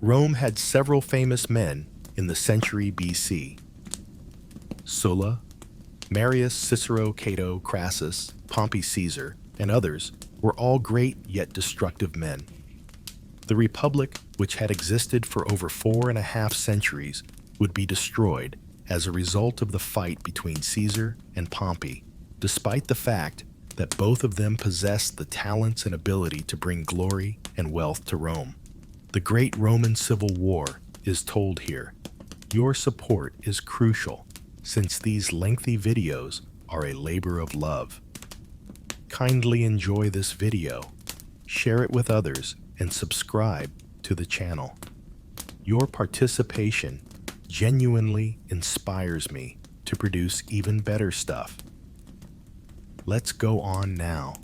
Rome had several famous men in the century BC. Sulla, Marius, Cicero, Cato, Crassus, Pompey, Caesar, and others were all great yet destructive men. The Republic, which had existed for over 4.5 centuries, would be destroyed as a result of the fight between Caesar and Pompey, despite the fact that both of them possessed the talents and ability to bring glory and wealth to Rome. The Great Roman Civil War is told here. Your support is crucial, since these lengthy videos are a labor of love. Kindly enjoy this video, share it with others, and subscribe to the channel. Your participation genuinely inspires me to produce even better stuff. Let's go on now.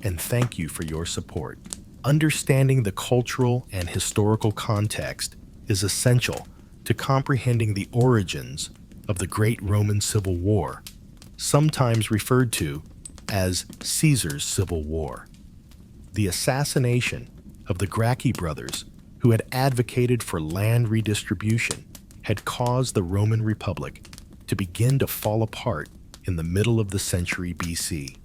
And thank you for your support. Understanding the cultural and historical context is essential to comprehending the origins of the Great Roman Civil War, sometimes referred to as Caesar's Civil War. The assassination of the Gracchi brothers, who had advocated for land redistribution, had caused the Roman Republic to begin to fall apart in the middle of the century BC.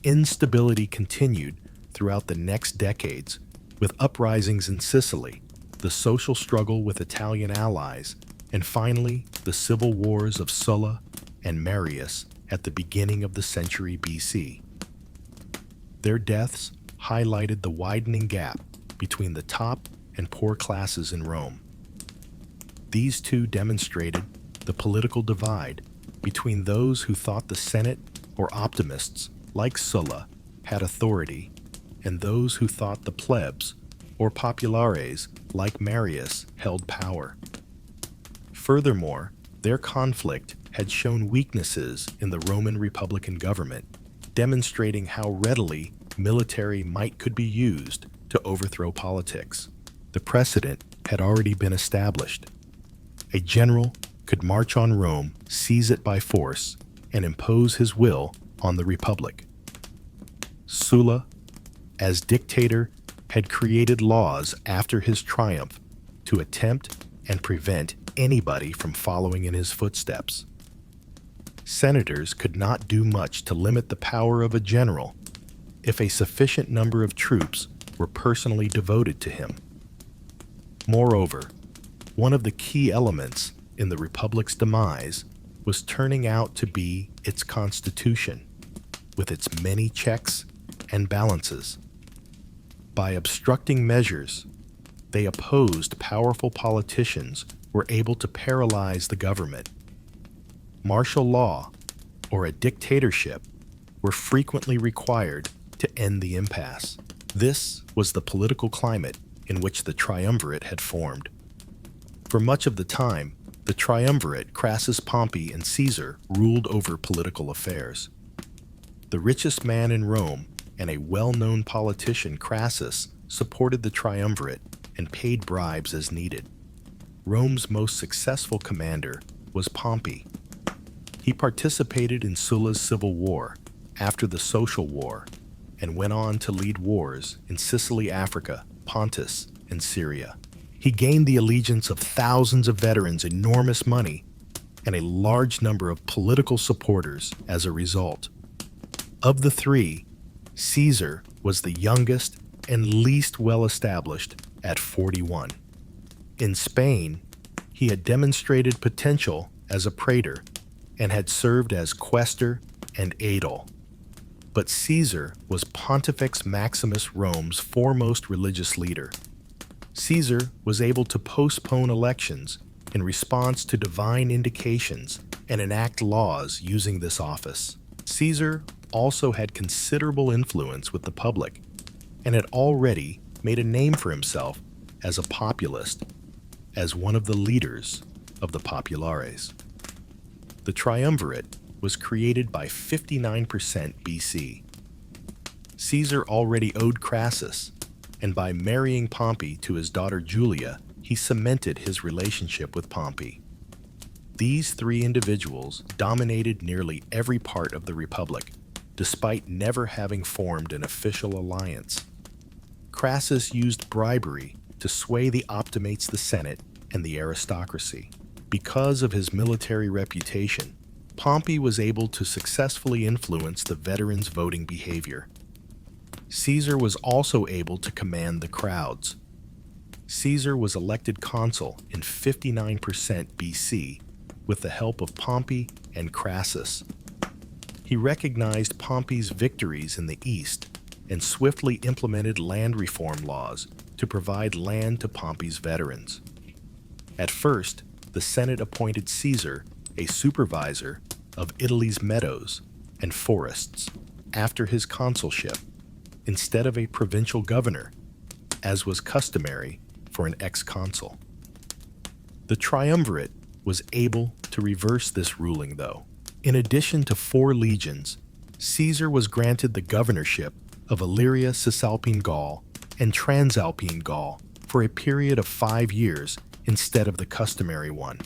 Instability continued throughout the next decades, with uprisings in Sicily, the social struggle with Italian allies, and finally the civil wars of Sulla and Marius at the beginning of the century BC. Their deaths highlighted the widening gap between the top and poor classes in Rome. These two demonstrated the political divide between those who thought the Senate or optimists, like Sulla, had authority, and those who thought the plebs, or populares, like Marius, held power. Furthermore, their conflict had shown weaknesses in the Roman Republican government, demonstrating how readily military might could be used to overthrow politics. The precedent had already been established. A general could march on Rome, seize it by force, and impose his will on the Republic. Sulla, as dictator, had created laws after his triumph to attempt and prevent anybody from following in his footsteps. Senators could not do much to limit the power of a general if a sufficient number of troops were personally devoted to him. Moreover, one of the key elements in the Republic's demise was turning out to be its constitution, with its many checks and balances. By obstructing measures, they opposed powerful politicians were able to paralyze the government. Martial law, or a dictatorship, were frequently required to end the impasse. This was the political climate in which the triumvirate had formed. For much of the time, the triumvirate, Crassus, Pompey, and Caesar, ruled over political affairs. The richest man in Rome and a well-known politician, Crassus, supported the triumvirate and paid bribes as needed. Rome's most successful commander was Pompey. He participated in Sulla's civil war after the Social War and went on to lead wars in Sicily, Africa, Pontus, and Syria. He gained the allegiance of thousands of veterans, enormous money, and a large number of political supporters as a result. Of the three, Caesar was the youngest and least well-established at 41. In Spain, he had demonstrated potential as a praetor and had served as quaestor and aedile. But Caesar was Pontifex Maximus, Rome's foremost religious leader. Caesar was able to postpone elections in response to divine indications and enact laws using this office. Caesar also had considerable influence with the public and had already made a name for himself as a populist, as one of the leaders of the populares. The triumvirate was created by 59% BC. Caesar already owed Crassus, and by marrying Pompey to his daughter Julia, he cemented his relationship with Pompey. These three individuals dominated nearly every part of the Republic, despite never having formed an official alliance. Crassus used bribery to sway the optimates, the Senate, and the aristocracy. Because of his military reputation, Pompey was able to successfully influence the veterans' voting behavior. Caesar was also able to command the crowds. Caesar was elected consul in 59% BC with the help of Pompey and Crassus. He recognized Pompey's victories in the east and swiftly implemented land reform laws to provide land to Pompey's veterans. At first, the Senate appointed Caesar a supervisor of Italy's meadows and forests after his consulship, instead of a provincial governor, as was customary for an ex-consul. The triumvirate was able to reverse this ruling, though. In addition to 4 legions, Caesar was granted the governorship of Illyria, Cisalpine Gaul, and Transalpine Gaul for a period of 5 years instead of the customary one.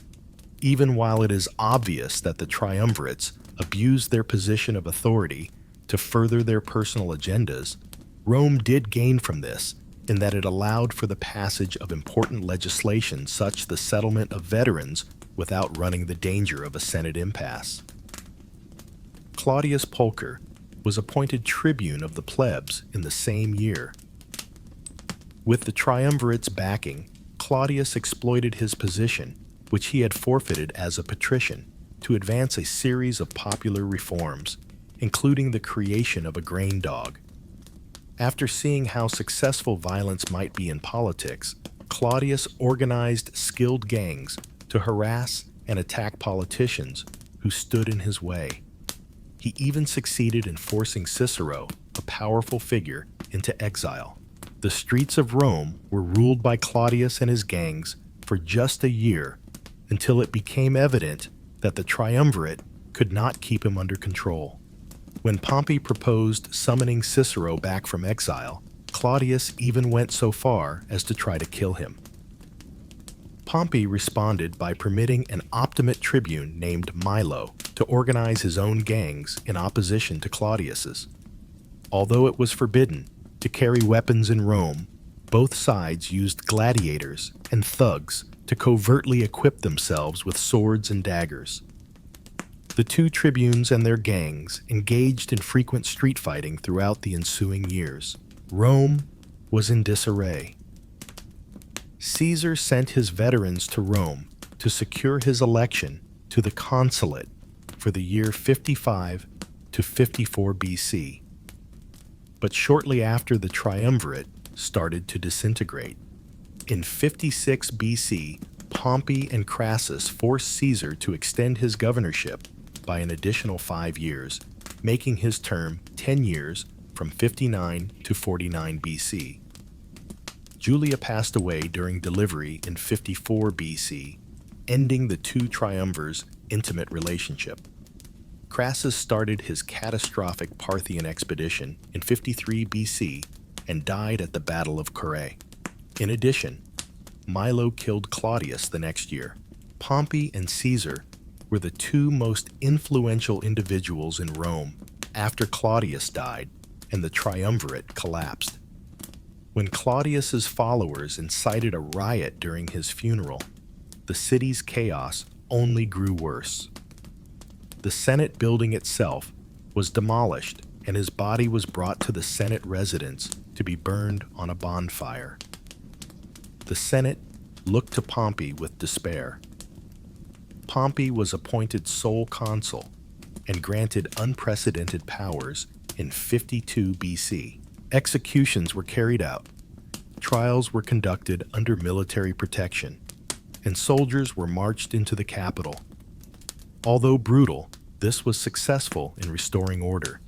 Even while it is obvious that the triumvirates abused their position of authority to further their personal agendas, Rome did gain from this in that it allowed for the passage of important legislation such as the settlement of veterans without running the danger of a Senate impasse. Claudius Pulcher was appointed tribune of the plebs in the same year. With the triumvirate's backing, Claudius exploited his position, which he had forfeited as a patrician, to advance a series of popular reforms, including the creation of a grain dog. After seeing how successful violence might be in politics, Claudius organized skilled gangs to harass and attack politicians who stood in his way. He even succeeded in forcing Cicero, a powerful figure, into exile. The streets of Rome were ruled by Claudius and his gangs for just a year, until it became evident that the triumvirate could not keep him under control. When Pompey proposed summoning Cicero back from exile, Claudius even went so far as to try to kill him. Pompey responded by permitting an optimate tribune named Milo to organize his own gangs in opposition to Claudius's. Although it was forbidden to carry weapons in Rome, both sides used gladiators and thugs to covertly equip themselves with swords and daggers. The 2 tribunes and their gangs engaged in frequent street fighting throughout the ensuing years. Rome was in disarray. Caesar sent his veterans to Rome to secure his election to the consulate for the year 55 to 54 BC. But shortly after, the triumvirate started to disintegrate. In 56 BC, Pompey and Crassus forced Caesar to extend his governorship by an additional 5 years, making his term 10 years from 59 to 49 BC. Julia passed away during delivery in 54 BC, ending the 2 triumvirs' intimate relationship. Crassus started his catastrophic Parthian expedition in 53 BC and died at the Battle of Carrhae. In addition, Milo killed Claudius the next year. Pompey and Caesar were the 2 most influential individuals in Rome after Claudius died and the triumvirate collapsed. When Claudius's followers incited a riot during his funeral, the city's chaos only grew worse. The Senate building itself was demolished and his body was brought to the Senate residence to be burned on a bonfire. The Senate looked to Pompey with despair. Pompey was appointed sole consul and granted unprecedented powers in 52 BC. Executions were carried out, trials were conducted under military protection, and soldiers were marched into the capital. Although brutal, this was successful in restoring order.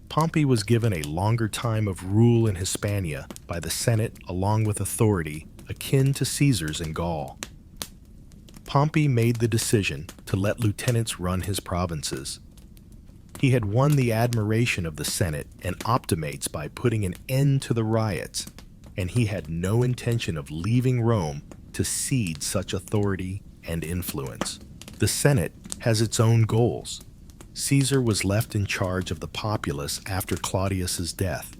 Pompey was given a longer time of rule in Hispania by the Senate, along with authority akin to Caesar's in Gaul. Pompey made the decision to let lieutenants run his provinces. He had won the admiration of the Senate and optimates by putting an end to the riots, and he had no intention of leaving Rome to cede such authority and influence. The Senate has its own goals. Caesar was left in charge of the populace after Claudius's death.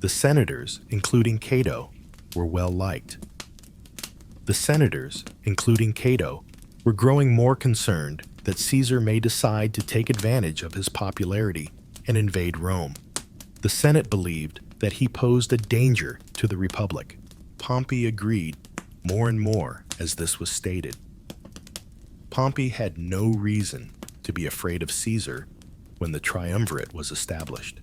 The senators, including Cato, were well liked. The senators, including Cato, were growing more concerned that Caesar may decide to take advantage of his popularity and invade Rome. The Senate believed that he posed a danger to the Republic. Pompey agreed more and more as this was stated. Pompey had no reason to be afraid of Caesar when the triumvirate was established.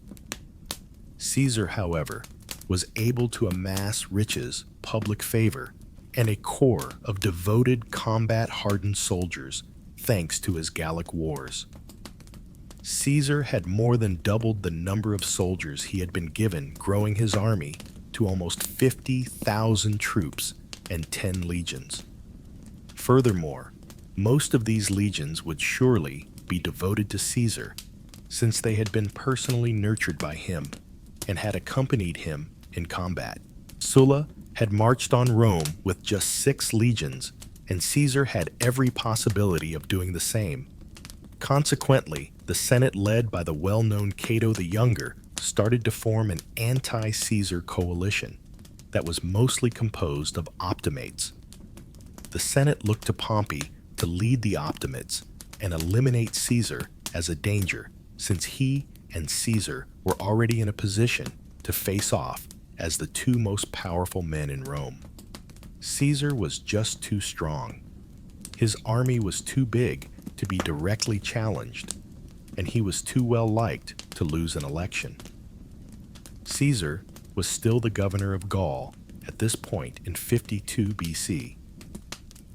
Caesar, however, was able to amass riches, public favor, and a corps of devoted combat-hardened soldiers thanks to his Gallic wars. Caesar had more than doubled the number of soldiers he had been given, growing his army to almost 50,000 troops and 10 legions. Furthermore, most of these legions would surely be devoted to Caesar, since they had been personally nurtured by him and had accompanied him in combat. Sulla had marched on Rome with just 6 legions, and Caesar had every possibility of doing the same. Consequently, the Senate led by the well-known Cato the Younger started to form an anti-Caesar coalition that was mostly composed of optimates. The Senate looked to Pompey to lead the optimates and eliminate Caesar as a danger, since he and Caesar were already in a position to face off as the 2 most powerful men in Rome. Caesar was just too strong. His army was too big to be directly challenged, and he was too well liked to lose an election. Caesar was still the governor of Gaul at this point in 52 BC,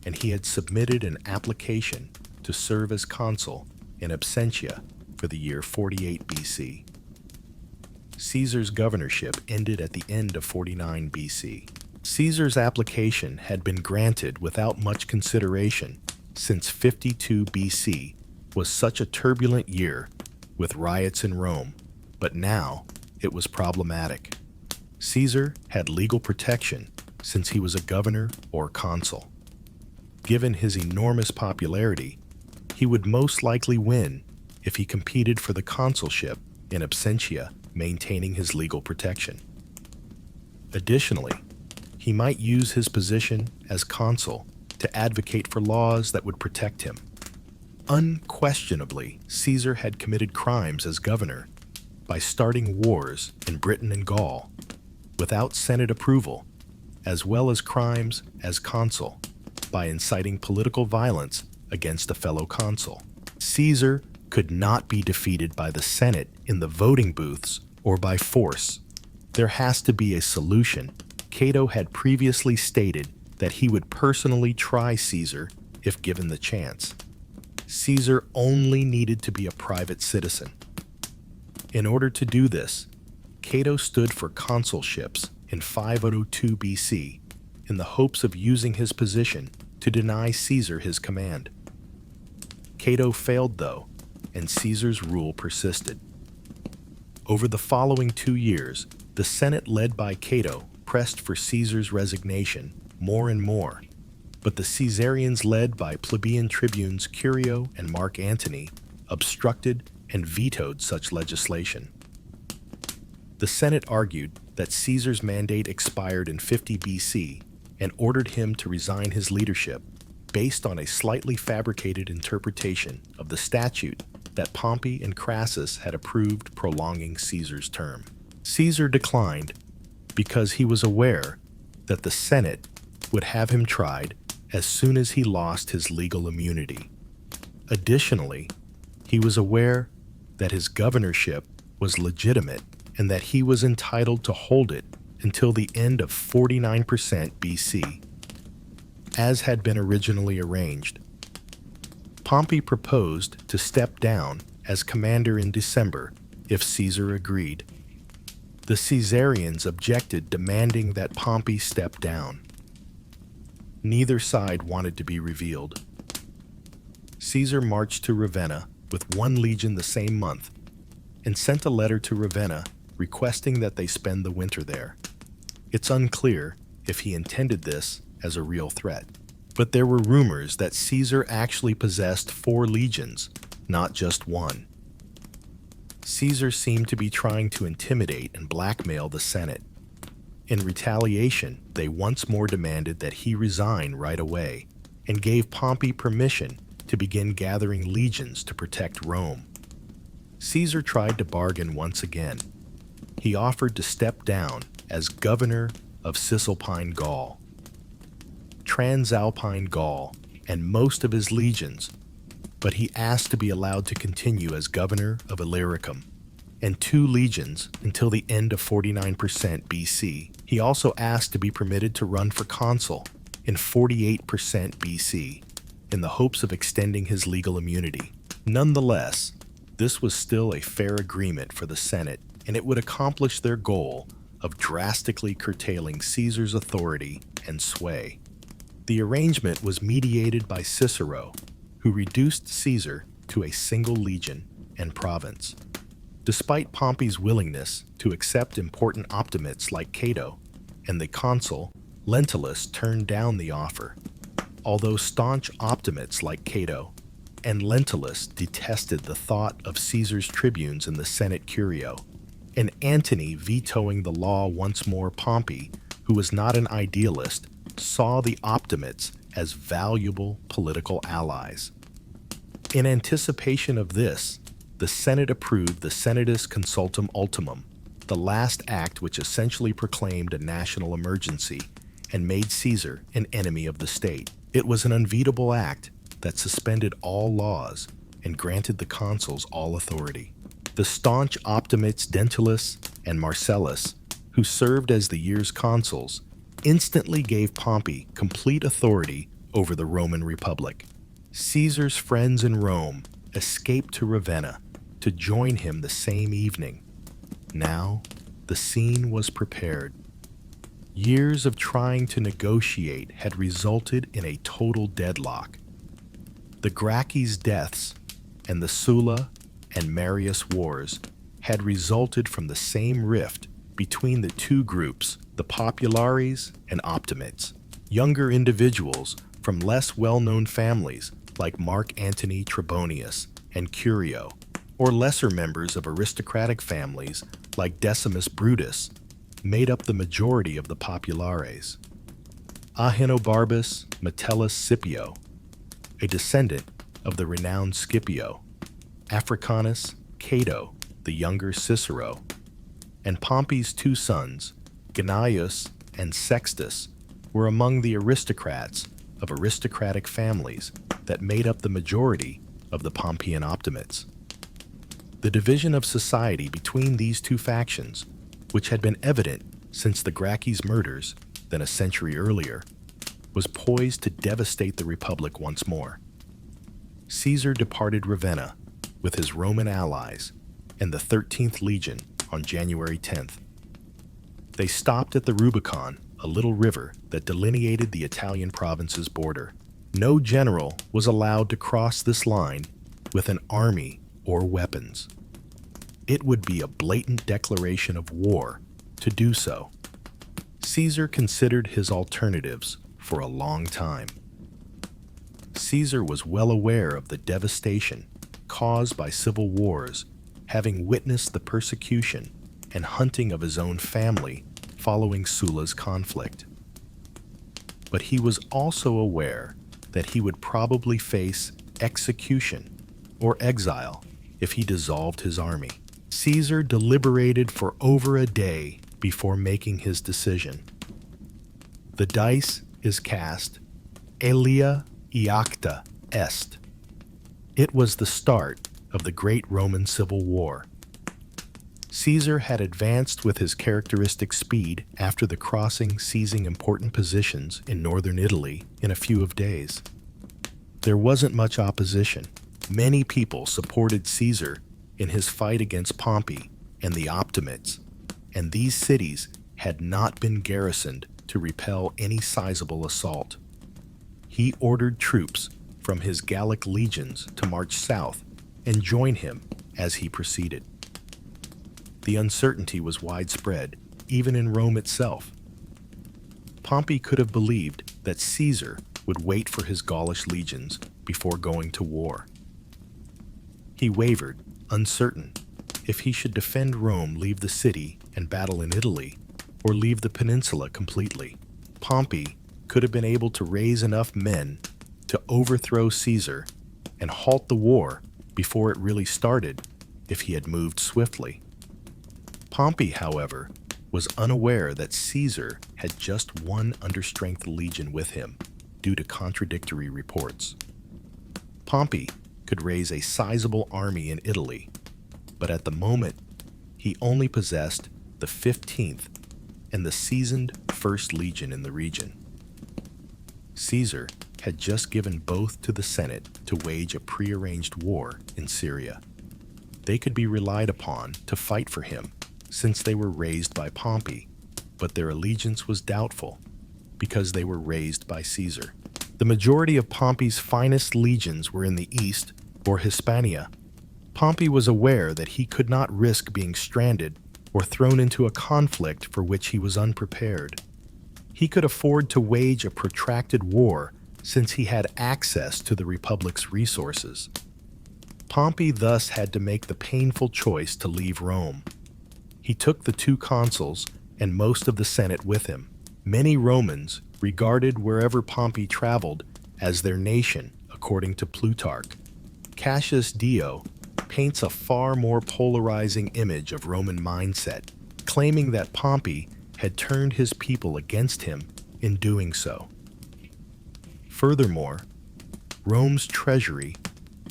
and he had submitted an application to serve as consul in absentia for the year 48 BC. Caesar's governorship ended at the end of 49 BC. Caesar's application had been granted without much consideration, since 52 BC was such a turbulent year with riots in Rome, but now it was problematic. Caesar had legal protection since he was a governor or consul. Given his enormous popularity, he would most likely win if he competed for the consulship in absentia, maintaining his legal protection. Additionally, he might use his position as consul to advocate for laws that would protect him. Unquestionably, Caesar had committed crimes as governor by starting wars in Britain and Gaul without Senate approval, as well as crimes as consul by inciting political violence against a fellow consul. Caesar could not be defeated by the Senate in the voting booths or by force. There has to be a solution. Cato had previously stated that he would personally try Caesar if given the chance. Caesar only needed to be a private citizen. In order to do this, Cato stood for consulships in 502 BC in the hopes of using his position to deny Caesar his command. Cato failed, though, and Caesar's rule persisted. Over the following 2 years, the Senate led by Cato pressed for Caesar's resignation more and more, but the Caesarians led by plebeian tribunes Curio and Mark Antony obstructed and vetoed such legislation. The Senate argued that Caesar's mandate expired in 50 BC and ordered him to resign his leadership based on a slightly fabricated interpretation of the statute that Pompey and Crassus had approved prolonging Caesar's term. Caesar declined because he was aware that the Senate would have him tried as soon as he lost his legal immunity. Additionally, he was aware that his governorship was legitimate and that he was entitled to hold it until the end of 49% BC, as had been originally arranged. Pompey proposed to step down as commander in December if Caesar agreed. The Caesarians objected, demanding that Pompey step down. Neither side wanted to be revealed. Caesar marched to Ravenna with 1 legion the same month and sent a letter to Ravenna requesting that they spend the winter there. It's unclear if he intended this as a real threat, but there were rumors that Caesar actually possessed 4 legions, not just 1. Caesar seemed to be trying to intimidate and blackmail the Senate. In retaliation, they once more demanded that he resign right away and gave Pompey permission to begin gathering legions to protect Rome. Caesar tried to bargain once again. He offered to step down as governor of Cisalpine Gaul, Transalpine Gaul, and most of his legions, but he asked to be allowed to continue as governor of Illyricum and 2 legions until the end of 49% BC. He also asked to be permitted to run for consul in 48% BC in the hopes of extending his legal immunity. Nonetheless, this was still a fair agreement for the Senate, and it would accomplish their goal of drastically curtailing Caesar's authority and sway. The arrangement was mediated by Cicero, who reduced Caesar to a single legion and province. Despite Pompey's willingness to accept important optimates like Cato, and the consul Lentulus turned down the offer. Although staunch optimates like Cato and Lentulus detested the thought of Caesar's tribunes in the Senate Curio, and Antony vetoing the law once more, Pompey, who was not an idealist, saw the optimates as valuable political allies. In anticipation of this, the Senate approved the Senatus Consultum Ultimum, the last act which essentially proclaimed a national emergency and made Caesar an enemy of the state. It was an unvetable act that suspended all laws and granted the consuls all authority. The staunch optimates Dentulus and Marcellus, who served as the year's consuls, instantly gave Pompey complete authority over the Roman Republic. Caesar's friends in Rome escaped to Ravenna to join him the same evening. Now, the scene was prepared. Years of trying to negotiate had resulted in a total deadlock. The Gracchi's deaths and the Sulla and Marius wars had resulted from the same rift between the two groups, the populares and optimates. Younger individuals from less well-known families like Mark Antony Trebonius and Curio, or lesser members of aristocratic families like Decimus Brutus, made up the majority of the populares. Ahenobarbus Metellus Scipio, a descendant of the renowned Scipio, Africanus Cato, the younger Cicero, and Pompey's 2 sons, Gnaeus and Sextus, were among the aristocrats of aristocratic families that made up the majority of the Pompeian optimates. The division of society between these 2 factions, which had been evident since the Gracchi's murders than a century earlier, was poised to devastate the Republic once more. Caesar departed Ravenna with his Roman allies and the 13th Legion on January 10th. They stopped at the Rubicon, a little river that delineated the Italian province's border. No general was allowed to cross this line with an army or weapons. It would be a blatant declaration of war to do so. Caesar considered his alternatives for a long time. Caesar was well aware of the devastation caused by civil wars, having witnessed the persecution and hunting of his own family following Sulla's conflict. But he was also aware that he would probably face execution or exile if he dissolved his army. Caesar deliberated for over a day before making his decision. The dice is cast, Alia iacta est. It was the start of the great Roman Civil War. Caesar had advanced with his characteristic speed after the crossing, seizing important positions in northern Italy in a few days. There wasn't much opposition. Many people supported Caesar in his fight against Pompey and the Optimates, and these cities had not been garrisoned to repel any sizable assault. He ordered troops from his Gallic legions to march south and join him as he proceeded. The uncertainty was widespread, even in Rome itself. Pompey could have believed that Caesar would wait for his Gaulish legions before going to war. He wavered, uncertain if he should defend Rome, leave the city, and battle in Italy, or leave the peninsula completely. Pompey could have been able to raise enough men to overthrow Caesar and halt the war before it really started if he had moved swiftly. Pompey, however, was unaware that Caesar had just one understrength legion with him due to contradictory reports. Pompey could raise a sizable army in Italy, but at the moment he only possessed the 15th and the seasoned 1st Legion in the region. Caesar had just given both to the Senate to wage a prearranged war in Syria. They could be relied upon to fight for him since they were raised by Pompey, but their allegiance was doubtful because they were raised by Caesar. The majority of Pompey's finest legions were in the east, or Hispania. Pompey was aware that he could not risk being stranded or thrown into a conflict for which he was unprepared. He could afford to wage a protracted war since he had access to the Republic's resources. Pompey thus had to make the painful choice to leave Rome. He took the 2 consuls and most of the Senate with him. Many Romans regarded wherever Pompey traveled as their nation, according to Plutarch. Cassius Dio paints a far more polarizing image of Roman mindset, claiming that Pompey had turned his people against him in doing so. Furthermore, Rome's treasury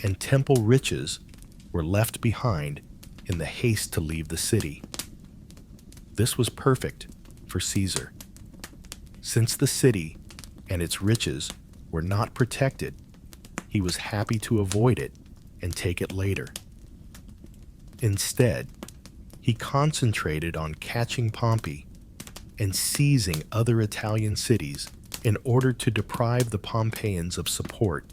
and temple riches were left behind in the haste to leave the city. This was perfect for Caesar. Since the city and its riches were not protected, he was happy to avoid it and take it later. Instead, he concentrated on catching Pompey and seizing other Italian cities in order to deprive the Pompeians of support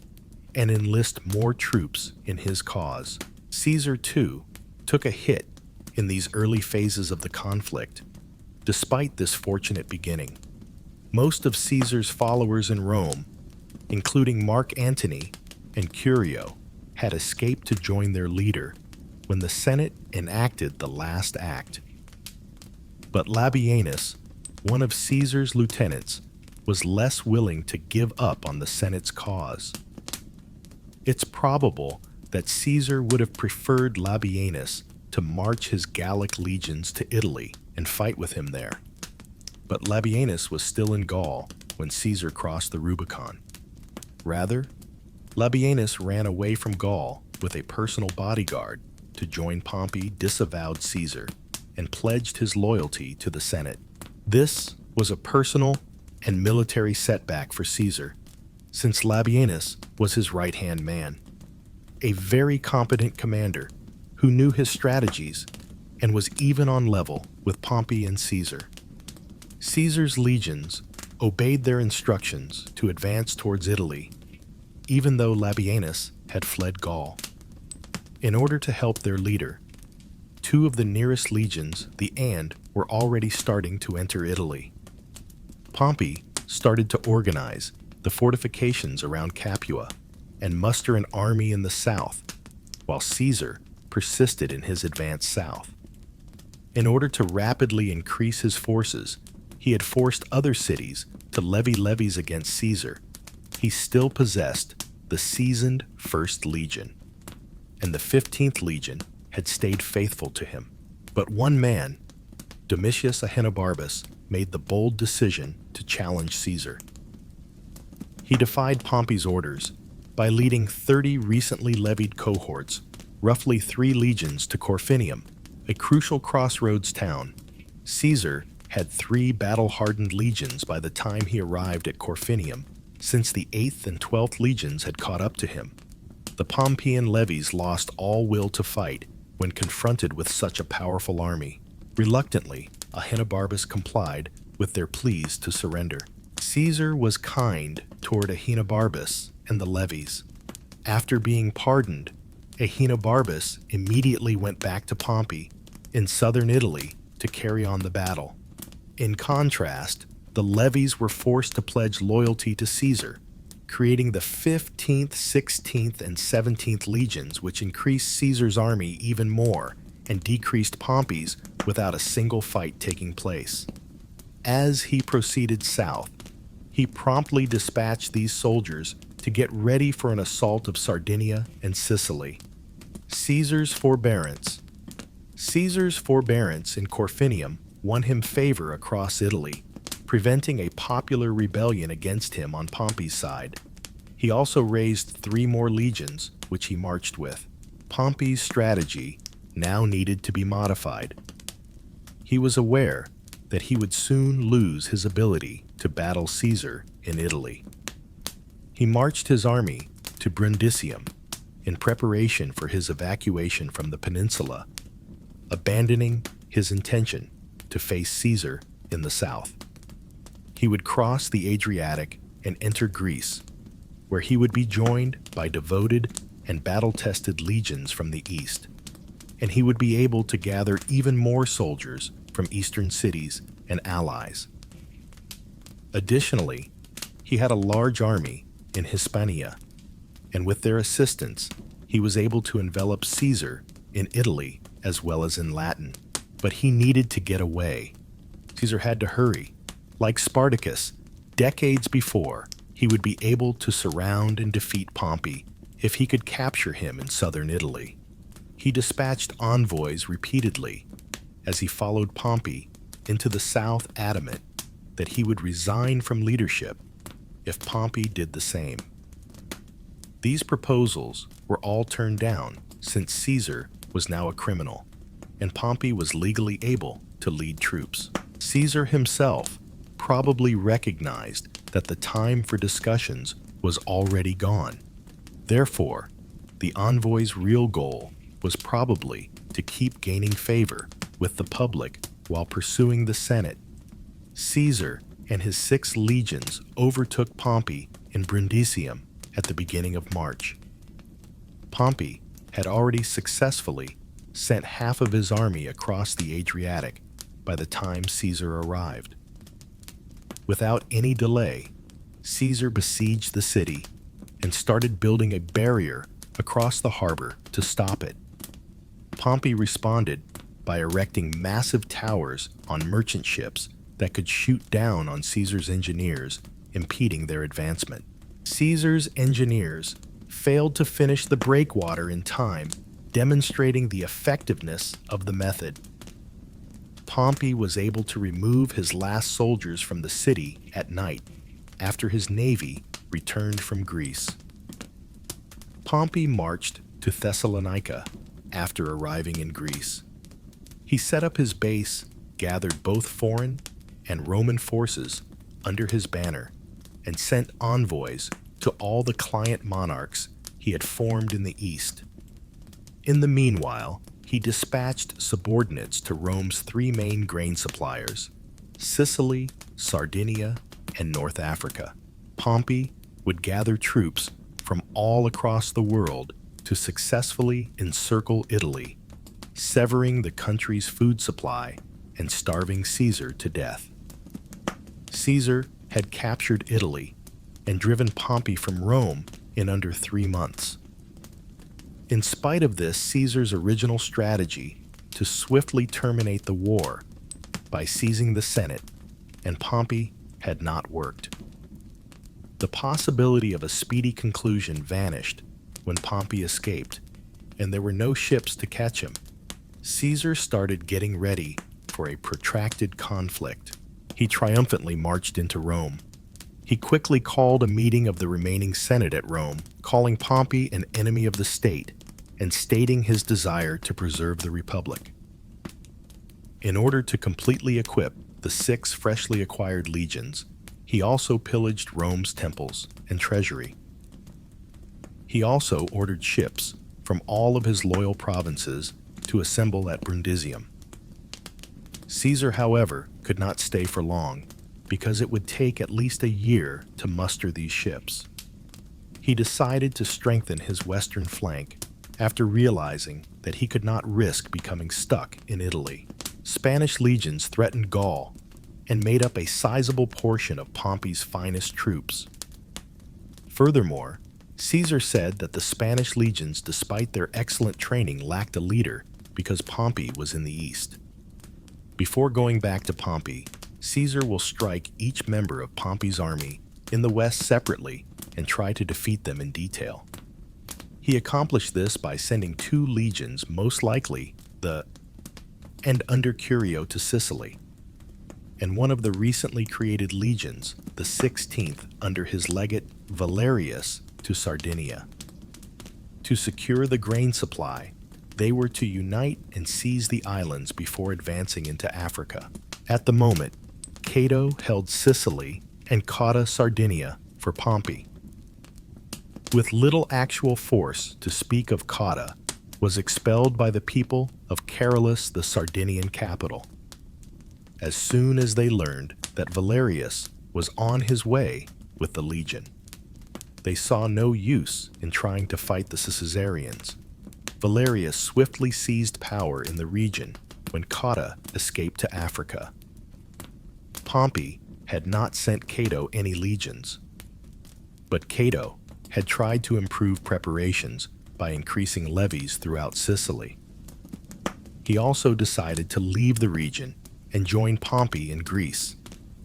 and enlist more troops in his cause. Caesar, too, took a hit in these early phases of the conflict. Despite this fortunate beginning, most of Caesar's followers in Rome, including Mark Antony and Curio, had escaped to join their leader when the Senate enacted the last act. But Labienus, one of Caesar's lieutenants, was less willing to give up on the Senate's cause. It's probable that Caesar would have preferred Labienus to march his Gallic legions to Italy and fight with him there. But Labienus was still in Gaul when Caesar crossed the Rubicon. Rather, Labienus ran away from Gaul with a personal bodyguard to join Pompey, disavowed Caesar, and pledged his loyalty to the Senate. This was a personal and military setback for Caesar, since Labienus was his right-hand man, a very competent commander who knew his strategies and was even on level with Pompey and Caesar. Caesar's legions obeyed their instructions to advance towards Italy, even though Labienus had fled Gaul. In order to help their leader, 2 of the nearest legions, the And, were already starting to enter Italy. Pompey started to organize the fortifications around Capua and muster an army in the south, while Caesar persisted in his advance south. In order to rapidly increase his forces, he had forced other cities to levy levies against Caesar. He still possessed the seasoned 1st Legion, and the 15th Legion had stayed faithful to him. But one man, Domitius Ahenobarbus, made the bold decision to challenge Caesar. He defied Pompey's orders by leading 30 recently levied cohorts, roughly 3 legions, to Corfinium, a crucial crossroads town. Caesar had 3 battle-hardened legions by the time he arrived at Corfinium, since the 8th and 12th legions had caught up to him. The Pompeian levies lost all will to fight when confronted with such a powerful army. Reluctantly, Ahenobarbus complied with their pleas to surrender. Caesar was kind toward Ahenobarbus and the levies. After being pardoned, Ahenobarbus immediately went back to Pompey in southern Italy to carry on the battle. In contrast, the levies were forced to pledge loyalty to Caesar, creating the 15th, 16th, and 17th legions, which increased Caesar's army even more and decreased Pompey's without a single fight taking place. As he proceeded south, he promptly dispatched these soldiers to get ready for an assault of Sardinia and Sicily. Caesar's forbearance. Caesar's forbearance in Corfinium won him favor across Italy, preventing a popular rebellion against him on Pompey's side. He also raised 3 more legions, which he marched with. Pompey's strategy now needed to be modified. He was aware that he would soon lose his ability to battle Caesar in Italy. He marched his army to Brundisium in preparation for his evacuation from the peninsula, abandoning his intention to face Caesar in the south. He would cross the Adriatic and enter Greece, where he would be joined by devoted and battle-tested legions from the east, and he would be able to gather even more soldiers from eastern cities and allies. Additionally, he had a large army in Hispania, and with their assistance, he was able to envelop Caesar in Italy as well as in Latin. But he needed to get away. Caesar had to hurry. Like Spartacus, decades before, he would be able to surround and defeat Pompey if he could capture him in southern Italy. He dispatched envoys repeatedly as he followed Pompey into the south, adamant that he would resign from leadership if Pompey did the same. These proposals were all turned down since Caesar was now a criminal, and Pompey was legally able to lead troops. Caesar himself probably recognized that the time for discussions was already gone. Therefore, the envoy's real goal was probably to keep gaining favor with the public while pursuing the Senate. Caesar and his 6 legions overtook Pompey in Brundisium at the beginning of March. Pompey had already successfully sent half of his army across the Adriatic by the time Caesar arrived. Without any delay, Caesar besieged the city and started building a barrier across the harbor to stop it. Pompey responded by erecting massive towers on merchant ships that could shoot down on Caesar's engineers, impeding their advancement. Caesar's engineers failed to finish the breakwater in time, demonstrating the effectiveness of the method. Pompey was able to remove his last soldiers from the city at night after his navy returned from Greece. Pompey marched to Thessalonica after arriving in Greece. He set up his base, gathered both foreign and Roman forces under his banner, and sent envoys to all the client monarchs he had formed in the east. In the meanwhile, he dispatched subordinates to Rome's 3 main grain suppliers, Sicily, Sardinia, and North Africa. Pompey would gather troops from all across the world to successfully encircle Italy, severing the country's food supply and starving Caesar to death. Caesar had captured Italy and driven Pompey from Rome in under 3 months. In spite of this, Caesar's original strategy to swiftly terminate the war by seizing the Senate and Pompey had not worked. The possibility of a speedy conclusion vanished when Pompey escaped, and there were no ships to catch him. Caesar started getting ready for a protracted conflict. He triumphantly marched into Rome. He quickly called a meeting of the remaining Senate at Rome, calling Pompey an enemy of the state and stating his desire to preserve the Republic. In order to completely equip the 6 freshly acquired legions, he also pillaged Rome's temples and treasury. He also ordered ships from all of his loyal provinces to assemble at Brundisium. Caesar, however, could not stay for long, because it would take at least a year to muster these ships. He decided to strengthen his western flank after realizing that he could not risk becoming stuck in Italy. Spanish legions threatened Gaul and made up a sizable portion of Pompey's finest troops. Furthermore, Caesar said that the Spanish legions, despite their excellent training, lacked a leader because Pompey was in the east. Before going back to Pompey, Caesar will strike each member of Pompey's army in the west separately and try to defeat them in detail. He accomplished this by sending 2 legions, most likely and under Curio, to Sicily, and one of the recently created legions, the 16th, under his legate Valerius, to Sardinia. To secure the grain supply, they were to unite and seize the islands before advancing into Africa. At the moment, Cato held Sicily and Cotta Sardinia for Pompey. With little actual force to speak of, Cotta was expelled by the people of Carolus, the Sardinian capital, as soon as they learned that Valerius was on his way with the legion. They saw no use in trying to fight the Caesarians. Valerius swiftly seized power in the region when Cotta escaped to Africa. Pompey had not sent Cato any legions, but Cato had tried to improve preparations by increasing levies throughout Sicily. He also decided to leave the region and join Pompey in Greece,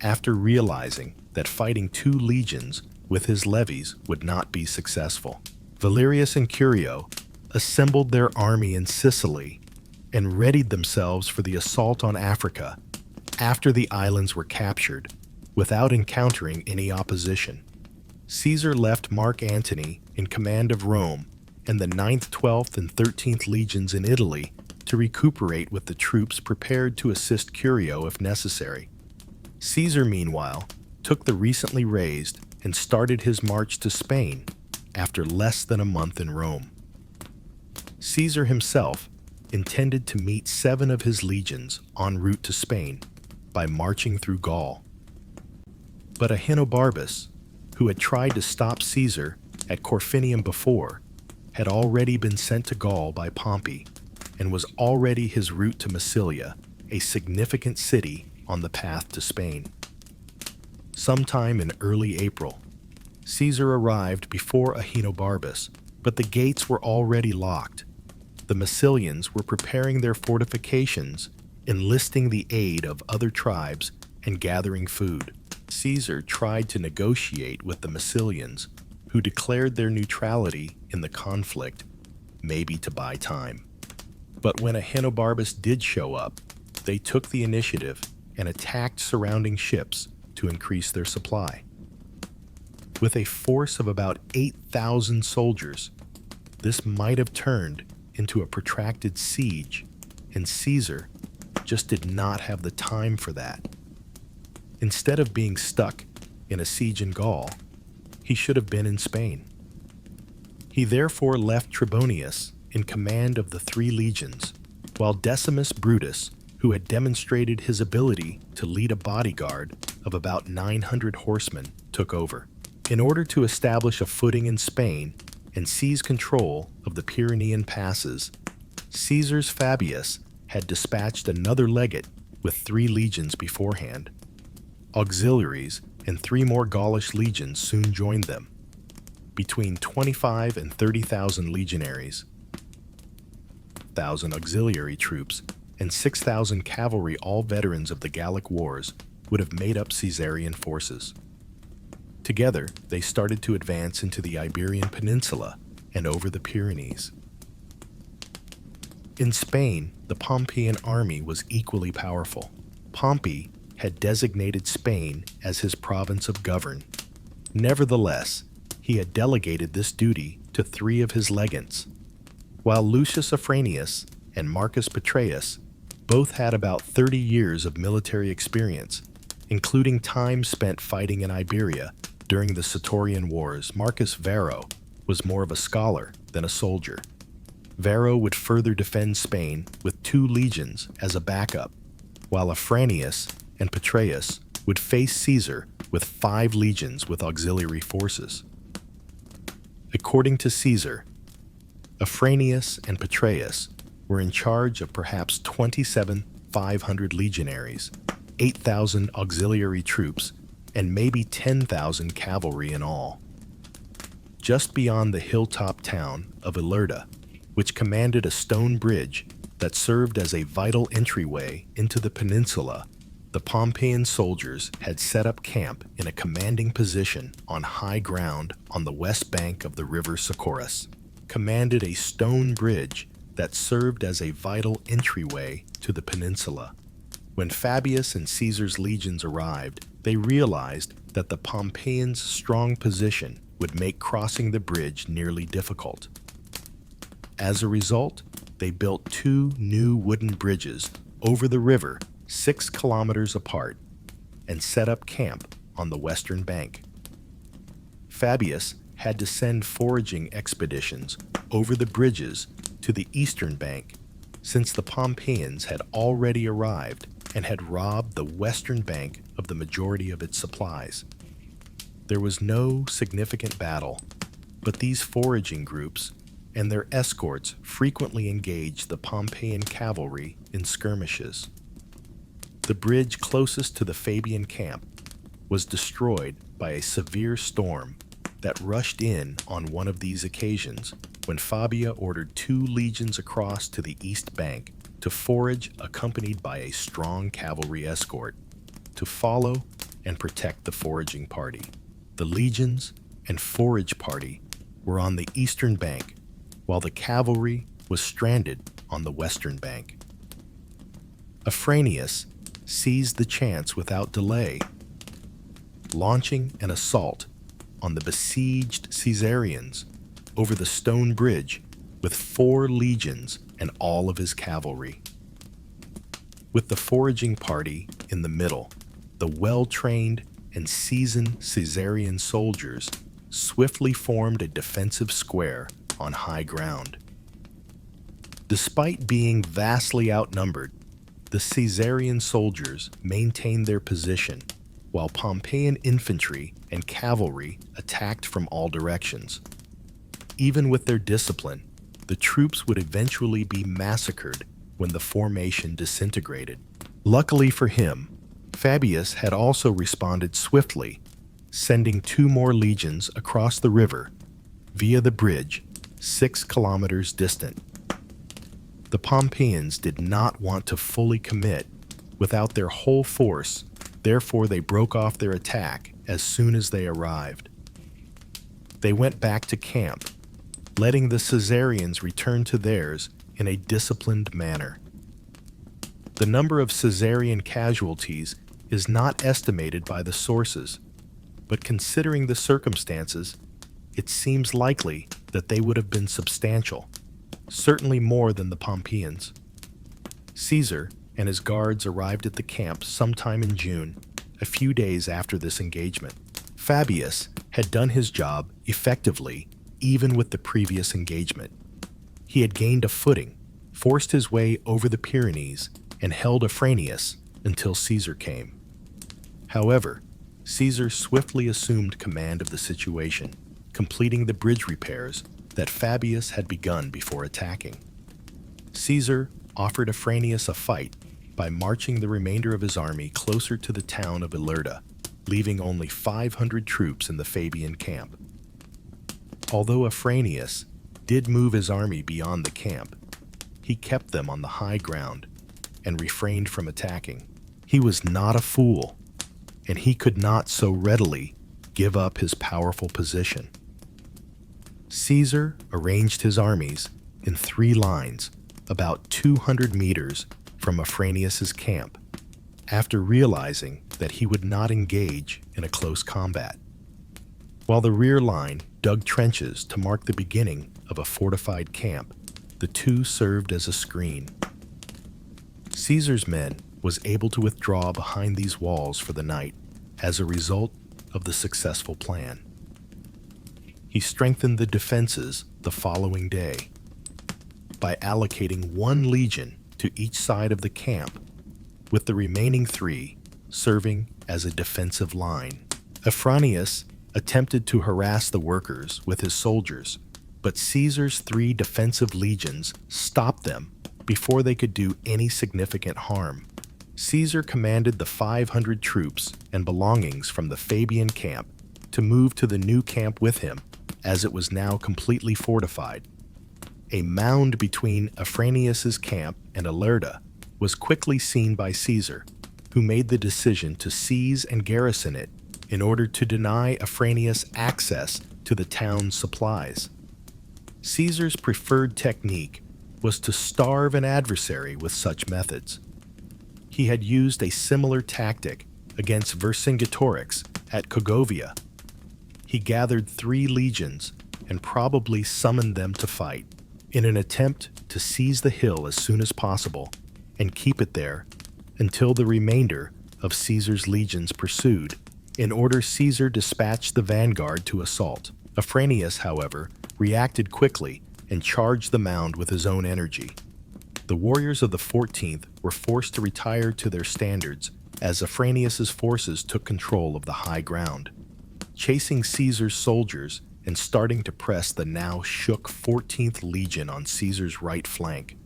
after realizing that fighting 2 legions with his levies would not be successful. Valerius and Curio assembled their army in Sicily and readied themselves for the assault on Africa after the islands were captured, without encountering any opposition. Caesar left Mark Antony in command of Rome and the 9th, 12th, and 13th legions in Italy to recuperate with the troops prepared to assist Curio if necessary. Caesar, meanwhile, took the recently raised and started his march to Spain after less than a month in Rome. Caesar himself intended to meet 7 of his legions en route to Spain by marching through Gaul. But Ahenobarbus, who had tried to stop Caesar at Corfinium before, had already been sent to Gaul by Pompey and was already his route to Massilia, a significant city on the path to Spain. Sometime in early April, Caesar arrived before Ahenobarbus, but the gates were already locked. The Massilians were preparing their fortifications, enlisting the aid of other tribes, and gathering food. Caesar tried to negotiate with the Massilians, who declared their neutrality in the conflict, maybe to buy time. But when Ahenobarbus did show up, they took the initiative and attacked surrounding ships to increase their supply. With a force of about 8,000 soldiers, this might have turned into a protracted siege, and Caesar just did not have the time for that. Instead of being stuck in a siege in Gaul, he should have been in Spain. He therefore left Trebonius in command of the 3 legions, while Decimus Brutus, who had demonstrated his ability to lead a bodyguard of about 900 horsemen, took over. In order to establish a footing in Spain and seize control of the Pyrenean passes, Caesar's Fabius had dispatched another legate with 3 legions beforehand. Auxiliaries and 3 more Gaulish legions soon joined them, between 25 and 30,000 legionaries, 1,000 auxiliary troops, and 6,000 cavalry, all veterans of the Gallic Wars, would have made up Caesarian forces. Together, they started to advance into the Iberian Peninsula and over the Pyrenees. In Spain, the Pompeian army was equally powerful. Pompey had designated Spain as his province of govern. Nevertheless, he had delegated this duty to 3 of his legates. While Lucius Afranius and Marcus Petreius both had about 30 years of military experience, including time spent fighting in Iberia during the Sertorian Wars, Marcus Varro was more of a scholar than a soldier. Varro would further defend Spain with 2 legions as a backup, while Afranius and Petreius would face Caesar with 5 legions with auxiliary forces. According to Caesar, Afranius and Petreius were in charge of perhaps 27,500 legionaries, 8,000 auxiliary troops, and maybe 10,000 cavalry in all. Just beyond the hilltop town of Ilerda, which commanded a stone bridge that served as a vital entryway into the peninsula, The Pompeian soldiers had set up camp in a commanding position on high ground on the west bank of the river Socorus, commanded a stone bridge that served as a vital entryway to the peninsula. When Fabius and Caesar's legions arrived, they realized that the Pompeians' strong position would make crossing the bridge nearly difficult. As a result, they built 2 new wooden bridges over the river 6 kilometers apart and set up camp on the western bank. Fabius had to send foraging expeditions over the bridges to the eastern bank since the Pompeians had already arrived and had robbed the western bank of the majority of its supplies. There was no significant battle, but these foraging groups and their escorts frequently engaged the Pompeian cavalry in skirmishes. The bridge closest to the Fabian camp was destroyed by a severe storm that rushed in on one of these occasions when Fabia ordered 2 legions across to the east bank to forage, accompanied by a strong cavalry escort, to follow and protect the foraging party. The legions and forage party were on the eastern bank, while the cavalry was stranded on the western bank. Afranius seized the chance without delay, launching an assault on the besieged Caesarians over the stone bridge with 4 legions and all of his cavalry. With the foraging party in the middle, the well-trained and seasoned Caesarian soldiers swiftly formed a defensive square on high ground. Despite being vastly outnumbered, the Caesarian soldiers maintained their position, while Pompeian infantry and cavalry attacked from all directions. Even with their discipline, the troops would eventually be massacred when the formation disintegrated. Luckily for him, Fabius had also responded swiftly, sending 2 more legions across the river via the bridge 6 kilometers distant. The Pompeians did not want to fully commit without their whole force, therefore they broke off their attack as soon as they arrived. They went back to camp, letting the Caesarians return to theirs in a disciplined manner. The number of Caesarian casualties is not estimated by the sources, but considering the circumstances, it seems likely that they would have been substantial, certainly more than the Pompeians. Caesar and his guards arrived at the camp sometime in June, a few days after this engagement. Fabius had done his job effectively even with the previous engagement. He had gained a footing, forced his way over the Pyrenees, and held Afranius until Caesar came. However, Caesar swiftly assumed command of the situation, completing the bridge repairs that Fabius had begun before attacking. Caesar offered Afranius a fight by marching the remainder of his army closer to the town of Ilerda, leaving only 500 troops in the Fabian camp. Although Afranius did move his army beyond the camp, he kept them on the high ground and refrained from attacking. He was not a fool, and he could not so readily give up his powerful position. Caesar arranged his armies in 3 lines, about 200 meters from Afranius's camp, after realizing that he would not engage in a close combat. While the rear line dug trenches to mark the beginning of a fortified camp, the 2 served as a screen. Caesar's men was able to withdraw behind these walls for the night as a result of the successful plan. He strengthened the defenses the following day by allocating 1 legion to each side of the camp, with the remaining 3 serving as a defensive line. Afranius attempted to harass the workers with his soldiers, but Caesar's 3 defensive legions stopped them before they could do any significant harm. Caesar commanded the 500 troops and belongings from the Fabian camp to move to the new camp with him, as it was now completely fortified. A mound between Afranius's camp and Ilerda was quickly seen by Caesar, who who made the decision to seize and garrison it in order to deny Afranius access to the town's supplies. Caesar's preferred technique was to starve an adversary with such methods. He had used a similar tactic against Vercingetorix at Cogovia. He gathered 3 legions and probably summoned them to fight in an attempt to seize the hill as soon as possible and keep it there until the remainder of Caesar's legions pursued. In order, Caesar dispatched the vanguard to assault. Afranius, however, reacted quickly and charged the mound with his own energy. The warriors of the 14th were forced to retire to their standards as Afranius's forces took control of the high ground, chasing Caesar's soldiers and starting to press the now shook 14th Legion on Caesar's right flank.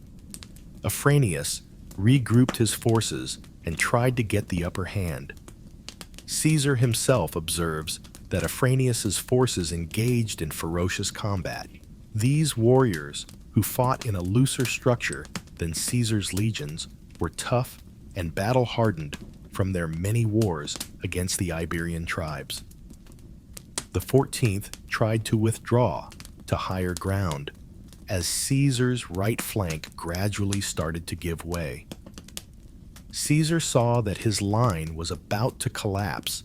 Afranius regrouped his forces and tried to get the upper hand. Caesar himself observes that Afranius's forces engaged in ferocious combat. These warriors, who fought in a looser structure than Caesar's legions, were tough and battle-hardened from their many wars against the Iberian tribes. The 14th tried to withdraw to higher ground as Caesar's right flank gradually started to give way. Caesar saw that his line was about to collapse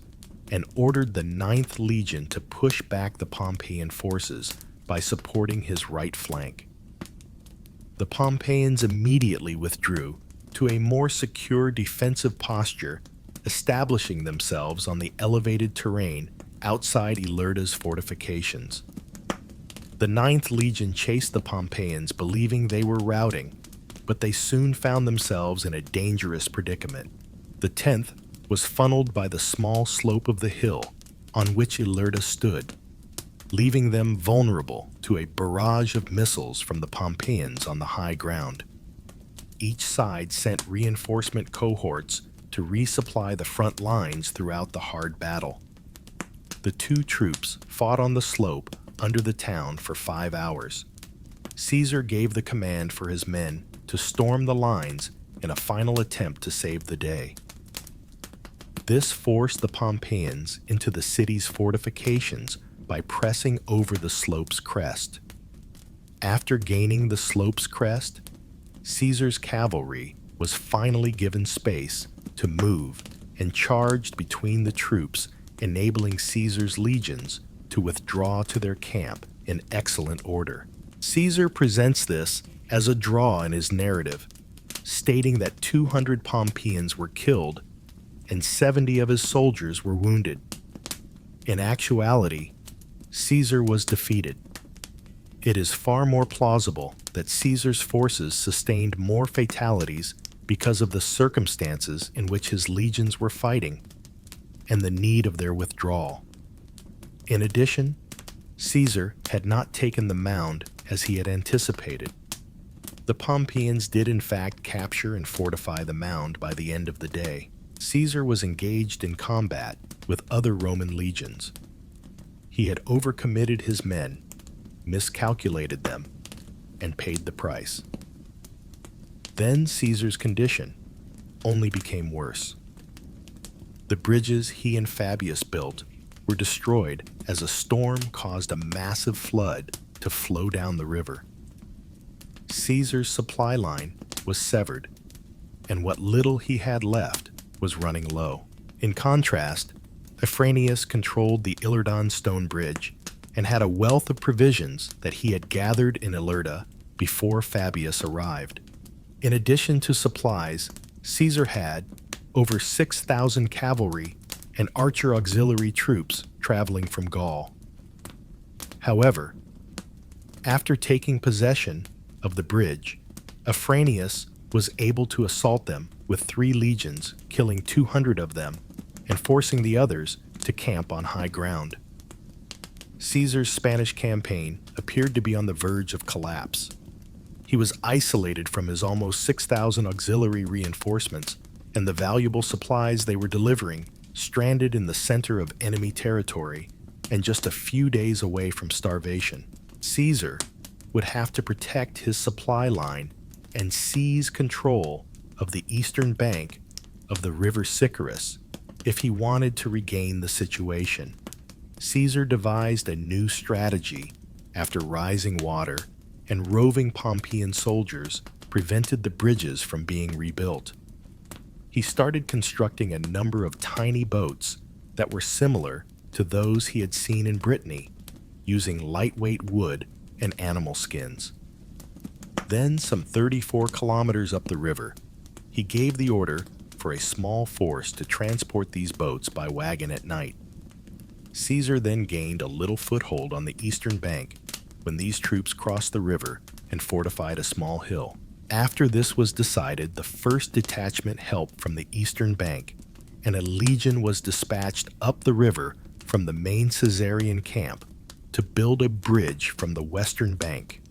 and ordered the 9th Legion to push back the Pompeian forces by supporting his right flank. The Pompeians immediately withdrew to a more secure defensive posture, establishing themselves on the elevated terrain outside Ilerda's fortifications. The 9th Legion chased the Pompeians, believing they were routing, but they soon found themselves in a dangerous predicament. The 10th was funneled by the small slope of the hill on which Ilerda stood, leaving them vulnerable to a barrage of missiles from the Pompeians on the high ground. Each side sent reinforcement cohorts to resupply the front lines throughout the hard battle. The 2 troops fought on the slope under the town for 5 hours. Caesar gave the command for his men to storm the lines in a final attempt to save the day. This forced the Pompeians into the city's fortifications by pressing over the slope's crest. After gaining the slope's crest, Caesar's cavalry was finally given space to move and charged between the troops, enabling Caesar's legions to withdraw to their camp in excellent order. Caesar presents this as a draw in his narrative, stating that 200 Pompeians were killed and 70 of his soldiers were wounded. In actuality, Caesar was defeated. It is far more plausible that Caesar's forces sustained more fatalities because of the circumstances in which his legions were fighting and the need of their withdrawal. In addition, Caesar had not taken the mound as he had anticipated. The Pompeians did in fact capture and fortify the mound by the end of the day. Caesar was engaged in combat with other Roman legions. He had overcommitted his men, miscalculated them, and paid the price. Then Caesar's condition only became worse. The bridges he and Fabius built were destroyed as a storm caused a massive flood to flow down the river. Caesar's supply line was severed, and what little he had left was running low. In contrast, Afranius controlled the Ilerdan stone bridge and had a wealth of provisions that he had gathered in Ilerda before Fabius arrived. In addition to supplies, Caesar had over 6,000 cavalry and archer auxiliary troops traveling from Gaul. However, after taking possession of the bridge, Afranius was able to assault them with 3 legions, killing 200 of them and forcing the others to camp on high ground. Caesar's Spanish campaign appeared to be on the verge of collapse. He was isolated from his almost 6,000 auxiliary reinforcements, and the valuable supplies they were delivering stranded in the center of enemy territory and just a few days away from starvation. Caesar would have to protect his supply line and seize control of the eastern bank of the river Sicarus if he wanted to regain the situation. Caesar devised a new strategy after rising water and roving Pompeian soldiers prevented the bridges from being rebuilt. He started constructing a number of tiny boats that were similar to those he had seen in Brittany, using lightweight wood and animal skins. Then, some 34 kilometers up the river, he gave the order for a small force to transport these boats by wagon at night. Caesar then gained a little foothold on the eastern bank when these troops crossed the river and fortified a small hill. After this was decided, the first detachment helped from the eastern bank, and a legion was dispatched up the river from the main Caesarian camp to build a bridge from the western bank.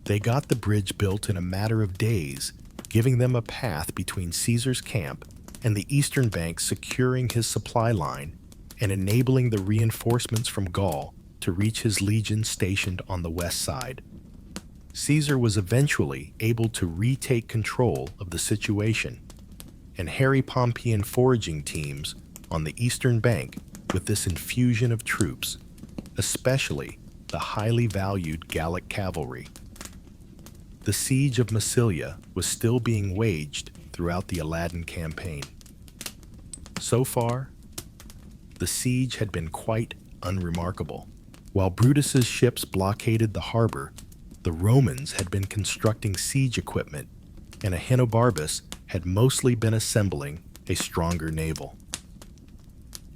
They got the bridge built in a matter of days, giving them a path between Caesar's camp and the eastern bank, securing his supply line and enabling the reinforcements from Gaul to reach his legion stationed on the west side. Caesar was eventually able to retake control of the situation and harry Pompeian foraging teams on the eastern bank with this infusion of troops, especially the highly valued Gallic cavalry. The siege of Massilia was still being waged throughout the Aladdin campaign. So far, the siege had been quite unremarkable. While Brutus's ships blockaded the harbor, the Romans had been constructing siege equipment, and Ahenobarbus had mostly been assembling a stronger naval.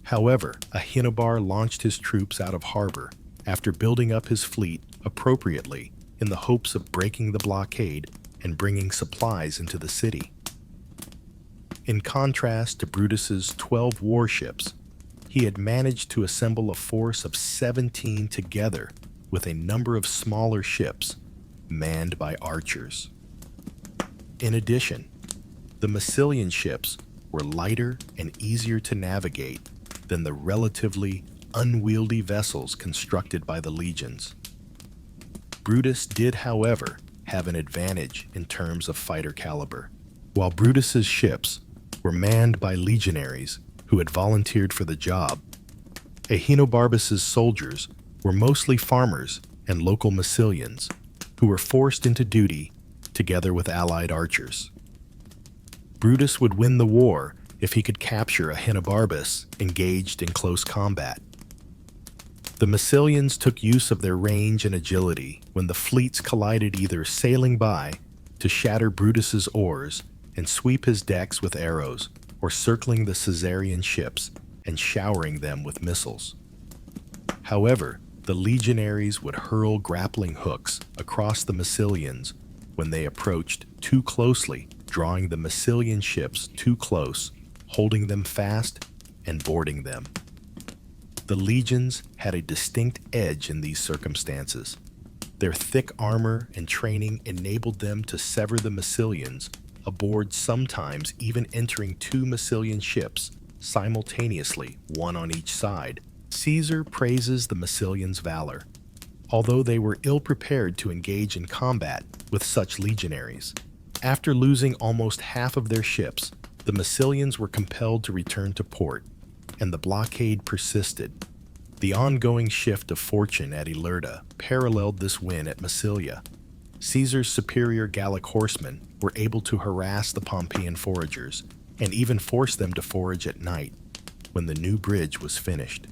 However, Ahinobar launched his troops out of harbor after building up his fleet appropriately in the hopes of breaking the blockade and bringing supplies into the city. In contrast to Brutus's 12 warships, he had managed to assemble a force of 17 together with a number of smaller ships manned by archers. In addition, the Massilian ships were lighter and easier to navigate than the relatively unwieldy vessels constructed by the legions. Brutus did, however, have an advantage in terms of fighter caliber. While Brutus's ships were manned by legionaries who had volunteered for the job, Ahenobarbus's soldiers were mostly farmers and local Massilians who were forced into duty together with allied archers. Brutus would win the war if he could capture Ahenobarbus engaged in close combat. The Massilians took use of their range and agility when the fleets collided, either sailing by to shatter Brutus's oars and sweep his decks with arrows, or circling the Caesarian ships and showering them with missiles. However, the legionaries would hurl grappling hooks across the Massilians when they approached too closely, drawing the Massilian ships too close, holding them fast and boarding them. The legions had a distinct edge in these circumstances. Their thick armor and training enabled them to sever the Massilians aboard, sometimes even entering two Massilian ships simultaneously, one on each side. Caesar praises the Massilians' valor, although they were ill-prepared to engage in combat with such legionaries. After losing almost half of their ships, the Massilians were compelled to return to port, and the blockade persisted. The ongoing shift of fortune at Ilerda paralleled this win at Massilia. Caesar's superior Gallic horsemen were able to harass the Pompeian foragers and even force them to forage at night when the new bridge was finished.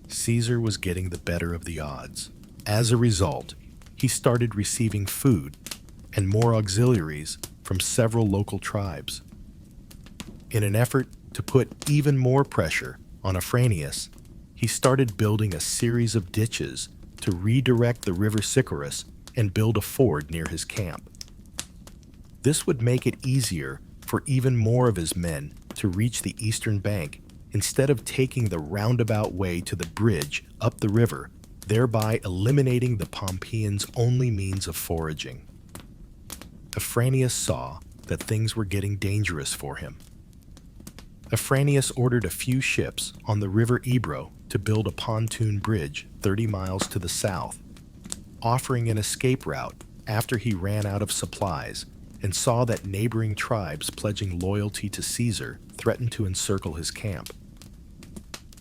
Caesar was getting the better of the odds. As a result, he started receiving food and more auxiliaries from several local tribes. In an effort to put even more pressure on Afranius, he started building a series of ditches to redirect the river Sicarus and build a ford near his camp. This would make it easier for even more of his men to reach the eastern bank instead of taking the roundabout way to the bridge up the river, thereby eliminating the Pompeians' only means of foraging. Afranius saw that things were getting dangerous for him. Afranius ordered a few ships on the river Ebro to build a pontoon bridge 30 miles to the south, offering an escape route after he ran out of supplies and saw that neighboring tribes pledging loyalty to Caesar threatened to encircle his camp.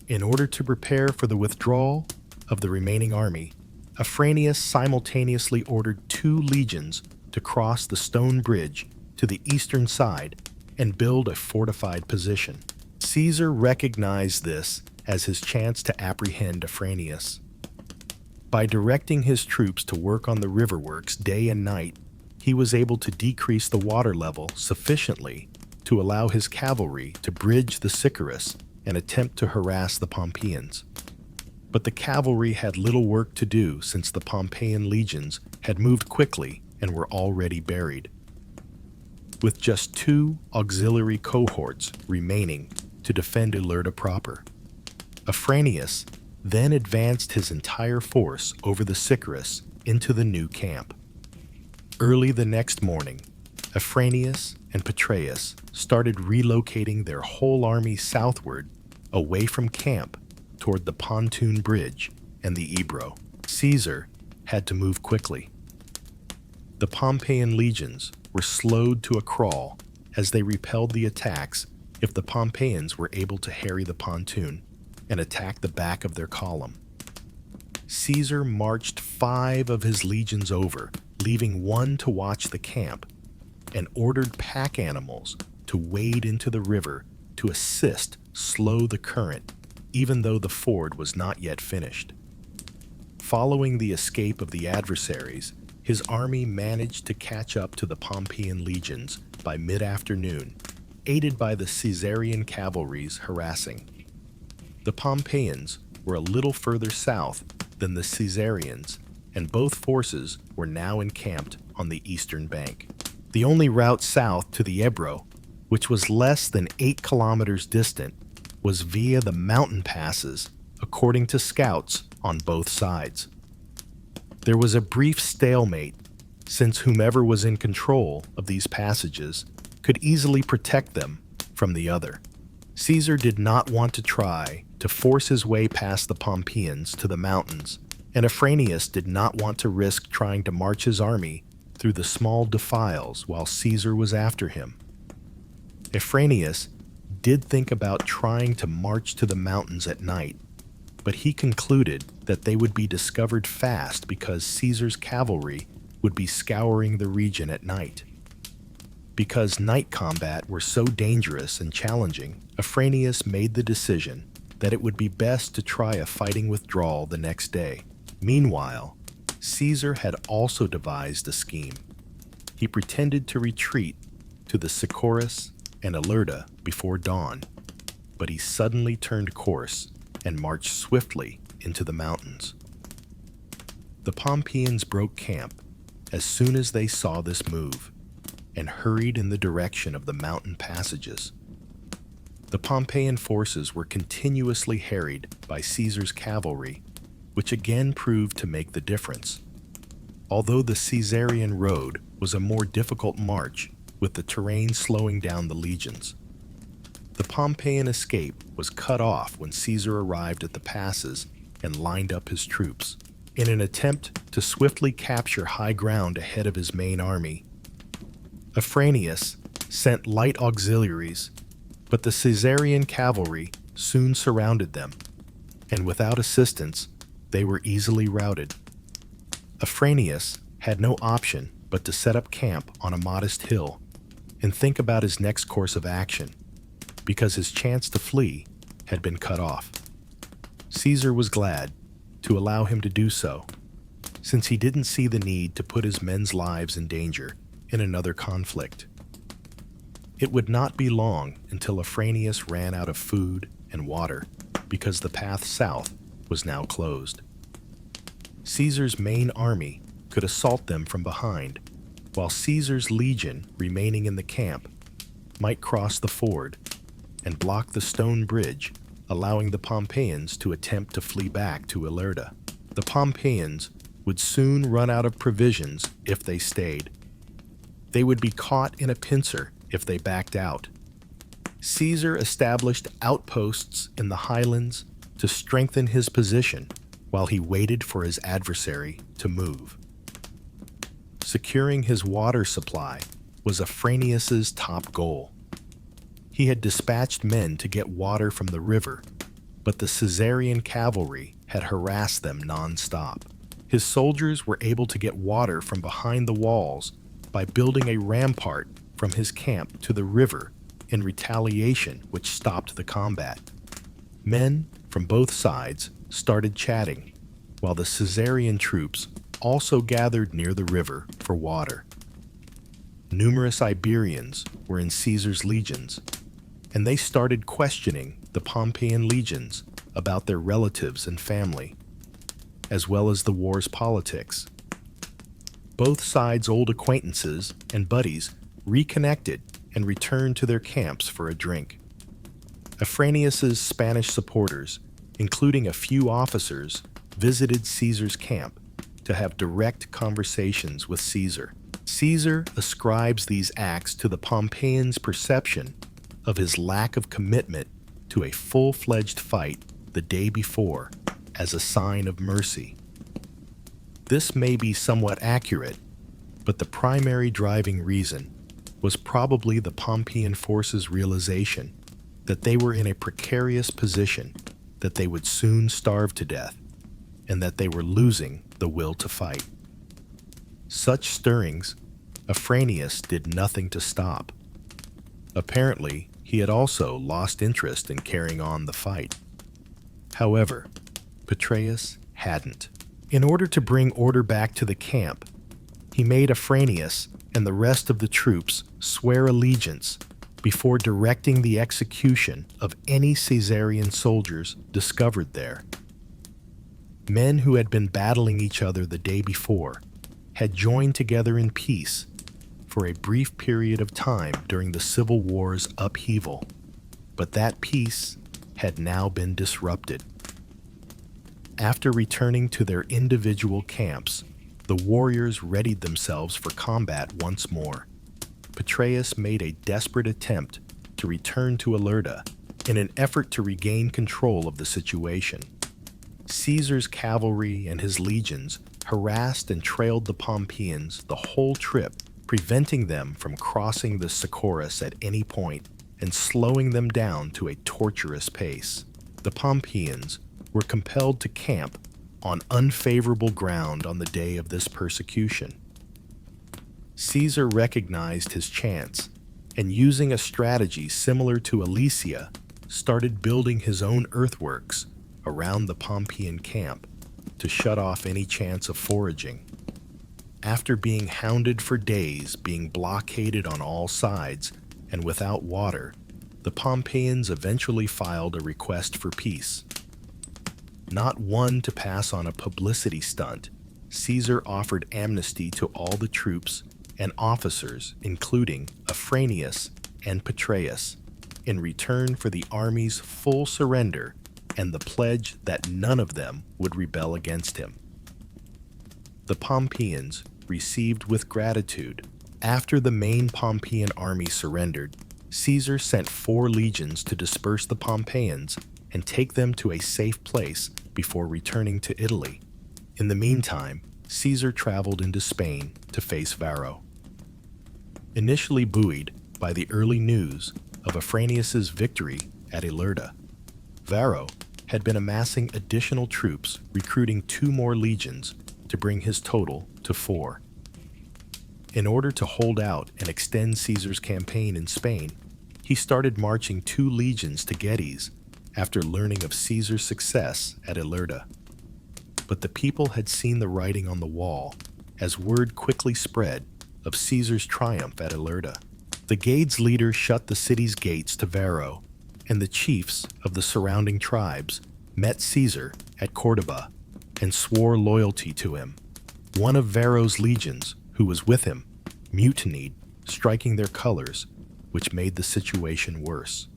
In order to prepare for the withdrawal of the remaining army, Afranius simultaneously ordered 2 legions to cross the stone bridge to the eastern side and build a fortified position. Caesar recognized this as his chance to apprehend Afranius. By directing his troops to work on the riverworks day and night, he was able to decrease the water level sufficiently to allow his cavalry to bridge the Sicarus and attempt to harass the Pompeians. But the cavalry had little work to do since the Pompeian legions had moved quickly and were already buried. With just 2 auxiliary cohorts remaining to defend Ilerda proper, Afranius then advanced his entire force over the Sicarus into the new camp. Early the next morning, Afranius and Petreius started relocating their whole army southward away from camp toward the pontoon bridge and the Ebro. Caesar had to move quickly. The Pompeian legions were slowed to a crawl as they repelled the attacks if the Pompeians were able to harry the pontoon and attack the back of their column. Caesar marched 5 of his legions over, leaving 1 to watch the camp, and ordered pack animals to wade into the river to assist slow the current, even though the ford was not yet finished. Following the escape of the adversaries, his army managed to catch up to the Pompeian legions by mid-afternoon, aided by the Caesarian cavalry's harassing. The Pompeians were a little further south than the Caesarians, and both forces were now encamped on the eastern bank. The only route south to the Ebro, which was less than 8 kilometers distant, was via the mountain passes, according to scouts on both sides. There was a brief stalemate, since whomever was in control of these passages could easily protect them from the other. Caesar did not want to try to force his way past the Pompeians to the mountains, and Afranius did not want to risk trying to march his army through the small defiles while Caesar was after him. Afranius did think about trying to march to the mountains at night, but he concluded that they would be discovered fast because Caesar's cavalry would be scouring the region at night. Because night combat were so dangerous and challenging, Afranius made the decision that it would be best to try a fighting withdrawal the next day. Meanwhile, Caesar had also devised a scheme. He pretended to retreat to the Sicarus and Ilerda before dawn, but he suddenly turned course and marched swiftly into the mountains. The Pompeians broke camp as soon as they saw this move and hurried in the direction of the mountain passages. The Pompeian forces were continuously harried by Caesar's cavalry, which again proved to make the difference. Although the Caesarian road was a more difficult march, with the terrain slowing down the legions, the Pompeian escape was cut off when Caesar arrived at the passes and lined up his troops. In an attempt to swiftly capture high ground ahead of his main army, Afranius sent light auxiliaries, but the Caesarian cavalry soon surrounded them, and without assistance, they were easily routed. Afranius had no option but to set up camp on a modest hill and think about his next course of action, because his chance to flee had been cut off. Caesar was glad to allow him to do so, since he didn't see the need to put his men's lives in danger in another conflict. It would not be long until Afranius ran out of food and water, because the path south was now closed. Caesar's main army could assault them from behind, while Caesar's legion remaining in the camp might cross the ford and block the stone bridge, allowing the Pompeians to attempt to flee back to Ilerda. The Pompeians would soon run out of provisions if they stayed. They would be caught in a pincer if they backed out. Caesar established outposts in the highlands to strengthen his position while he waited for his adversary to move. Securing his water supply was Afranius's top goal. He had dispatched men to get water from the river, but the Caesarian cavalry had harassed them non-stop. His soldiers were able to get water from behind the walls by building a rampart from his camp to the river in retaliation, which stopped the combat. Men from both sides started chatting, while the Caesarian troops also gathered near the river for water. Numerous Iberians were in Caesar's legions, and they started questioning the Pompeian legions about their relatives and family, as well as the war's politics. Both sides' old acquaintances and buddies reconnected and returned to their camps for a drink. Afranius's Spanish supporters, including a few officers, visited Caesar's camp to have direct conversations with Caesar. Caesar ascribes these acts to the Pompeians' perception of his lack of commitment to a full-fledged fight the day before as a sign of mercy. This may be somewhat accurate, but the primary driving reason was probably the Pompeian forces' realization that they were in a precarious position, that they would soon starve to death, and that they were losing the will to fight. Such stirrings, Afranius did nothing to stop. Apparently, he had also lost interest in carrying on the fight. However, Petreius hadn't. In order to bring order back to the camp, he made Afranius and the rest of the troops swear allegiance before directing the execution of any Caesarian soldiers discovered there. Men who had been battling each other the day before had joined together in peace for a brief period of time during the Civil War's upheaval, but that peace had now been disrupted. After returning to their individual camps, the warriors readied themselves for combat once more. Petreius made a desperate attempt to return to Ilerda in an effort to regain control of the situation. Caesar's cavalry and his legions harassed and trailed the Pompeians the whole trip, preventing them from crossing the Sicoris at any point and slowing them down to a torturous pace. The Pompeians were compelled to camp on unfavorable ground on the day of this persecution. Caesar recognized his chance, and using a strategy similar to Alesia, started building his own earthworks around the Pompeian camp to shut off any chance of foraging. After being hounded for days, being blockaded on all sides, and without water, the Pompeians eventually filed a request for peace. Not one to pass on a publicity stunt, Caesar offered amnesty to all the troops and officers, including Afranius and Petreius, in return for the army's full surrender and the pledge that none of them would rebel against him. The Pompeians received with gratitude. After the main Pompeian army surrendered, Caesar sent 4 legions to disperse the Pompeians and take them to a safe place before returning to Italy. In the meantime, Caesar traveled into Spain to face Varro. Initially buoyed by the early news of Afranius's victory at Ilerda, Varro had been amassing additional troops, recruiting 2 more legions to bring his total to 4. In order to hold out and extend Caesar's campaign in Spain, he started marching 2 legions to Gnaeus after learning of Caesar's success at Ilerda. But the people had seen the writing on the wall as word quickly spread of Caesar's triumph at Ilerda. The Gades leader shut the city's gates to Varro, and the chiefs of the surrounding tribes met Caesar at Corduba and swore loyalty to him. One of Varro's legions, who was with him, mutinied, striking their colors, which made the situation worse.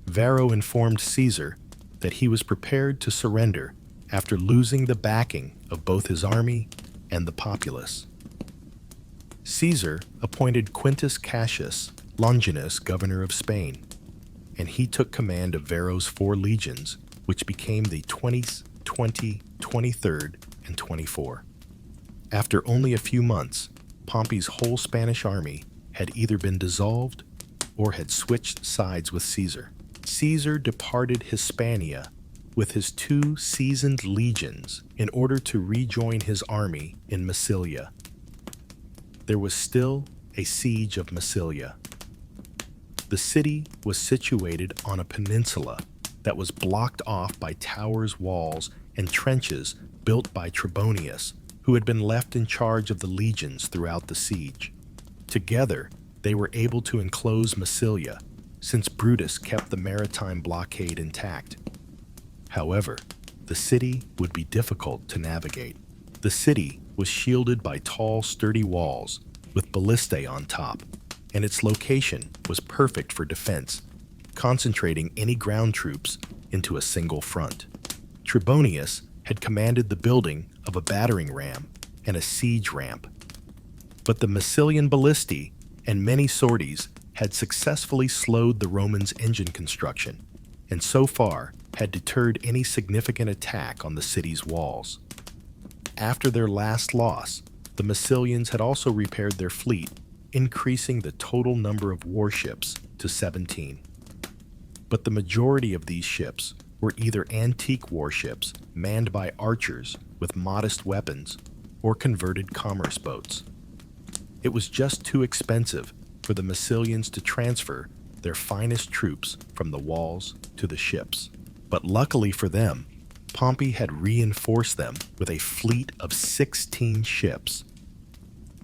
Varro informed Caesar that he was prepared to surrender after losing the backing of both his army and the populace. Caesar appointed Quintus Cassius Longinus governor of Spain, and he took command of Varro's 4 legions, which became the 20th, 23rd, and 24th. After only a few months, Pompey's whole Spanish army had either been dissolved or had switched sides with Caesar. Caesar departed Hispania with his 2 seasoned legions in order to rejoin his army in Massilia. There was still a siege of Massilia. The city was situated on a peninsula that was blocked off by towers, walls, and trenches built by Trebonius, who had been left in charge of the legions throughout the siege. Together, they were able to enclose Massilia, since Brutus kept the maritime blockade intact. However, the city would be difficult to navigate. The city was shielded by tall, sturdy walls with ballistae on top, and its location was perfect for defense, concentrating any ground troops into a single front. Trebonius had commanded the building of a battering ram and a siege ramp, but the Massilian ballistae and many sorties had successfully slowed the Romans' engine construction, and so far had deterred any significant attack on the city's walls. After their last loss, the Massilians had also repaired their fleet, increasing the total number of warships to 17. But the majority of these ships were either antique warships manned by archers with modest weapons or converted commerce boats. It was just too expensive for the Massilians to transfer their finest troops from the walls to the ships. But luckily for them, Pompey had reinforced them with a fleet of 16 ships.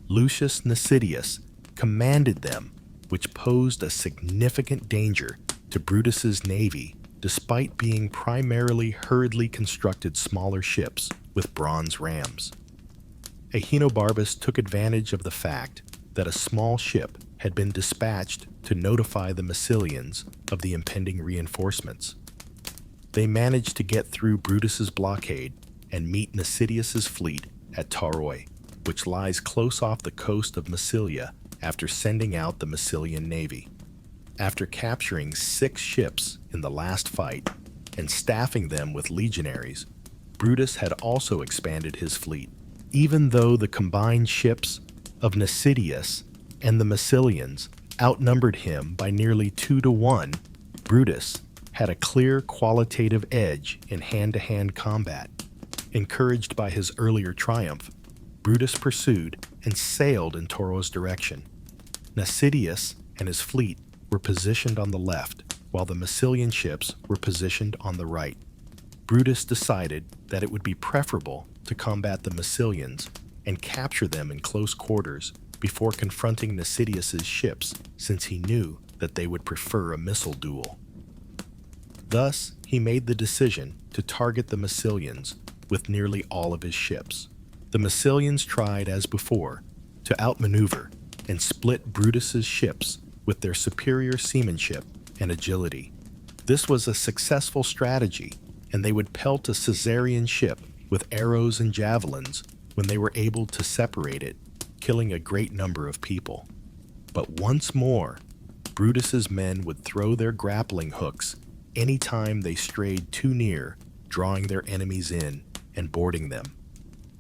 Lucius Nasidius commanded them, which posed a significant danger to Brutus's navy, despite being primarily hurriedly constructed smaller ships with bronze rams. Ahenobarbus took advantage of the fact that a small ship had been dispatched to notify the Massilians of the impending reinforcements. They managed to get through Brutus's blockade and meet Nasidius's fleet at Tauroi, which lies close off the coast of Massilia after sending out the Massilian navy. After capturing 6 ships in the last fight and staffing them with legionaries, Brutus had also expanded his fleet. Even though the combined ships of Nasidius and the Massilians outnumbered him by nearly 2 to 1, Brutus had a clear qualitative edge in hand-to-hand combat. Encouraged by his earlier triumph, Brutus pursued and sailed in Tauro's direction. Nasidius and his fleet were positioned on the left, while the Massilian ships were positioned on the right. Brutus decided that it would be preferable to combat the Massilians and capture them in close quarters before confronting Nasidius's ships, since he knew that they would prefer a missile duel. Thus, he made the decision to target the Massilians with nearly all of his ships. The Massilians tried, as before, to outmaneuver and split Brutus's ships with their superior seamanship and agility. This was a successful strategy, and they would pelt a Caesarian ship with arrows and javelins when they were able to separate it, killing a great number of people. But once more, Brutus's men would throw their grappling hooks anytime they strayed too near, drawing their enemies in and boarding them.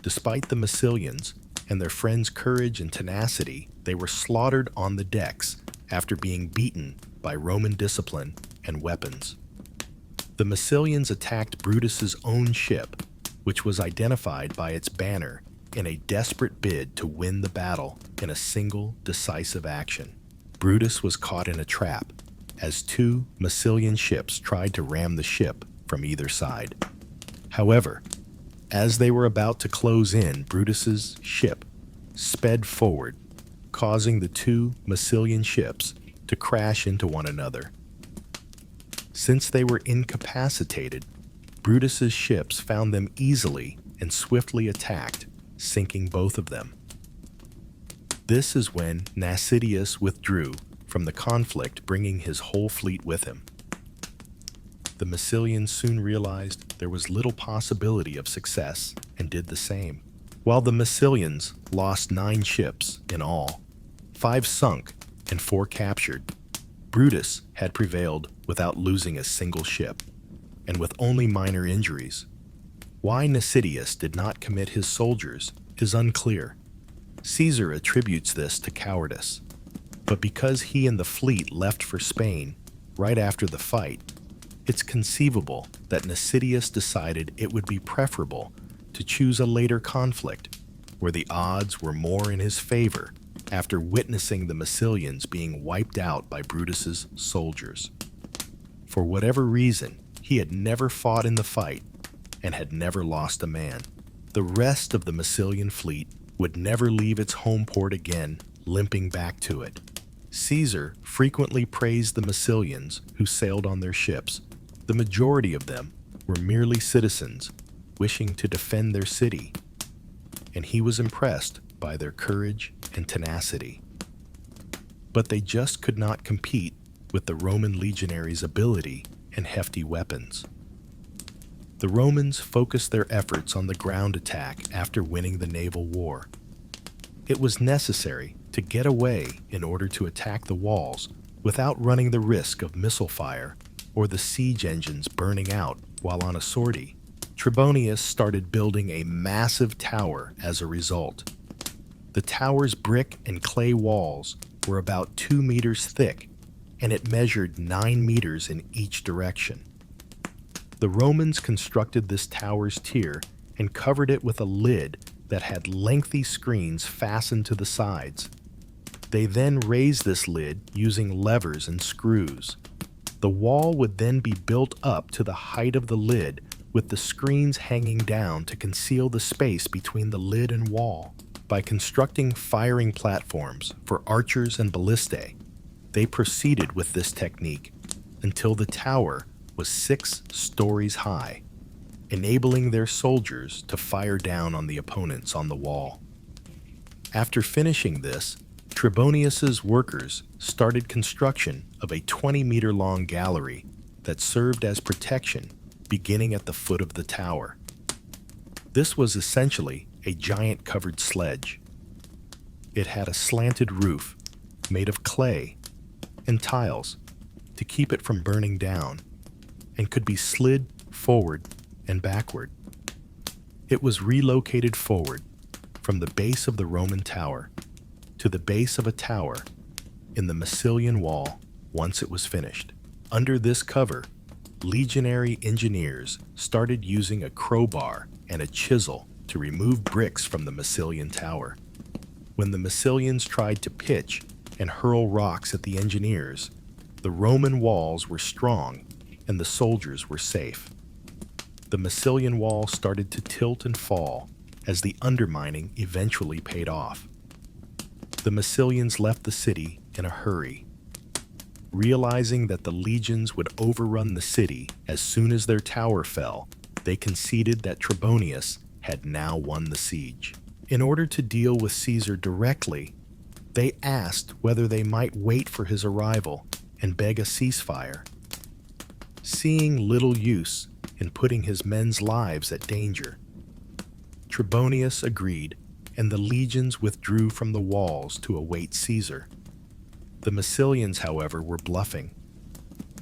Despite the Massilians and their friends' courage and tenacity, they were slaughtered on the decks after being beaten by Roman discipline and weapons. The Massilians attacked Brutus's own ship, which was identified by its banner, in a desperate bid to win the battle in a single decisive action. Brutus was caught in a trap, as 2 Massilian ships tried to ram the ship from either side. However, as they were about to close in, Brutus's ship sped forward, causing the 2 Massilian ships to crash into one another. Since they were incapacitated, Brutus's ships found them easily and swiftly attacked, sinking both of them. This is when Nasidius withdrew from the conflict, bringing his whole fleet with him. The Massilians soon realized there was little possibility of success and did the same. While the Massilians lost 9 ships in all, 5 sunk and 4 captured, Brutus had prevailed without losing a single ship, and with only minor injuries. Why Nasidius did not commit his soldiers is unclear. Caesar attributes this to cowardice, but because he and the fleet left for Spain right after the fight, it's conceivable that Nasidius decided it would be preferable to choose a later conflict where the odds were more in his favor after witnessing the Massilians being wiped out by Brutus's soldiers. For whatever reason, he had never fought in the fight and had never lost a man. The rest of the Massilian fleet would never leave its home port again, limping back to it. Caesar frequently praised the Massilians who sailed on their ships. The majority of them were merely citizens wishing to defend their city, and he was impressed by their courage and tenacity. But they just could not compete with the Roman legionaries' ability and hefty weapons. The Romans focused their efforts on the ground attack after winning the naval war. It was necessary to get away in order to attack the walls without running the risk of missile fire or the siege engines burning out while on a sortie. Trebonius started building a massive tower as a result. The tower's brick and clay walls were about 2 meters thick, and it measured 9 meters in each direction. The Romans constructed this tower's tier and covered it with a lid that had lengthy screens fastened to the sides. They then raised this lid using levers and screws. The wall would then be built up to the height of the lid, with the screens hanging down to conceal the space between the lid and wall. By constructing firing platforms for archers and ballistae, they proceeded with this technique until the tower was 6 stories high, enabling their soldiers to fire down on the opponents on the wall. After finishing this, Trebonius's workers started construction of a 20-meter-long gallery that served as protection beginning at the foot of the tower. This was essentially a giant covered sledge. It had a slanted roof made of clay and tiles to keep it from burning down, and could be slid forward and backward. It was relocated forward from the base of the Roman tower to the base of a tower in the Massilian wall once it was finished. Under this cover, legionary engineers started using a crowbar and a chisel to remove bricks from the Massilian tower. When the Massilians tried to pitch and hurl rocks at the engineers, the Roman walls were strong and the soldiers were safe. The Massilian wall started to tilt and fall as the undermining eventually paid off. The Massilians left the city in a hurry. Realizing that the legions would overrun the city as soon as their tower fell, they conceded that Trebonius had now won the siege. In order to deal with Caesar directly, they asked whether they might wait for his arrival and beg a ceasefire. Seeing little use in putting his men's lives at danger, Trebonius agreed, and the legions withdrew from the walls to await Caesar. The Massilians, however, were bluffing.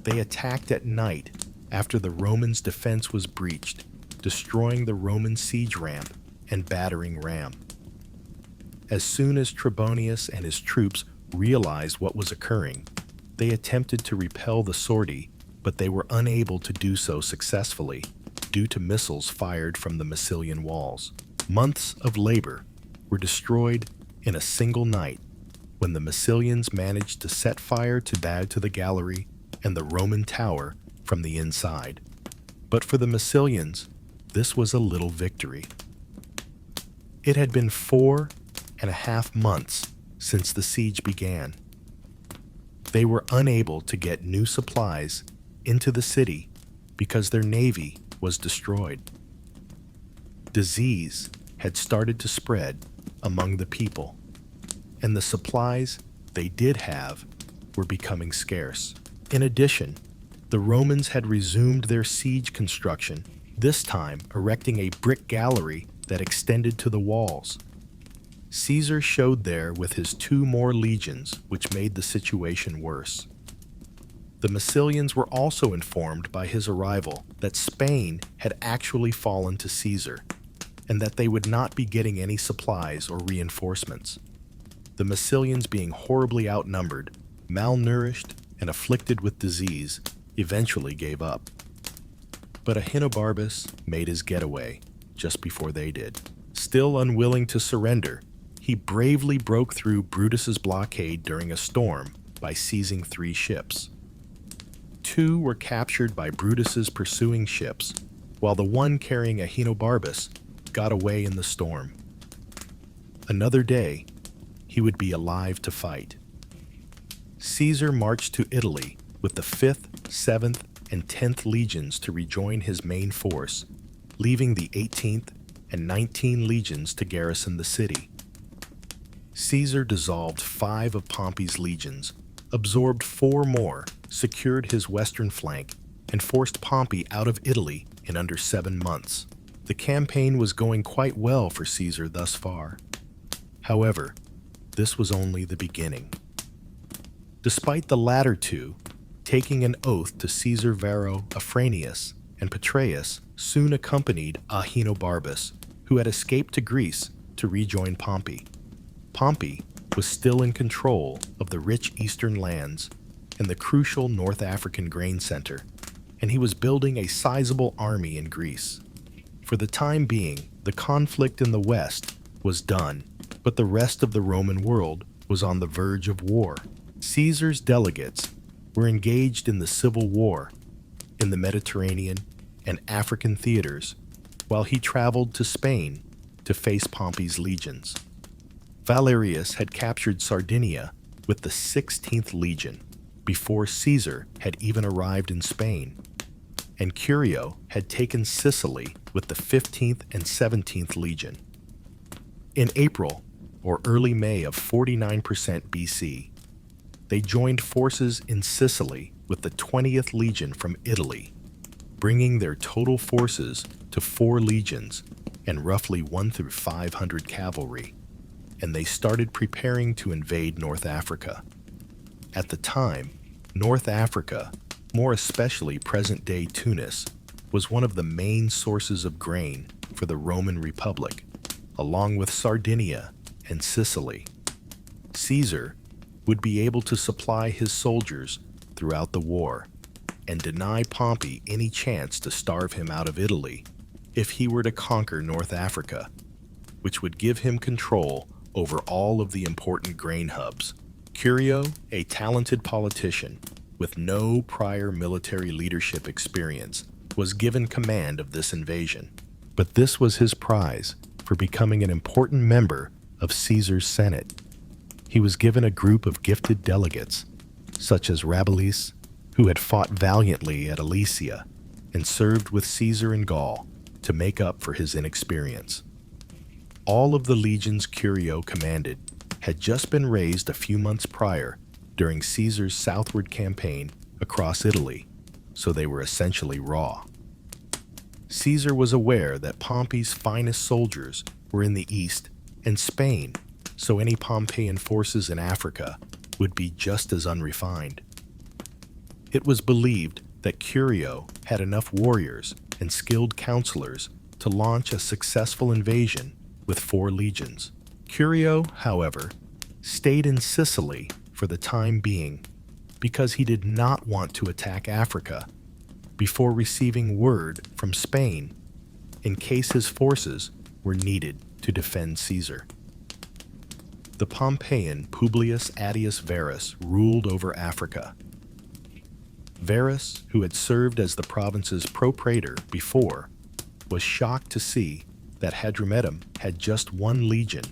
They attacked at night after the Romans' defense was breached, destroying the Roman siege ramp and battering ram. As soon as Trebonius and his troops realized what was occurring, they attempted to repel the sortie, but they were unable to do so successfully due to missiles fired from the Massilian walls. Months of labor were destroyed in a single night when the Massilians managed to set fire to the gallery and the Roman tower from the inside. But for the Massilians, this was a little victory. It had been 4.5 months since the siege began. They were unable to get new supplies into the city because their navy was destroyed. Disease had started to spread among the people, and the supplies they did have were becoming scarce. In addition, the Romans had resumed their siege construction, this time erecting a brick gallery that extended to the walls. Caesar showed there with his 2 more legions, which made the situation worse. The Massilians were also informed by his arrival that Spain had actually fallen to Caesar, and that they would not be getting any supplies or reinforcements. The Massilians, being horribly outnumbered, malnourished, and afflicted with disease, eventually gave up. But Ahenobarbus made his getaway just before they did. Still unwilling to surrender, he bravely broke through Brutus's blockade during a storm by seizing 3 ships. 2 were captured by Brutus's pursuing ships, while the one carrying Ahenobarbus got away in the storm. Another day, he would be alive to fight. Caesar marched to Italy with the 5th, 7th, and 10th legions to rejoin his main force, leaving the 18th and 19 legions to garrison the city. Caesar dissolved 5 of Pompey's legions, absorbed 4 more, secured his western flank, and forced Pompey out of Italy in under 7 months. The campaign was going quite well for Caesar thus far. However, this was only the beginning. Despite the latter 2 taking an oath to Caesar, Varro, Afranius, and Petreius soon accompanied Ahenobarbus, who had escaped to Greece to rejoin Pompey. Pompey was still in control of the rich eastern lands and the crucial North African grain center, and he was building a sizable army in Greece. For the time being, the conflict in the west was done, but the rest of the Roman world was on the verge of war. Caesar's delegates were engaged in the civil war in the Mediterranean and African theaters, while he traveled to Spain to face Pompey's legions. Valerius had captured Sardinia with the 16th Legion before Caesar had even arrived in Spain, and Curio had taken Sicily with the 15th and 17th Legion. In April or early May of 49% BC, they joined forces in Sicily with the 20th Legion from Italy, bringing their total forces to 4 legions and roughly 1 through 500 cavalry, and they started preparing to invade North Africa. At the time, North Africa, more especially present-day Tunis, was one of the main sources of grain for the Roman Republic, along with Sardinia and Sicily. Caesar would be able to supply his soldiers throughout the war and deny Pompey any chance to starve him out of Italy if he were to conquer North Africa, which would give him control over all of the important grain hubs. Curio, a talented politician with no prior military leadership experience, was given command of this invasion. But this was his prize for becoming an important member of Caesar's Senate. He was given a group of gifted delegates, such as Rabelais, who had fought valiantly at Alesia and served with Caesar in Gaul to make up for his inexperience. All of the legions Curio commanded had just been raised a few months prior during Caesar's southward campaign across Italy, so they were essentially raw. Caesar was aware that Pompey's finest soldiers were in the east and Spain, so any Pompeian forces in Africa would be just as unrefined. It was believed that Curio had enough warriors and skilled counselors to launch a successful invasion with 4 legions. Curio, however, stayed in Sicily for the time being because he did not want to attack Africa before receiving word from Spain in case his forces were needed to defend Caesar. The Pompeian Publius Attius Verus ruled over Africa. Verus, who had served as the province's propraetor before, was shocked to see that Hadrumetum had just 1 legion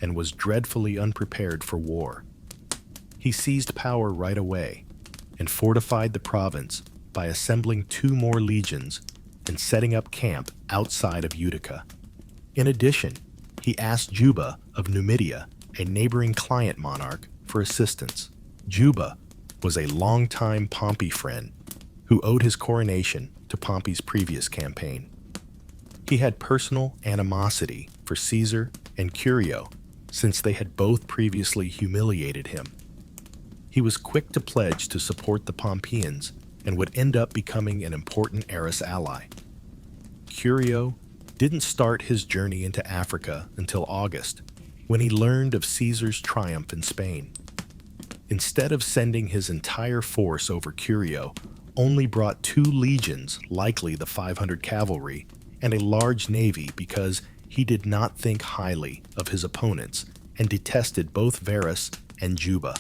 and was dreadfully unprepared for war. He seized power right away and fortified the province by assembling 2 more legions and setting up camp outside of Utica. In addition, he asked Juba of Numidia, a neighboring client monarch, for assistance. Juba was a longtime Pompey friend who owed his coronation to Pompey's previous campaign. He had personal animosity for Caesar and Curio since they had both previously humiliated him. He was quick to pledge to support the Pompeians and would end up becoming an important Eris ally. Curio didn't start his journey into Africa until August, when he learned of Caesar's triumph in Spain. Instead of sending his entire force over Curio, only brought 2 legions, likely the 500 cavalry, and a large navy because he did not think highly of his opponents and detested both Varus and Juba.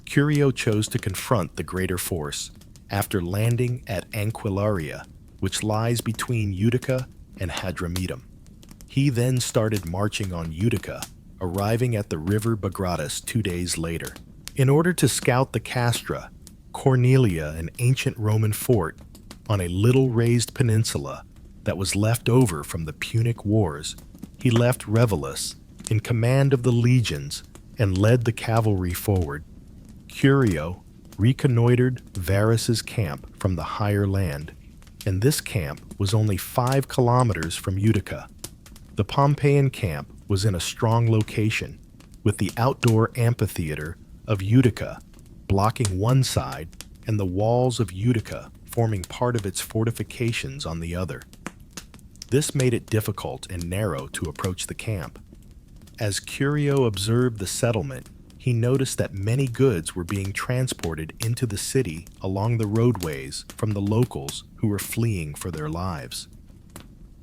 Curio chose to confront the greater force after landing at Anquillaria, which lies between Utica and Hadramedum. He then started marching on Utica, arriving at the river Bagratus 2 days later. In order to scout the Castra, Cornelia, an ancient Roman fort on a little raised peninsula that was left over from the Punic Wars, he left Revelus in command of the legions and led the cavalry forward. Curio reconnoitered Varus's camp from the higher land, and this camp was only 5 kilometers from Utica. The Pompeian camp was in a strong location, with the outdoor amphitheater of Utica blocking one side and the walls of Utica forming part of its fortifications on the other. This made it difficult and narrow to approach the camp. As Curio observed the settlement, he noticed that many goods were being transported into the city along the roadways from the locals who were fleeing for their lives.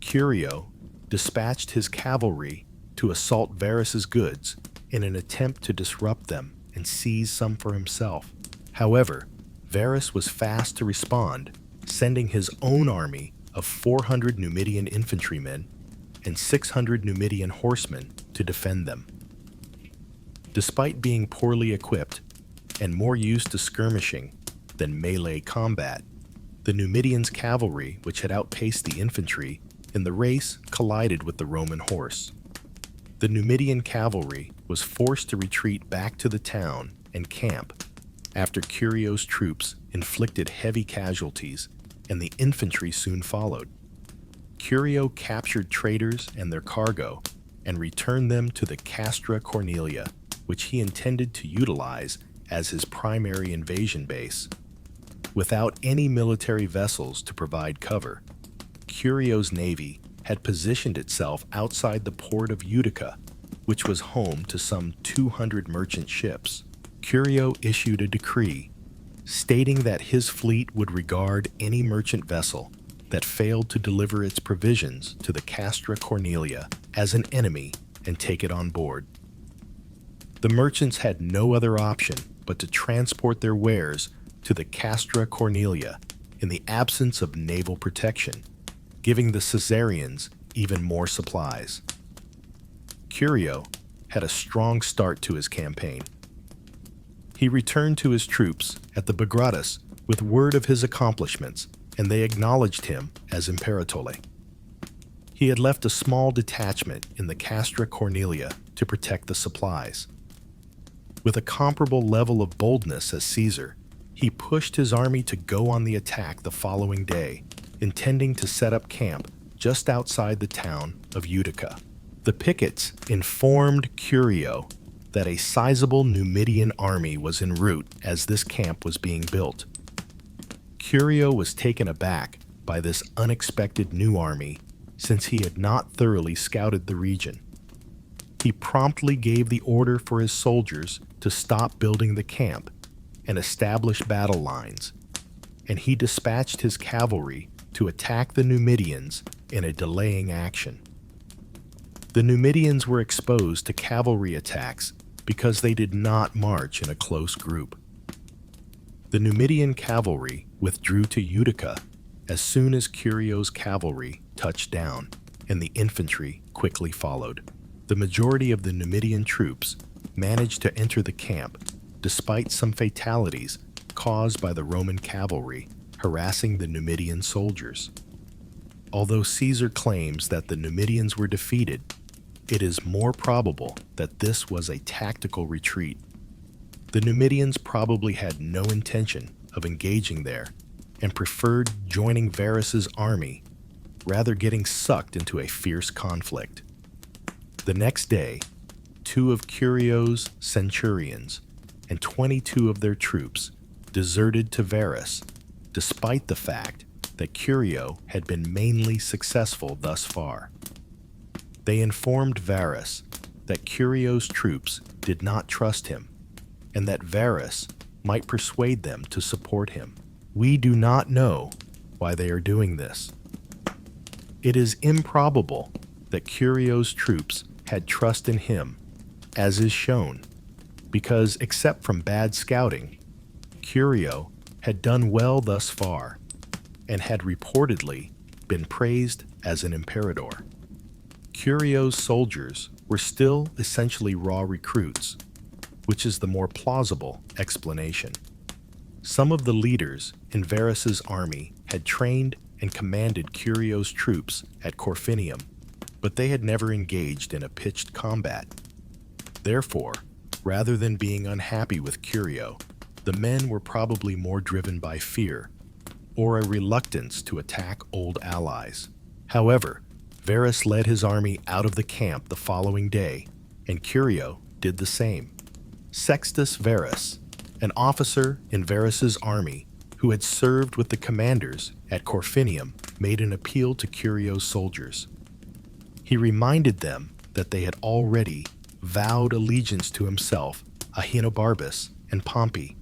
Curio dispatched his cavalry to assault Varus's goods in an attempt to disrupt them and seize some for himself. However, Varus was fast to respond, sending his own army of 400 Numidian infantrymen and 600 Numidian horsemen to defend them. Despite being poorly equipped and more used to skirmishing than melee combat, the Numidians' cavalry, which had outpaced the infantry in the race, collided with the Roman horse. The Numidian cavalry was forced to retreat back to the town and camp after Curio's troops inflicted heavy casualties, and the infantry soon followed. Curio captured traders and their cargo and returned them to the Castra Cornelia, which he intended to utilize as his primary invasion base. Without any military vessels to provide cover, Curio's navy had positioned itself outside the port of Utica, which was home to some 200 merchant ships. Curio issued a decree stating that his fleet would regard any merchant vessel that failed to deliver its provisions to the Castra Cornelia as an enemy and take it on board. The merchants had no other option but to transport their wares to the Castra Cornelia in the absence of naval protection, giving the Caesarians even more supplies. Curio had a strong start to his campaign. He returned to his troops at the Bagratus with word of his accomplishments, and they acknowledged him as Imperatore. He had left a small detachment in the Castra Cornelia to protect the supplies. With a comparable level of boldness as Caesar, he pushed his army to go on the attack the following day, intending to set up camp just outside the town of Utica. The pickets informed Curio that a sizable Numidian army was en route as this camp was being built. Curio was taken aback by this unexpected new army since he had not thoroughly scouted the region. He promptly gave the order for his soldiers to stop building the camp and establish battle lines, and he dispatched his cavalry to attack the Numidians in a delaying action. The Numidians were exposed to cavalry attacks because they did not march in a close group. The Numidian cavalry withdrew to Utica as soon as Curio's cavalry touched down, and the infantry quickly followed. The majority of the Numidian troops managed to enter the camp despite some fatalities caused by the Roman cavalry harassing the Numidian soldiers. Although Caesar claims that the Numidians were defeated, it is more probable that this was a tactical retreat. The Numidians probably had no intention of engaging there and preferred joining Varus's army, rather getting sucked into a fierce conflict. The next day, 2 of Curio's centurions and 22 of their troops deserted to Varus, despite the fact that Curio had been mainly successful thus far. They informed Varus that Curio's troops did not trust him, and that Varus might persuade them to support him. We do not know why they are doing this. It is improbable that Curio's troops had trust in him, as is shown, because except from bad scouting, Curio had done well thus far, and had reportedly been praised as an imperator. Curio's soldiers were still essentially raw recruits, which is the more plausible explanation. Some of the leaders in Varus's army had trained and commanded Curio's troops at Corfinium, but they had never engaged in a pitched combat. Therefore, rather than being unhappy with Curio, the men were probably more driven by fear or a reluctance to attack old allies. However, Varus led his army out of the camp the following day, and Curio did the same. Sextus Varus, an officer in Varus's army who had served with the commanders at Corfinium, made an appeal to Curio's soldiers. He reminded them that they had already vowed allegiance to himself, Ahenobarbus, and Pompey,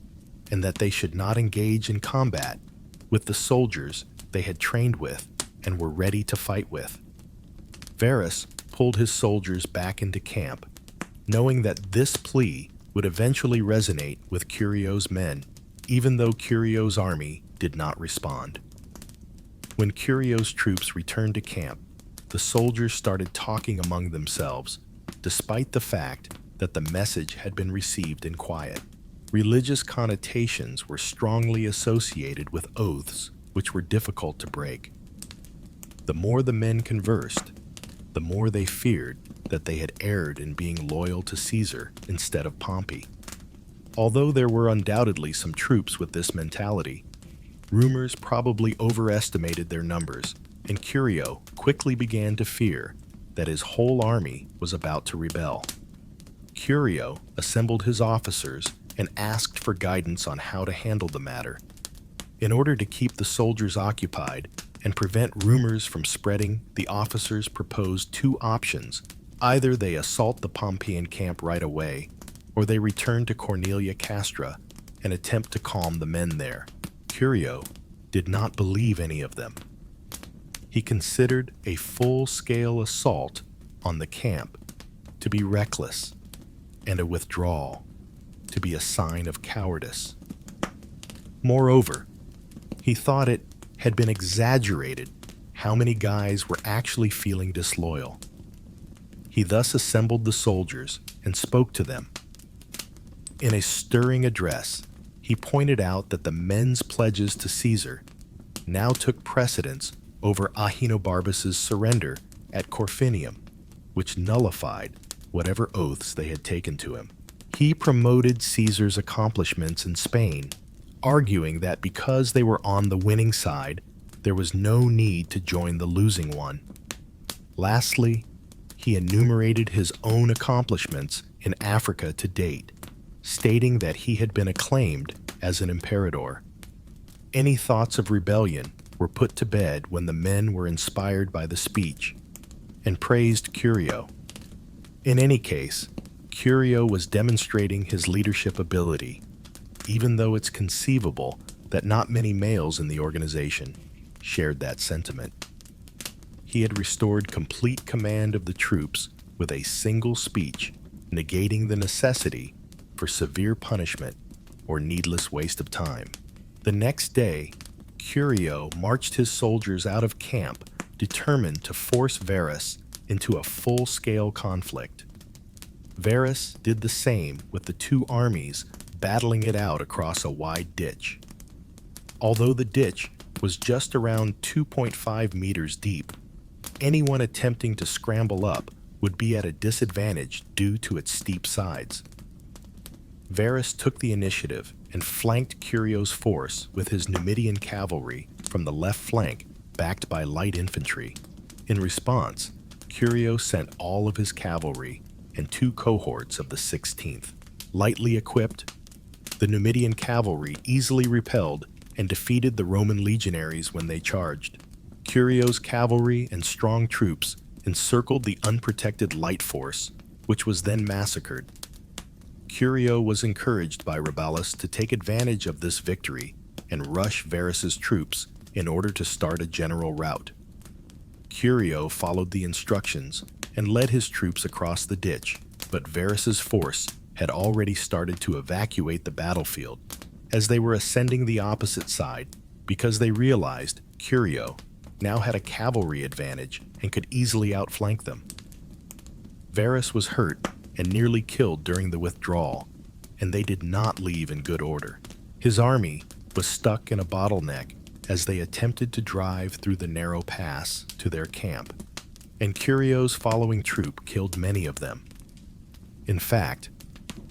and that they should not engage in combat with the soldiers they had trained with and were ready to fight with. Varus pulled his soldiers back into camp, knowing that this plea would eventually resonate with Curio's men, even though Curio's army did not respond. When Curio's troops returned to camp, the soldiers started talking among themselves, despite the fact that the message had been received in quiet. Religious connotations were strongly associated with oaths, which were difficult to break. The more the men conversed, the more they feared that they had erred in being loyal to Caesar instead of Pompey. Although there were undoubtedly some troops with this mentality, rumors probably overestimated their numbers, and Curio quickly began to fear that his whole army was about to rebel. Curio assembled his officers and asked for guidance on how to handle the matter. In order to keep the soldiers occupied and prevent rumors from spreading, the officers proposed two options. Either they assault the Pompeian camp right away, or they return to Cornelia Castra and attempt to calm the men there. Curio did not believe any of them. He considered a full-scale assault on the camp to be reckless, and a withdrawal to be a sign of cowardice. Moreover, he thought it had been exaggerated how many guys were actually feeling disloyal. He thus assembled the soldiers and spoke to them. In a stirring address, he pointed out that the men's pledges to Caesar now took precedence over Ahenobarbus's surrender at Corfinium, which nullified whatever oaths they had taken to him. He promoted Caesar's accomplishments in Spain, arguing that because they were on the winning side, there was no need to join the losing one. Lastly, he enumerated his own accomplishments in Africa to date, stating that he had been acclaimed as an imperator. Any thoughts of rebellion were put to bed when the men were inspired by the speech and praised Curio. In any case, Curio was demonstrating his leadership ability, even though it's conceivable that not many males in the organization shared that sentiment. He had restored complete command of the troops with a single speech, negating the necessity for severe punishment or needless waste of time. The next day, Curio marched his soldiers out of camp, determined to force Varus into a full-scale conflict. Varus did the same with the two armies battling it out across a wide ditch. Although the ditch was just around 2.5 meters deep, anyone attempting to scramble up would be at a disadvantage due to its steep sides. Varus took the initiative and flanked Curio's force with his Numidian cavalry from the left flank, backed by light infantry. In response, Curio sent all of his cavalry and two cohorts of the 16th. Lightly equipped, the Numidian cavalry easily repelled and defeated the Roman legionaries when they charged. Curio's cavalry and strong troops encircled the unprotected light force, which was then massacred. Curio was encouraged by Rubellus to take advantage of this victory and rush Varus's troops in order to start a general rout. Curio followed the instructions and led his troops across the ditch, but Varus's force had already started to evacuate the battlefield as they were ascending the opposite side because they realized Curio now had a cavalry advantage and could easily outflank them. Varus was hurt and nearly killed during the withdrawal, and they did not leave in good order. His army was stuck in a bottleneck as they attempted to drive through the narrow pass to their camp, and Curio's following troop killed many of them. In fact,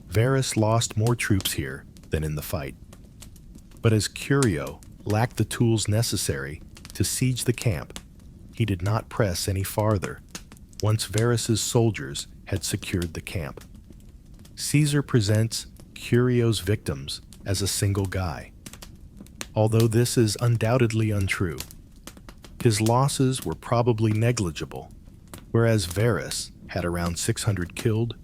Varus lost more troops here than in the fight. But as Curio lacked the tools necessary to siege the camp, he did not press any farther once Varus's soldiers had secured the camp. Caesar presents Curio's victims as a single guy, although this is undoubtedly untrue. His losses were probably negligible, whereas Varus had around 600 killed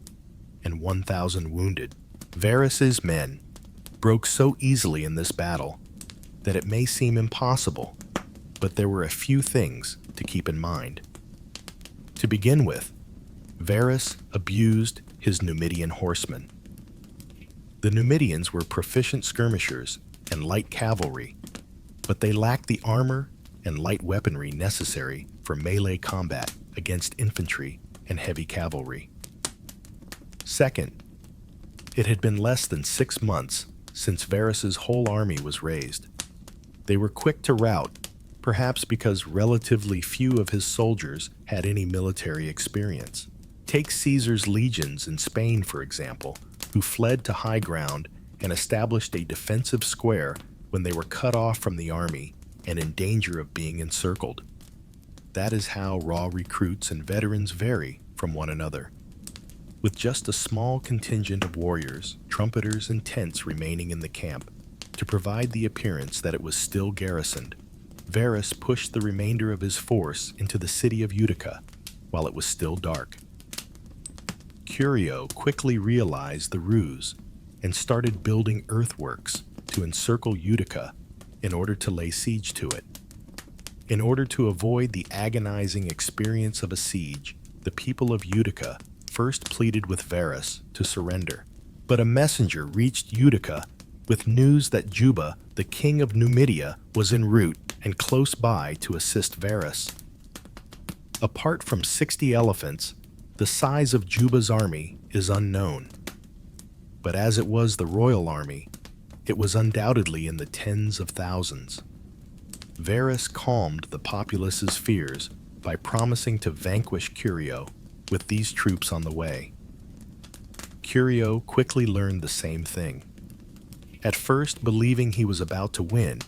and 1,000 wounded. Varus's men broke so easily in this battle that it may seem impossible, but there were a few things to keep in mind. To begin with, Varus abused his Numidian horsemen. The Numidians were proficient skirmishers and light cavalry, but they lacked the armor and light weaponry necessary for melee combat against infantry and heavy cavalry. Second, it had been less than 6 months since Varus's whole army was raised. They were quick to rout, perhaps because relatively few of his soldiers had any military experience. Take Caesar's legions in Spain, for example, who fled to high ground and established a defensive square when they were cut off from the army and in danger of being encircled. That is how raw recruits and veterans vary from one another. With just a small contingent of warriors, trumpeters, and tents remaining in the camp to provide the appearance that it was still garrisoned, Varus pushed the remainder of his force into the city of Utica while it was still dark. Curio quickly realized the ruse and started building earthworks to encircle Utica in order to lay siege to it. In order to avoid the agonizing experience of a siege, the people of Utica first pleaded with Varus to surrender. But a messenger reached Utica with news that Juba, the king of Numidia, was en route and close by to assist Varus. Apart from 60 elephants, the size of Juba's army is unknown. But as it was the royal army, it was undoubtedly in the tens of thousands. Varus calmed the populace's fears by promising to vanquish Curio with these troops on the way. Curio quickly learned the same thing. At first, believing he was about to win,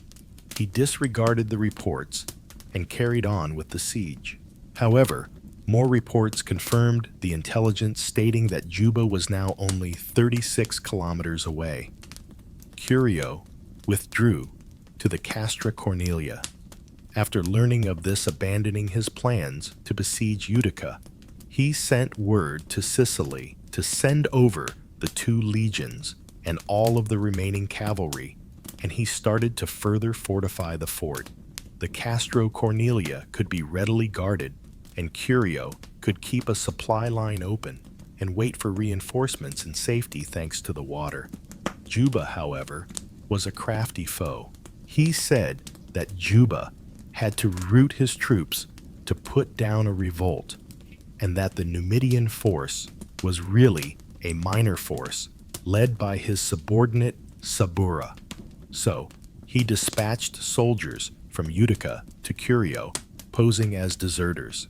he disregarded the reports and carried on with the siege. However, more reports confirmed the intelligence stating that Juba was now only 36 kilometers away. Curio withdrew to the Castra Cornelia. After learning of this, abandoning his plans to besiege Utica, he sent word to Sicily to send over the 2 legions and all of the remaining cavalry, and he started to further fortify the fort. The Castro Cornelia could be readily guarded, and Curio could keep a supply line open and wait for reinforcements in safety thanks to the water. Juba, however, was a crafty foe. He said that Juba had to rout his troops to put down a revolt, and that the Numidian force was really a minor force led by his subordinate Sabura. So, he dispatched soldiers from Utica to Curio, posing as deserters.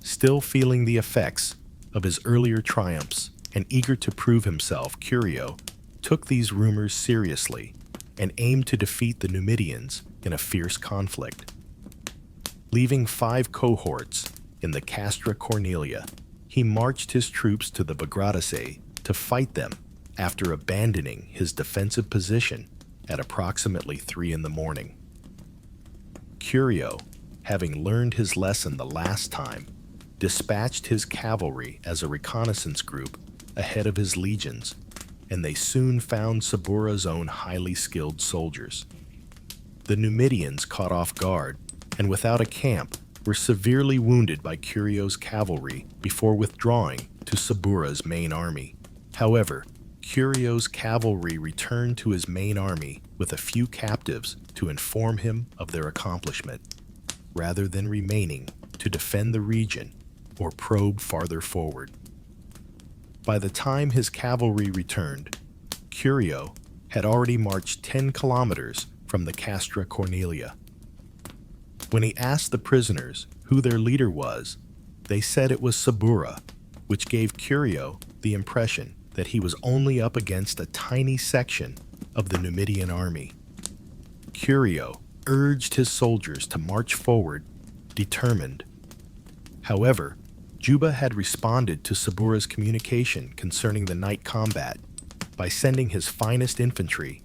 Still feeling the effects of his earlier triumphs and eager to prove himself, Curio took these rumors seriously and aimed to defeat the Numidians in a fierce conflict. Leaving 5 cohorts in the Castra Cornelia, he marched his troops to the Bagratacea to fight them after abandoning his defensive position at approximately 3 in the morning. Curio, having learned his lesson the last time, dispatched his cavalry as a reconnaissance group ahead of his legions, and they soon found Sabura's own highly skilled soldiers. The Numidians, caught off guard and without a camp, were severely wounded by Curio's cavalry before withdrawing to Sabura's main army. However, Curio's cavalry returned to his main army with a few captives to inform him of their accomplishment, rather than remaining to defend the region or probe farther forward. By the time his cavalry returned, Curio had already marched 10 kilometers from the Castra Cornelia. When he asked the prisoners who their leader was, they said it was Sabura, which gave Curio the impression that he was only up against a tiny section of the Numidian army. Curio urged his soldiers to march forward, determined. However, Juba had responded to Sabura's communication concerning the night combat by sending his finest infantry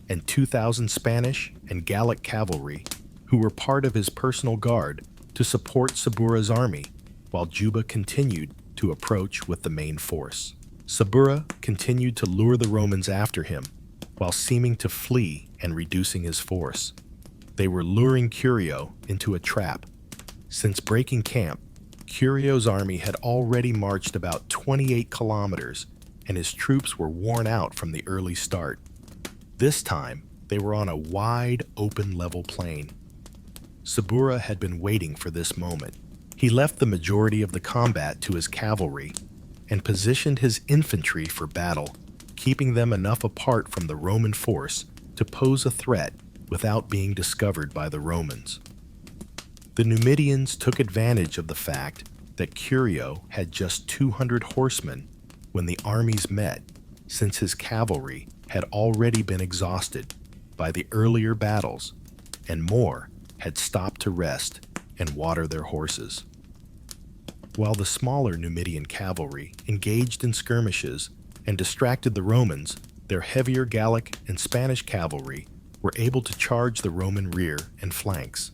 and 2,000 Spanish and Gallic cavalry, who were part of his personal guard, to support Sabura's army, while Juba continued to approach with the main force. Sabura continued to lure the Romans after him, while seeming to flee and reducing his force. They were luring Curio into a trap. Since breaking camp, Curio's army had already marched about 28 kilometers, and his troops were worn out from the early start. This time, they were on a wide, open level plain. Sabura had been waiting for this moment. He left the majority of the combat to his cavalry and positioned his infantry for battle, keeping them enough apart from the Roman force to pose a threat without being discovered by the Romans. The Numidians took advantage of the fact that Curio had just 200 horsemen when the armies met, since his cavalry had already been exhausted by the earlier battles, and more had stopped to rest and water their horses. While the smaller Numidian cavalry engaged in skirmishes and distracted the Romans, their heavier Gallic and Spanish cavalry were able to charge the Roman rear and flanks.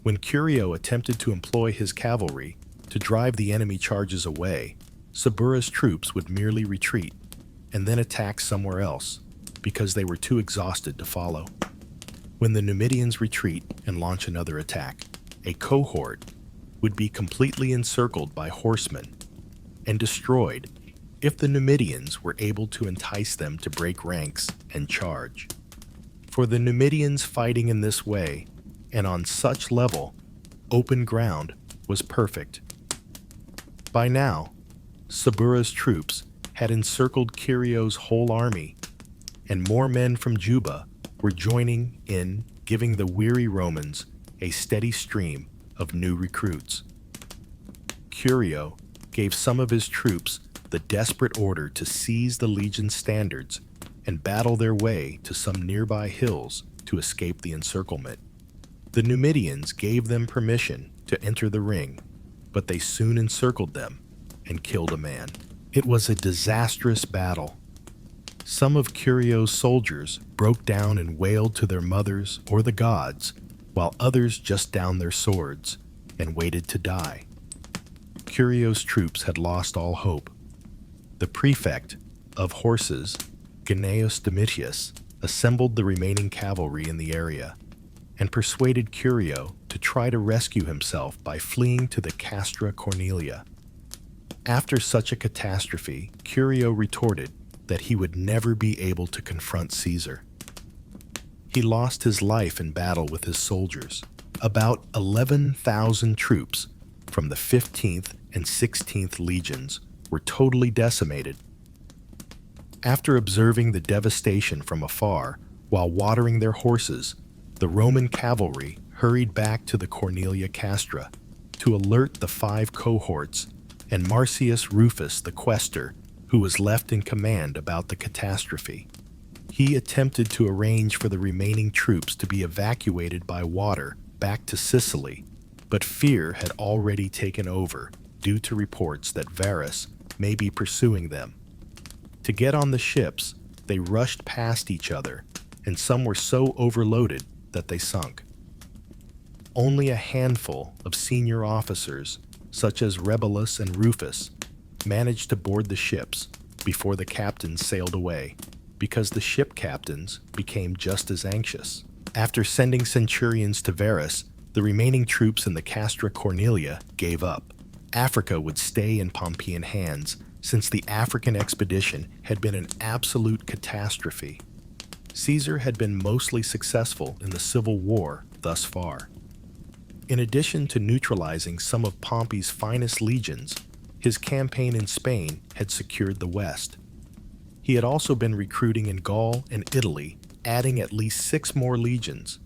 When Curio attempted to employ his cavalry to drive the enemy charges away, Sabura's troops would merely retreat and then attack somewhere else because they were too exhausted to follow. When the Numidians retreat and launch another attack, a cohort would be completely encircled by horsemen and destroyed if the Numidians were able to entice them to break ranks and charge. For the Numidians, fighting in this way and on such level, open ground was perfect. By now, Sabura's troops had encircled Curio's whole army, and more men from Juba were joining in, giving the weary Romans a steady stream of new recruits. Curio gave some of his troops the desperate order to seize the legion's standards and battle their way to some nearby hills to escape the encirclement. The Numidians gave them permission to enter the ring, but they soon encircled them and killed a man. It was a disastrous battle. Some of Curio's soldiers broke down and wailed to their mothers or the gods, while others just downed their swords and waited to die. Curio's troops had lost all hope. The prefect of horses, Gnaeus Domitius, assembled the remaining cavalry in the area and persuaded Curio to try to rescue himself by fleeing to the Castra Cornelia. After such a catastrophe, Curio retorted that he would never be able to confront Caesar. He lost his life in battle with his soldiers. About 11,000 troops from the 15th and 16th legions were totally decimated. After observing the devastation from afar while watering their horses, the Roman cavalry hurried back to the Cornelia Castra to alert the 5 cohorts and Marcius Rufus the quaestor, who was left in command, about the catastrophe. He attempted to arrange for the remaining troops to be evacuated by water back to Sicily, but fear had already taken over due to reports that Varus may be pursuing them. To get on the ships, they rushed past each other and some were so overloaded that they sunk. Only a handful of senior officers, such as Regulus and Rufus, managed to board the ships before the captains sailed away, because the ship captains became just as anxious. After sending centurions to Varus, the remaining troops in the Castra Cornelia gave up. Africa would stay in Pompeian hands, since the African expedition had been an absolute catastrophe. Caesar had been mostly successful in the civil war thus far. In addition to neutralizing some of Pompey's finest legions, his campaign in Spain had secured the West. He had also been recruiting in Gaul and Italy, adding at least 6 more legions.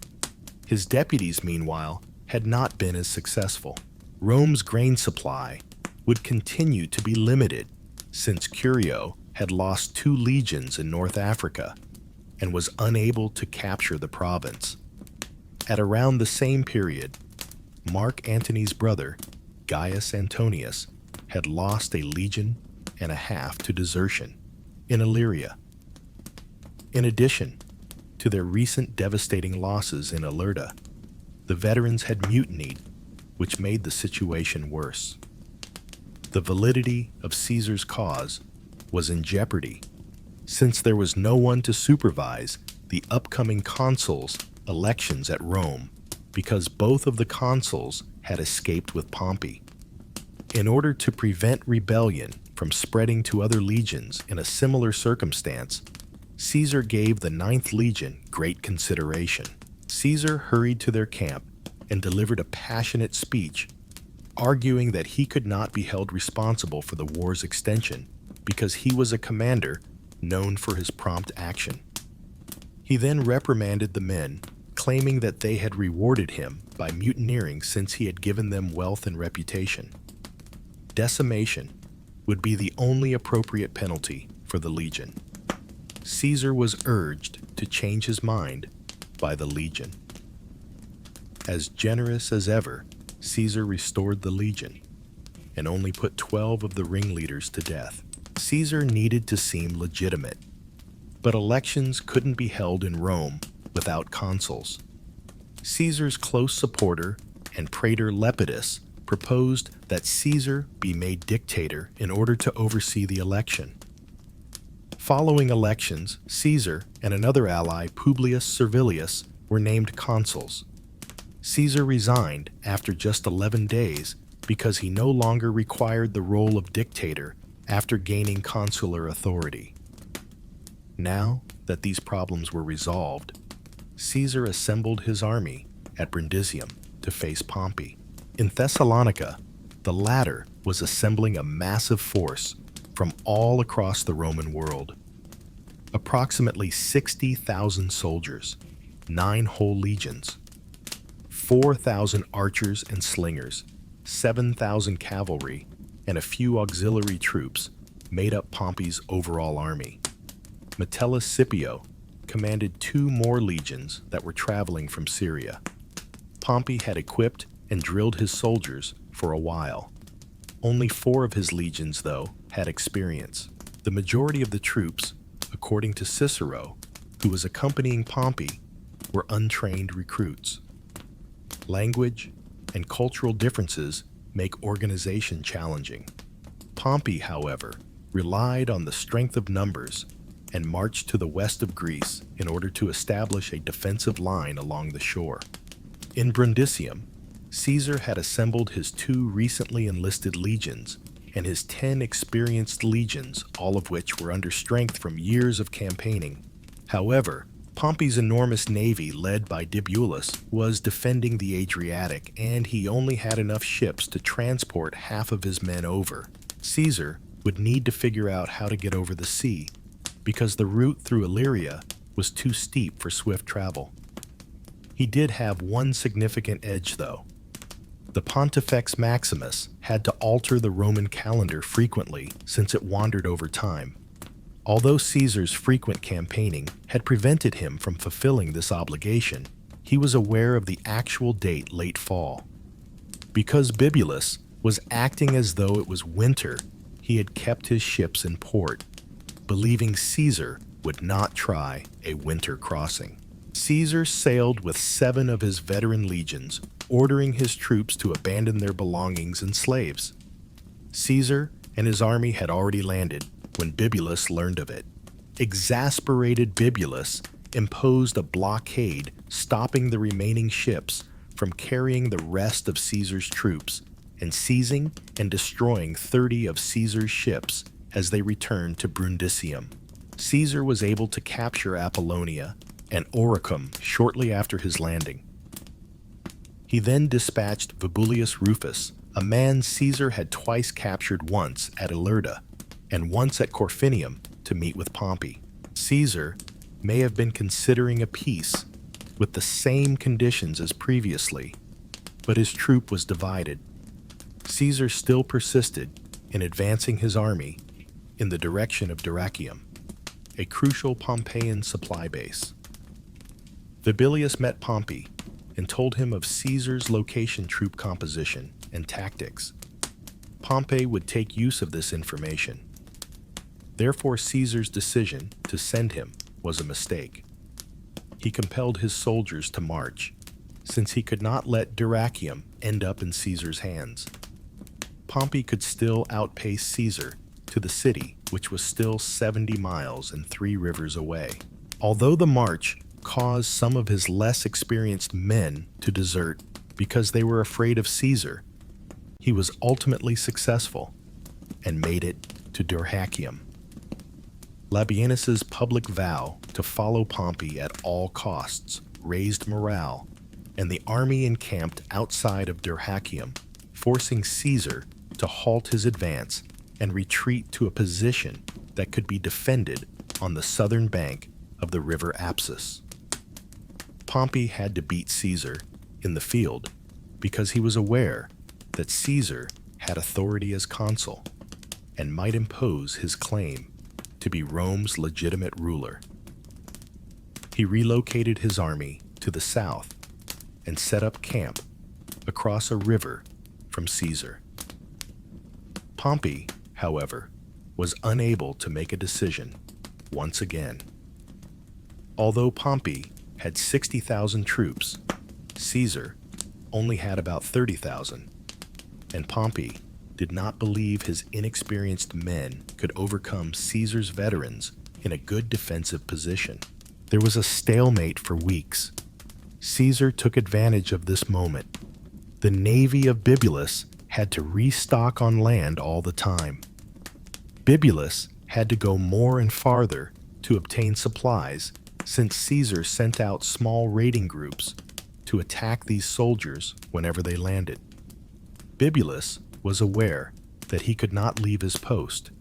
His deputies, meanwhile, had not been as successful. Rome's grain supply would continue to be limited, since Curio had lost 2 legions in North Africa and was unable to capture the province. At around the same period, Mark Antony's brother, Gaius Antonius, had lost a legion and a half to desertion in Illyria. In addition to their recent devastating losses in Alerta, the veterans had mutinied, which made the situation worse. The validity of Caesar's cause was in jeopardy, since there was no one to supervise the upcoming consuls' elections at Rome, because both of the consuls had escaped with Pompey. In order to prevent rebellion from spreading to other legions in a similar circumstance, Caesar gave the 9th Legion great consideration. Caesar hurried to their camp and delivered a passionate speech, arguing that he could not be held responsible for the war's extension because he was a commander known for his prompt action. He then reprimanded the men, claiming that they had rewarded him by mutineering since he had given them wealth and reputation. Decimation would be the only appropriate penalty for the legion. Caesar was urged to change his mind by the legion. As generous as ever, Caesar restored the legion and only put 12 of the ringleaders to death. Caesar needed to seem legitimate, but elections couldn't be held in Rome without consuls. Caesar's close supporter and praetor Lepidus proposed that Caesar be made dictator in order to oversee the election. Following elections, Caesar and another ally, Publius Servilius, were named consuls. Caesar resigned after just 11 days because he no longer required the role of dictator after gaining consular authority. Now that these problems were resolved, Caesar assembled his army at Brundisium to face Pompey. In Thessalonica, the latter was assembling a massive force from all across the Roman world. Approximately 60,000 soldiers, 9 whole legions, 4,000 archers and slingers, 7,000 cavalry, and a few auxiliary troops made up Pompey's overall army. Metellus Scipio commanded 2 more legions that were traveling from Syria. Pompey had equipped and drilled his soldiers for a while. Only 4 of his legions, though, had experience. The majority of the troops, according to Cicero, who was accompanying Pompey, were untrained recruits. Language and cultural differences make organization challenging. Pompey, however, relied on the strength of numbers and marched to the west of Greece in order to establish a defensive line along the shore. In Brundisium, Caesar had assembled his 2 recently enlisted legions and his 10 experienced legions, all of which were under strength from years of campaigning. However, Pompey's enormous navy, led by Dibulus, was defending the Adriatic, and he only had enough ships to transport half of his men over. Caesar would need to figure out how to get over the sea, because the route through Illyria was too steep for swift travel. He did have one significant edge, though. The Pontifex Maximus had to alter the Roman calendar frequently since it wandered over time. Although Caesar's frequent campaigning had prevented him from fulfilling this obligation, he was aware of the actual date late fall. Because Bibulus was acting as though it was winter, he had kept his ships in port, believing Caesar would not try a winter crossing. Caesar sailed with 7 of his veteran legions, ordering his troops to abandon their belongings and slaves. Caesar and his army had already landed when Bibulus learned of it. Exasperated Bibulus imposed a blockade, stopping the remaining ships from carrying the rest of Caesar's troops and seizing and destroying 30 of Caesar's ships as they returned to Brundisium. Caesar was able to capture Apollonia and Oricum shortly after his landing. He then dispatched Vibullius Rufus, a man Caesar had twice captured, once at Ilerda and once at Corfinium, to meet with Pompey. Caesar may have been considering a peace with the same conditions as previously, but his troop was divided. Caesar still persisted in advancing his army in the direction of Dyrrachium, a crucial Pompeian supply base. Vibullius met Pompey and told him of Caesar's location, troop composition, and tactics. Pompey would take use of this information. Therefore, Caesar's decision to send him was a mistake. He compelled his soldiers to march, since he could not let Dyrrachium end up in Caesar's hands. Pompey could still outpace Caesar to the city, which was still 70 miles and 3 rivers away. Although the march caused some of his less experienced men to desert because they were afraid of Caesar, he was ultimately successful and made it to Dyrrachium. Labienus's public vow to follow Pompey at all costs raised morale, and the army encamped outside of Dyrrachium, forcing Caesar to halt his advance and retreat to a position that could be defended on the southern bank of the river Apsus. Pompey had to beat Caesar in the field because he was aware that Caesar had authority as consul and might impose his claim to be Rome's legitimate ruler. He relocated his army to the south and set up camp across a river from Caesar. Pompey, however, was unable to make a decision once again. Although Pompey had 60,000 troops, Caesar only had about 30,000, and Pompey did not believe his inexperienced men could overcome Caesar's veterans in a good defensive position. There was a stalemate for weeks. Caesar took advantage of this moment. The navy of Bibulus had to restock on land all the time. Bibulus had to go more and farther to obtain supplies, since Caesar sent out small raiding groups to attack these soldiers whenever they landed. Bibulus was aware that he could not leave his post,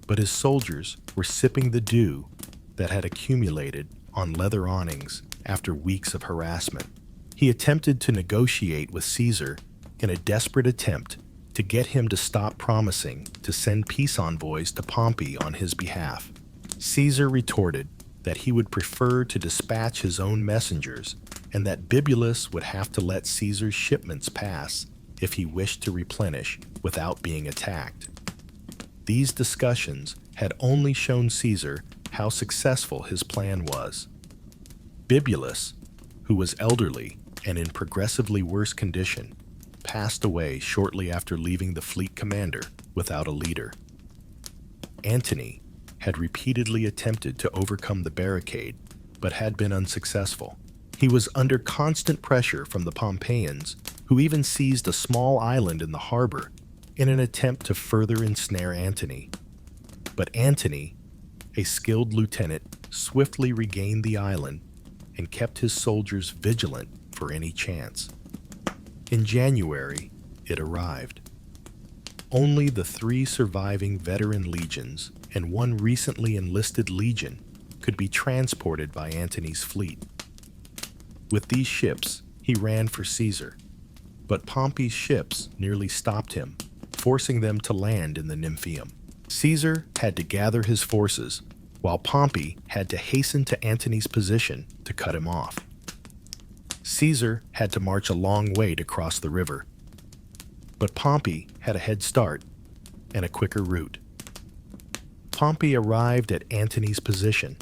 but his soldiers were sipping the dew that had accumulated on leather awnings after weeks of harassment. He attempted to negotiate with Caesar in a desperate attempt to get him to stop promising to send peace envoys to Pompey on his behalf. Caesar retorted that he would prefer to dispatch his own messengers and that Bibulus would have to let Caesar's shipments pass if he wished to replenish without being attacked. These discussions had only shown Caesar how successful his plan was. Bibulus, who was elderly and in progressively worse condition, passed away shortly after leaving the fleet commander without a leader. Antony had repeatedly attempted to overcome the barricade, but had been unsuccessful. He was under constant pressure from the Pompeians, who even seized a small island in the harbor in an attempt to further ensnare Antony. But Antony, a skilled lieutenant, swiftly regained the island and kept his soldiers vigilant for any chance. In January, it arrived. Only the 3 surviving veteran legions and 1 recently enlisted legion could be transported by Antony's fleet. With these ships, he ran for Caesar, but Pompey's ships nearly stopped him, forcing them to land in the Nymphaeum. Caesar had to gather his forces, while Pompey had to hasten to Antony's position to cut him off. Caesar had to march a long way to cross the river, but Pompey had a head start and a quicker route. Pompey arrived at Antony's position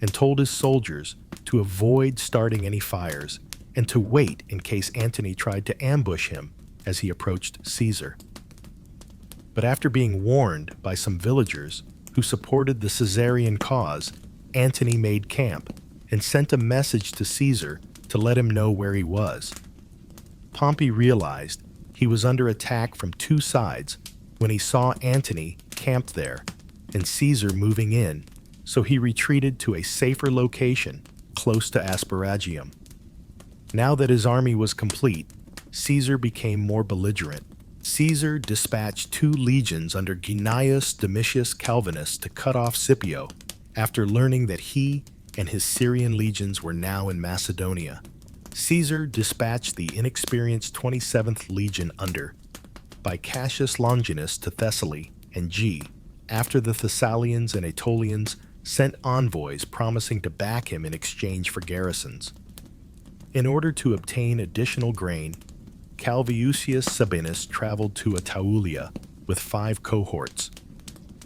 and told his soldiers to avoid starting any fires and to wait in case Antony tried to ambush him as he approached Caesar. But after being warned by some villagers who supported the Caesarian cause, Antony made camp and sent a message to Caesar to let him know where he was. Pompey realized he was under attack from two sides when he saw Antony camped there and Caesar moving in, so he retreated to a safer location close to Asparagum. Now that his army was complete, Caesar became more belligerent. Caesar dispatched 2 legions under Gnaeus Domitius Calvinus to cut off Scipio after learning that he and his Syrian legions were now in Macedonia. Caesar dispatched the inexperienced 27th Legion by Cassius Longinus to Thessaly and after the Thessalians and Aetolians sent envoys promising to back him in exchange for garrisons. In order to obtain additional grain, Calviusius Sabinus traveled to Aetoulia with 5 cohorts.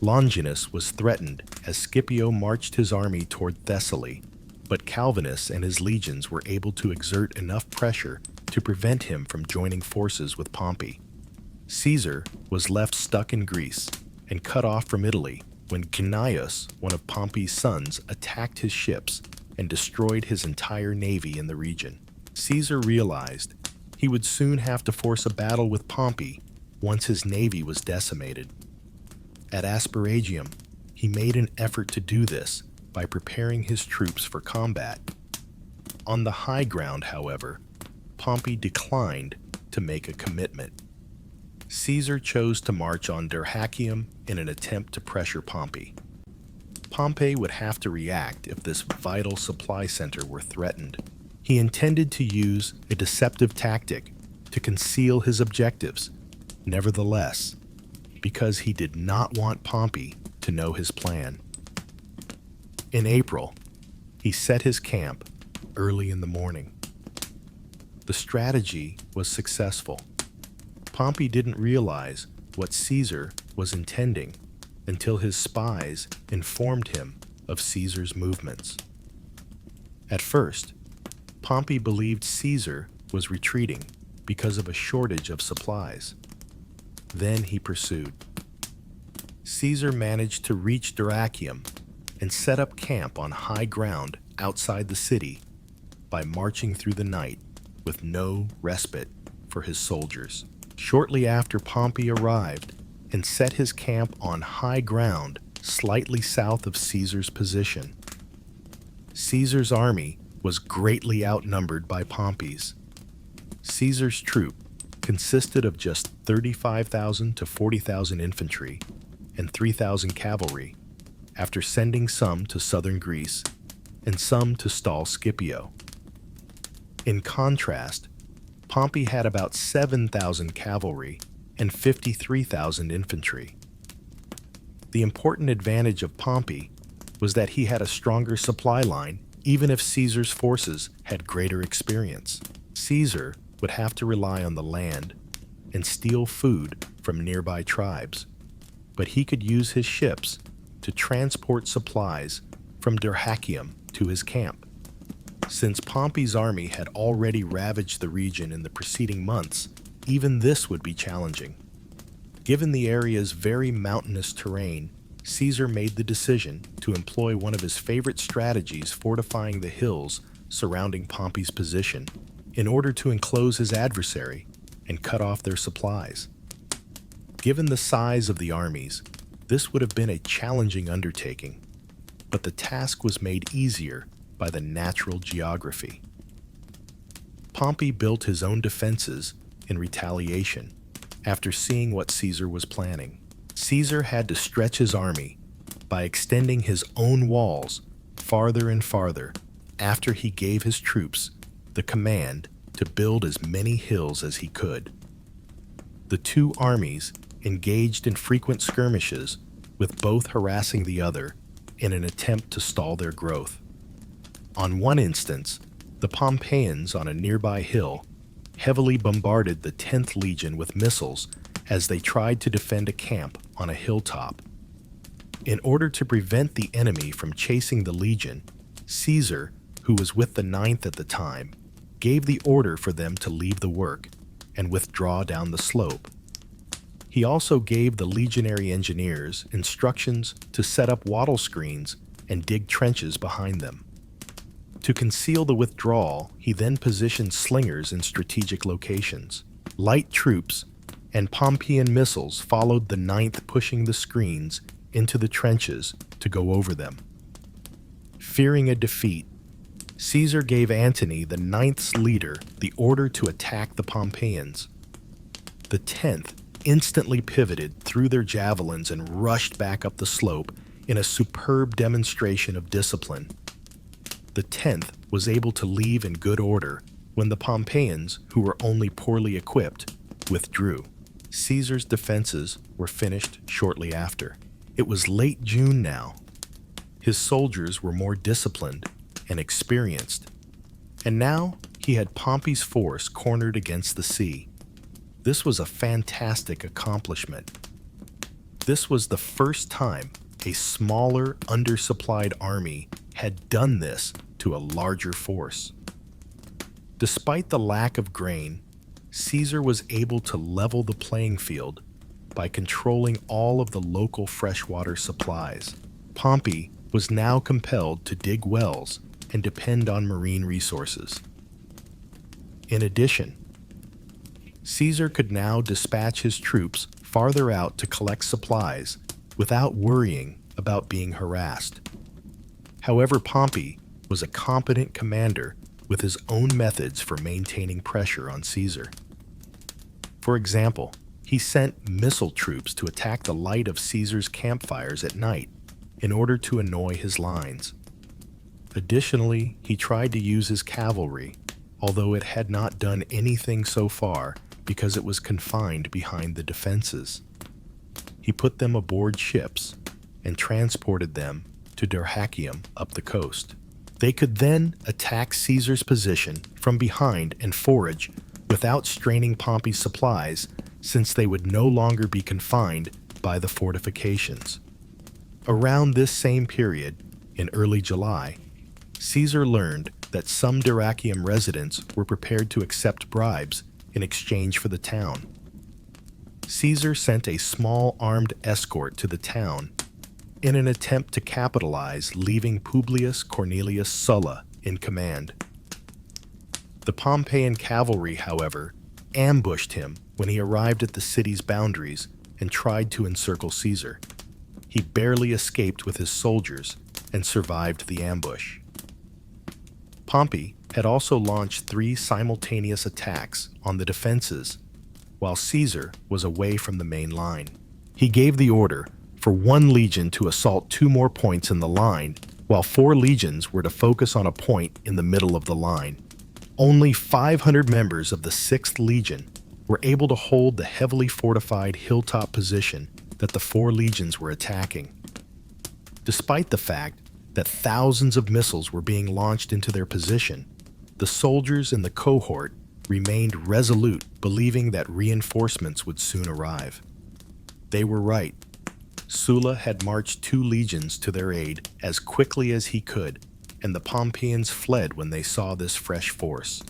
Longinus was threatened as Scipio marched his army toward Thessaly, but Calvinus and his legions were able to exert enough pressure to prevent him from joining forces with Pompey. Caesar was left stuck in Greece and cut off from Italy when Gnaeus, one of Pompey's sons, attacked his ships and destroyed his entire navy in the region. Caesar realized he would soon have to force a battle with Pompey once his navy was decimated. At Asparagum, he made an effort to do this by preparing his troops for combat. On the high ground, however, Pompey declined to make a commitment. Caesar chose to march on Dyrrhachium in an attempt to pressure Pompey. Pompey would have to react if this vital supply center were threatened. He intended to use a deceptive tactic to conceal his objectives. Nevertheless, because he did not want Pompey to know his plan. In April, he set his camp early in the morning. The strategy was successful. Pompey didn't realize what Caesar was intending until his spies informed him of Caesar's movements. At first, Pompey believed Caesar was retreating because of a shortage of supplies. Then he pursued. Caesar managed to reach Dyrrhachium and set up camp on high ground outside the city by marching through the night with no respite for his soldiers. Shortly after Pompey arrived and set his camp on high ground slightly south of Caesar's position. Caesar's army was greatly outnumbered by Pompey's. Caesar's troop consisted of just 35,000 to 40,000 infantry and 3,000 cavalry, after sending some to southern Greece and some to stall Scipio. In contrast, Pompey had about 7,000 cavalry and 53,000 infantry. The important advantage of Pompey was that he had a stronger supply line, even if Caesar's forces had greater experience. Caesar would have to rely on the land and steal food from nearby tribes, but he could use his ships to transport supplies from Dyrrhachium to his camp. Since Pompey's army had already ravaged the region in the preceding months, even this would be challenging. Given the area's very mountainous terrain, Caesar made the decision to employ one of his favorite strategies, fortifying the hills surrounding Pompey's position in order to enclose his adversary and cut off their supplies. Given the size of the armies, this would have been a challenging undertaking, but the task was made easier by the natural geography. Pompey built his own defenses in retaliation after seeing what Caesar was planning. Caesar had to stretch his army by extending his own walls farther and farther after he gave his troops the command to build as many hills as he could. The two armies engaged in frequent skirmishes, with both harassing the other in an attempt to stall their growth. On one instance, the Pompeians on a nearby hill heavily bombarded the 10th Legion with missiles as they tried to defend a camp on a hilltop. In order to prevent the enemy from chasing the legion, Caesar, who was with the Ninth at the time, gave the order for them to leave the work and withdraw down the slope. He also gave the legionary engineers instructions to set up wattle screens and dig trenches behind them. To conceal the withdrawal, he then positioned slingers in strategic locations. Light troops and Pompeian missiles followed the Ninth, pushing the screens into the trenches to go over them. Fearing a defeat, Caesar gave Antony, the Ninth's leader, the order to attack the Pompeians. The 10th instantly pivoted, threw their javelins, and rushed back up the slope in a superb demonstration of discipline. The 10th was able to leave in good order when the Pompeians, who were only poorly equipped, withdrew. Caesar's defenses were finished shortly after. It was late June now. His soldiers were more disciplined and experienced, and now he had Pompey's force cornered against the sea. This was a fantastic accomplishment. This was the first time a smaller, undersupplied army had done this to a larger force. Despite the lack of grain, Caesar was able to level the playing field by controlling all of the local freshwater supplies. Pompey was now compelled to dig wells and depend on marine resources. In addition, Caesar could now dispatch his troops farther out to collect supplies without worrying about being harassed. However, Pompey was a competent commander with his own methods for maintaining pressure on Caesar. For example, he sent missile troops to attack the light of Caesar's campfires at night in order to annoy his lines. Additionally, he tried to use his cavalry, although it had not done anything so far because it was confined behind the defenses. He put them aboard ships and transported them to Dyrrhachium up the coast. They could then attack Caesar's position from behind and forage without straining Pompey's supplies, since they would no longer be confined by the fortifications. Around this same period, in early July, Caesar learned that some Dyrrhachium residents were prepared to accept bribes in exchange for the town. Caesar sent a small armed escort to the town in an attempt to capitalize, leaving Publius Cornelius Sulla in command. The Pompeian cavalry, however, ambushed him when he arrived at the city's boundaries and tried to encircle Caesar. He barely escaped with his soldiers and survived the ambush. Pompey had also launched 3 simultaneous attacks on the defenses while Caesar was away from the main line. He gave the order for 1 legion to assault 2 more points in the line, while 4 legions were to focus on a point in the middle of the line. Only 500 members of the 6th Legion were able to hold the heavily fortified hilltop position that the 4 legions were attacking. Despite the fact that thousands of missiles were being launched into their position, the soldiers in the cohort remained resolute, believing that reinforcements would soon arrive. They were right. Sulla had marched 2 legions to their aid as quickly as he could, and the Pompeians fled when they saw this fresh force.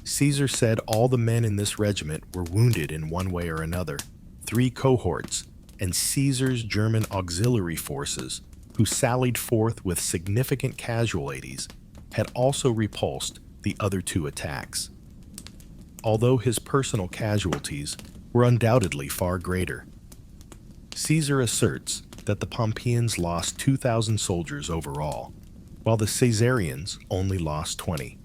Caesar said all the men in this regiment were wounded in one way or another. 3 cohorts, and Caesar's German auxiliary forces, who sallied forth with significant casualties, had also repulsed the other 2 attacks. Although his personal casualties were undoubtedly far greater. Caesar asserts that the Pompeians lost 2,000 soldiers overall, while the Caesarians only lost 20.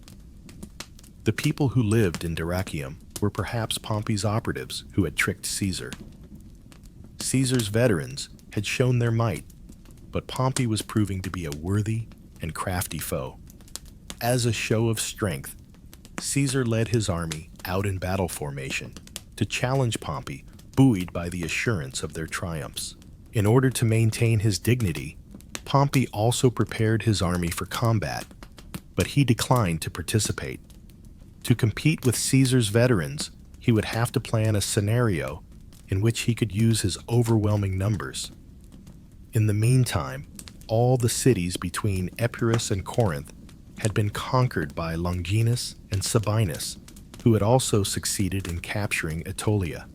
The people who lived in Dyrrhachium were perhaps Pompey's operatives who had tricked Caesar. Caesar's veterans had shown their might, but Pompey was proving to be a worthy and crafty foe. As a show of strength, Caesar led his army out in battle formation to challenge Pompey, buoyed by the assurance of their triumphs. In order to maintain his dignity, Pompey also prepared his army for combat, but he declined to participate. To compete with Caesar's veterans, he would have to plan a scenario in which he could use his overwhelming numbers. In the meantime, all the cities between Epirus and Corinth had been conquered by Longinus and Sabinus, who had also succeeded in capturing Aetolia.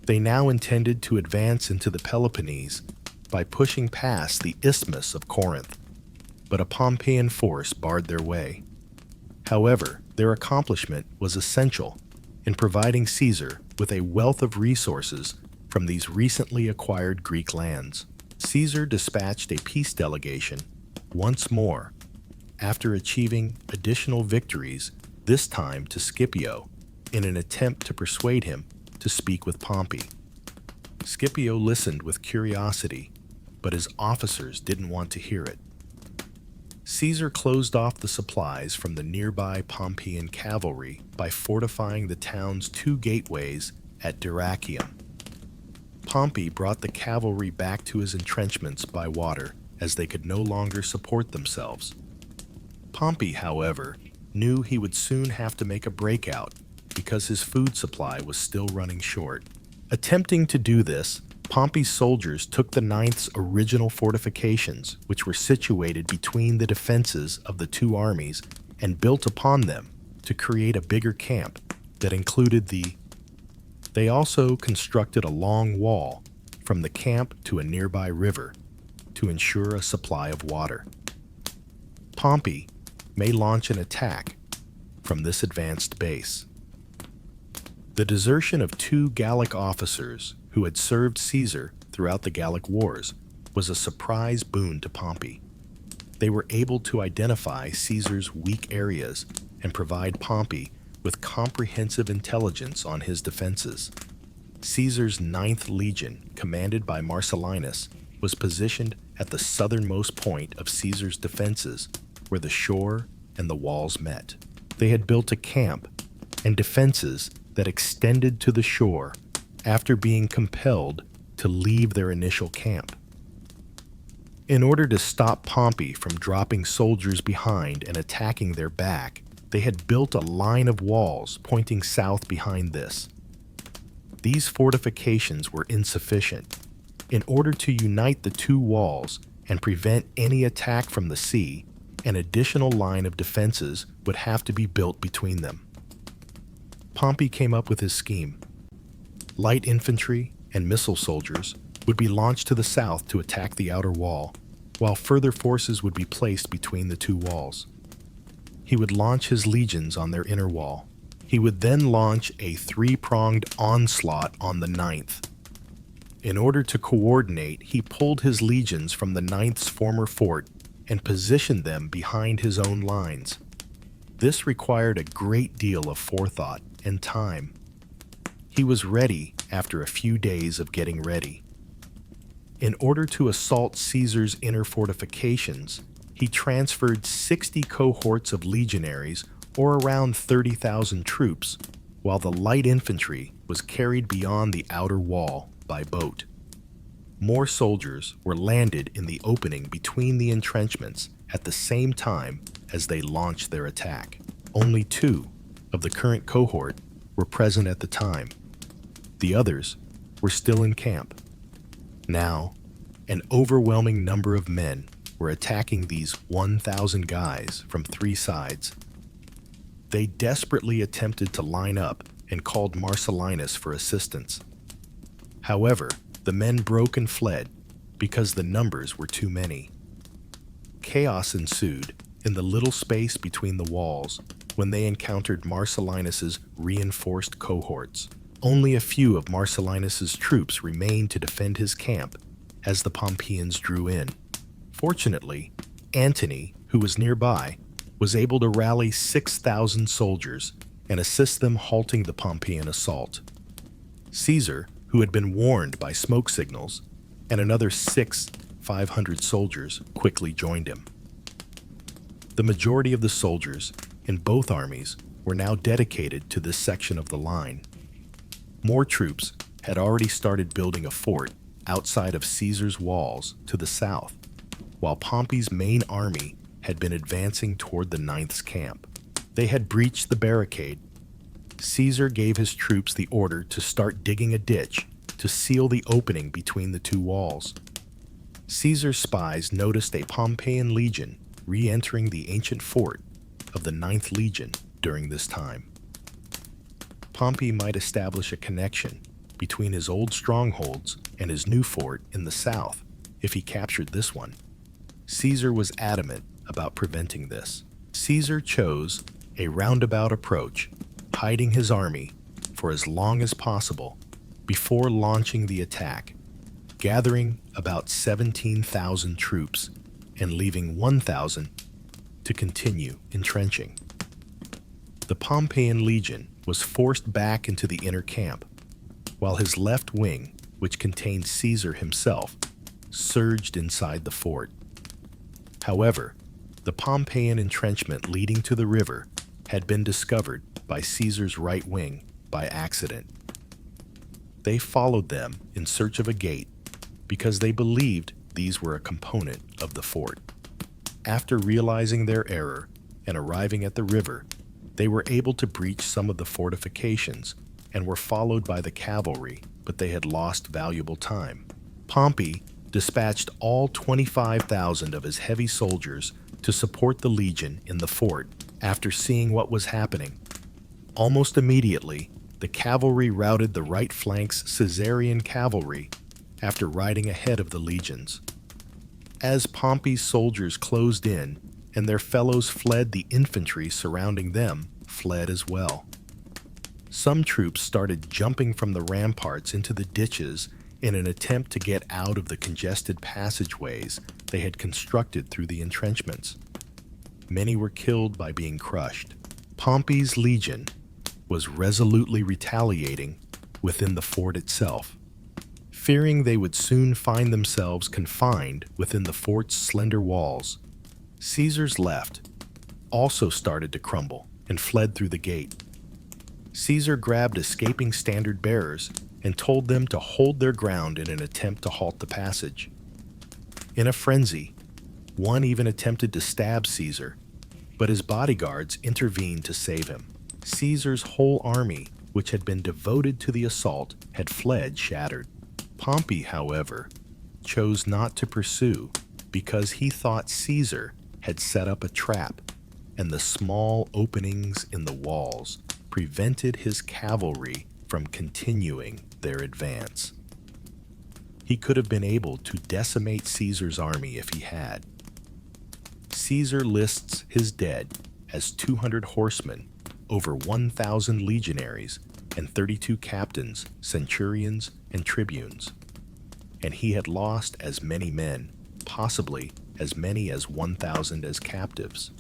They now intended to advance into the Peloponnese by pushing past the Isthmus of Corinth, but a Pompeian force barred their way. However, their accomplishment was essential in providing Caesar with a wealth of resources from these recently acquired Greek lands. Caesar dispatched a peace delegation once more, after achieving additional victories, this time to Scipio, in an attempt to persuade him to speak with Pompey. Scipio listened with curiosity, but his officers didn't want to hear it. Caesar closed off the supplies from the nearby Pompeian cavalry by fortifying the town's two gateways at Dyrrhachium. Pompey brought the cavalry back to his entrenchments by water, as they could no longer support themselves. Pompey, however, knew he would soon have to make a breakout because his food supply was still running short. Attempting to do this, Pompey's soldiers took the Ninth's original fortifications, which were situated between the defenses of the two armies, and built upon them to create a bigger camp that included They also constructed a long wall from the camp to a nearby river to ensure a supply of water. Pompey may launch an attack from this advanced base. The desertion of two Gallic officers who had served Caesar throughout the Gallic Wars was a surprise boon to Pompey. They were able to identify Caesar's weak areas and provide Pompey with comprehensive intelligence on his defenses. Caesar's 9th Legion, commanded by Marcellinus, was positioned at the southernmost point of Caesar's defenses, where the shore and the walls met. They had built a camp and defenses that extended to the shore after being compelled to leave their initial camp. In order to stop Pompey from dropping soldiers behind and attacking their back, they had built a line of walls pointing south behind this. These fortifications were insufficient. In order to unite the two walls and prevent any attack from the sea, an additional line of defenses would have to be built between them. Pompey came up with his scheme. Light infantry and missile soldiers would be launched to the south to attack the outer wall, while further forces would be placed between the two walls. He would launch his legions on their inner wall. He would then launch a three-pronged onslaught on the 9th. In order to coordinate, he pulled his legions from the 9th's former fort and positioned them behind his own lines. This required a great deal of forethought and time. He was ready after a few days of getting ready. In order to assault Caesar's inner fortifications, he transferred 60 cohorts of legionaries, or around 30,000 troops, while the light infantry was carried beyond the outer wall by boat. More soldiers were landed in the opening between the entrenchments at the same time as they launched their attack. Only 2 of the current cohort were present at the time. The others were still in camp. Now, an overwhelming number of men were attacking these 1,000 guys from 3 sides. They desperately attempted to line up and called Marcellinus for assistance. However, the men broke and fled because the numbers were too many. Chaos ensued in the little space between the walls when they encountered Marcellinus's reinforced cohorts. Only a few of Marcellinus's troops remained to defend his camp as the Pompeians drew in. Fortunately, Antony, who was nearby, was able to rally 6,000 soldiers and assist them halting the Pompeian assault. Caesar, who had been warned by smoke signals, and another 500 soldiers quickly joined him. The majority of the soldiers in both armies were now dedicated to this section of the line. More troops had already started building a fort outside of Caesar's walls to the south, while Pompey's main army had been advancing toward the 9th's camp. They had breached the barricade. Caesar gave his troops the order to start digging a ditch to seal the opening between the two walls. Caesar's spies noticed a Pompeian legion re-entering the ancient fort of the 9th Legion during this time. Pompey might establish a connection between his old strongholds and his new fort in the south if he captured this one. Caesar was adamant about preventing this. Caesar chose a roundabout approach, hiding his army for as long as possible before launching the attack, gathering about 17,000 troops and leaving 1,000 to continue entrenching. The Pompeian legion was forced back into the inner camp, while his left wing, which contained Caesar himself, surged inside the fort. However, the Pompeian entrenchment leading to the river had been discovered by Caesar's right wing by accident. They followed them in search of a gate because they believed these were a component of the fort. After realizing their error and arriving at the river, they were able to breach some of the fortifications and were followed by the cavalry, but they had lost valuable time. Pompey dispatched all 25,000 of his heavy soldiers to support the legion in the fort after seeing what was happening. Almost immediately, the cavalry routed the right flank's Caesarian cavalry after riding ahead of the legions. As Pompey's soldiers closed in and their fellows fled, the infantry surrounding them fled as well. Some troops started jumping from the ramparts into the ditches in an attempt to get out of the congested passageways they had constructed through the entrenchments. Many were killed by being crushed. Pompey's legion was resolutely retaliating within the fort itself. Fearing they would soon find themselves confined within the fort's slender walls, Caesar's left also started to crumble and fled through the gate. Caesar grabbed escaping standard bearers and told them to hold their ground in an attempt to halt the passage. In a frenzy, one even attempted to stab Caesar, but his bodyguards intervened to save him. Caesar's whole army, which had been devoted to the assault, had fled shattered. Pompey, however, chose not to pursue because he thought Caesar had set up a trap, and the small openings in the walls prevented his cavalry from continuing their advance. He could have been able to decimate Caesar's army if he had. Caesar lists his dead as 200 horsemen, over 1,000 legionaries, and 32 captains, centurions, and tribunes. And he had lost as many men, possibly as many as 1,000 as captives.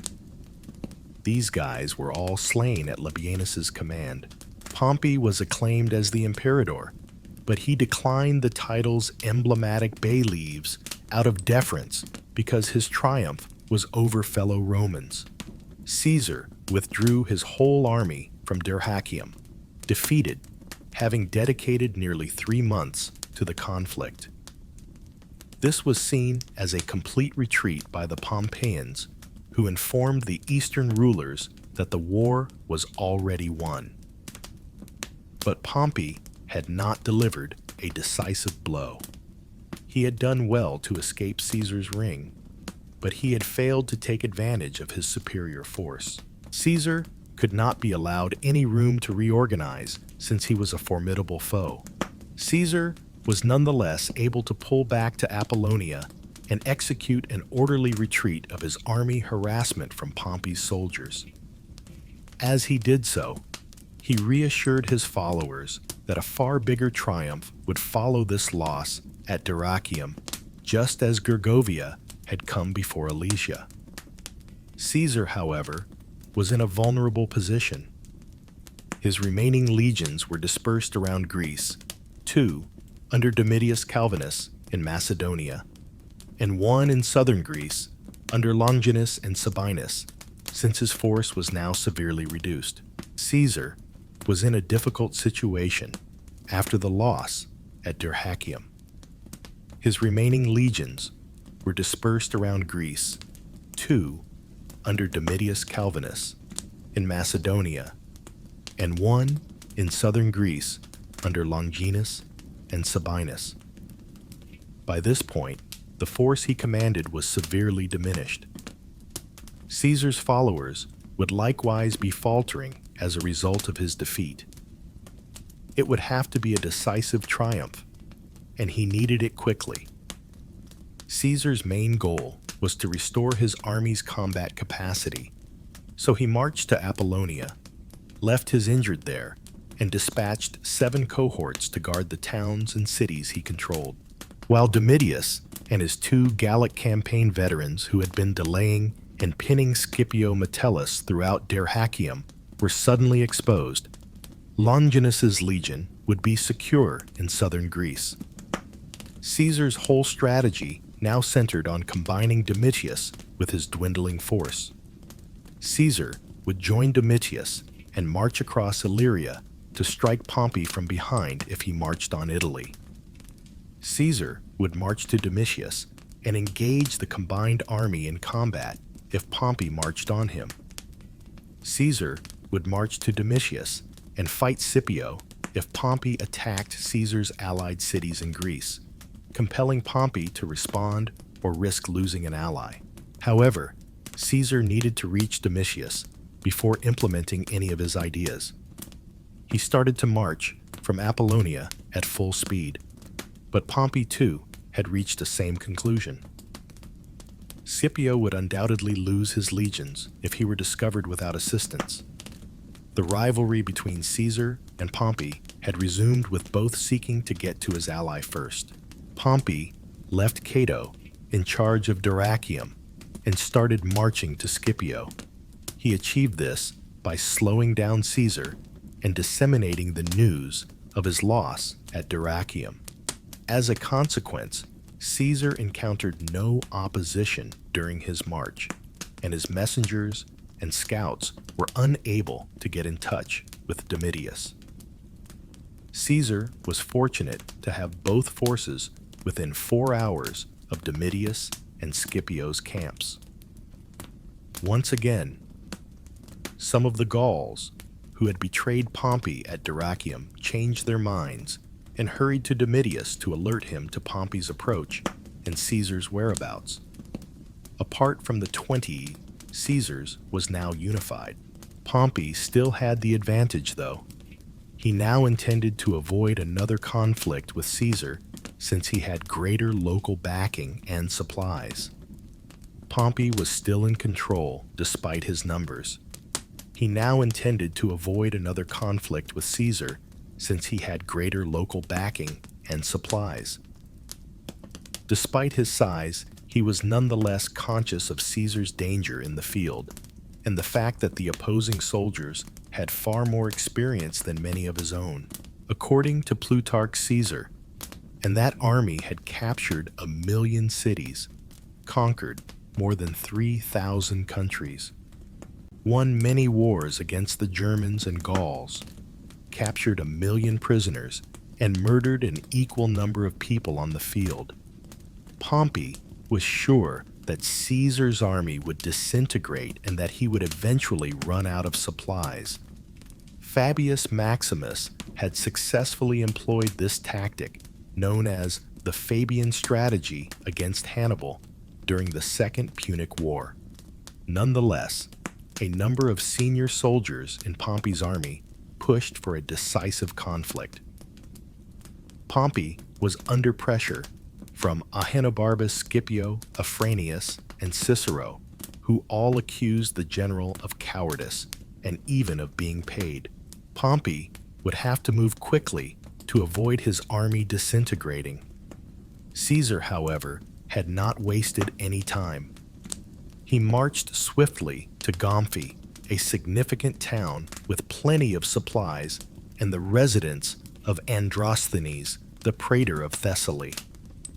These guys were all slain at Labienus's command. Pompey was acclaimed as the imperator, but he declined the title's emblematic bay leaves out of deference because his triumph was over fellow Romans. Caesar withdrew his whole army from Dyrrhachium, defeated, having dedicated nearly 3 months to the conflict. This was seen as a complete retreat by the Pompeians, who informed the eastern rulers that the war was already won. But Pompey had not delivered a decisive blow. He had done well to escape Caesar's ring, but he had failed to take advantage of his superior force. Caesar could not be allowed any room to reorganize since he was a formidable foe. Caesar was nonetheless able to pull back to Apollonia and execute an orderly retreat of his army harassment from Pompey's soldiers. As he did so, he reassured his followers that a far bigger triumph would follow this loss at Dyrrhachium, just as Gergovia had come before Alesia. Caesar, however, was in a vulnerable position. His remaining legions were dispersed around Greece, 2 under Domitius Calvinus in Macedonia, and 1 in southern Greece under Longinus and Sabinus, since his force was now severely reduced. Caesar was in a difficult situation after the loss at Dyrrhachium. His remaining legions were dispersed around Greece, 2 under Domitius Calvinus in Macedonia, and 1 in southern Greece under Longinus and Sabinus. By this point, the the force he commanded was severely diminished. Caesar's followers would likewise be faltering as a result of his defeat. It would have to be a decisive triumph, and he needed it quickly. Caesar's main goal was to restore his army's combat capacity, so he marched to Apollonia, left his injured there, and dispatched 7 cohorts to guard the towns and cities he controlled. While Domitius and his 2 Gallic campaign veterans who had been delaying and pinning Scipio Metellus throughout Dyrrhachium were suddenly exposed, Longinus's legion would be secure in southern Greece. Caesar's whole strategy now centered on combining Domitius with his dwindling force. Caesar would join Domitius and march across Illyria to strike Pompey from behind if he marched on Italy. Caesar would march to Domitius and engage the combined army in combat if Pompey marched on him. Caesar would march to Domitius and fight Scipio if Pompey attacked Caesar's allied cities in Greece, compelling Pompey to respond or risk losing an ally. However, Caesar needed to reach Domitius before implementing any of his ideas. He started to march from Apollonia at full speed, but Pompey too had reached the same conclusion. Scipio would undoubtedly lose his legions if he were discovered without assistance. The rivalry between Caesar and Pompey had resumed, with both seeking to get to his ally first. Pompey left Cato in charge of Dyrrhachium and started marching to Scipio. He achieved this by slowing down Caesar and disseminating the news of his loss at Dyrrhachium. As a consequence, Caesar encountered no opposition during his march, and his messengers and scouts were unable to get in touch with Domitius. Caesar was fortunate to have both forces within 4 hours of Domitius and Scipio's camps. Once again, some of the Gauls who had betrayed Pompey at Dyrrhachium changed their minds and hurried to Domitius to alert him to Pompey's approach and Caesar's whereabouts. Apart from the 20, Caesar's was now unified. Pompey still had the advantage, though. He now intended to avoid another conflict with Caesar since he had greater local backing and supplies. Pompey was still in control despite his numbers. He now intended to avoid another conflict with Caesar since he had greater local backing and supplies. Despite his size, he was nonetheless conscious of Caesar's danger in the field, and the fact that the opposing soldiers had far more experience than many of his own. According to Plutarch, Caesar and that army had captured 1,000,000 cities, conquered more than 3,000 countries, won many wars against the Germans and Gauls, captured 1,000,000 prisoners, and murdered an equal number of people on the field. Pompey was sure that Caesar's army would disintegrate and that he would eventually run out of supplies. Fabius Maximus had successfully employed this tactic, known as the Fabian strategy, against Hannibal during the Second Punic War. Nonetheless, a number of senior soldiers in Pompey's army pushed for a decisive conflict. Pompey was under pressure from Ahenobarbus, Scipio, Afranius, and Cicero, who all accused the general of cowardice and even of being paid. Pompey would have to move quickly to avoid his army disintegrating. Caesar, however, had not wasted any time. He marched swiftly to Gomphi, a significant town with plenty of supplies and the residence of Androsthenes, the praetor of Thessaly.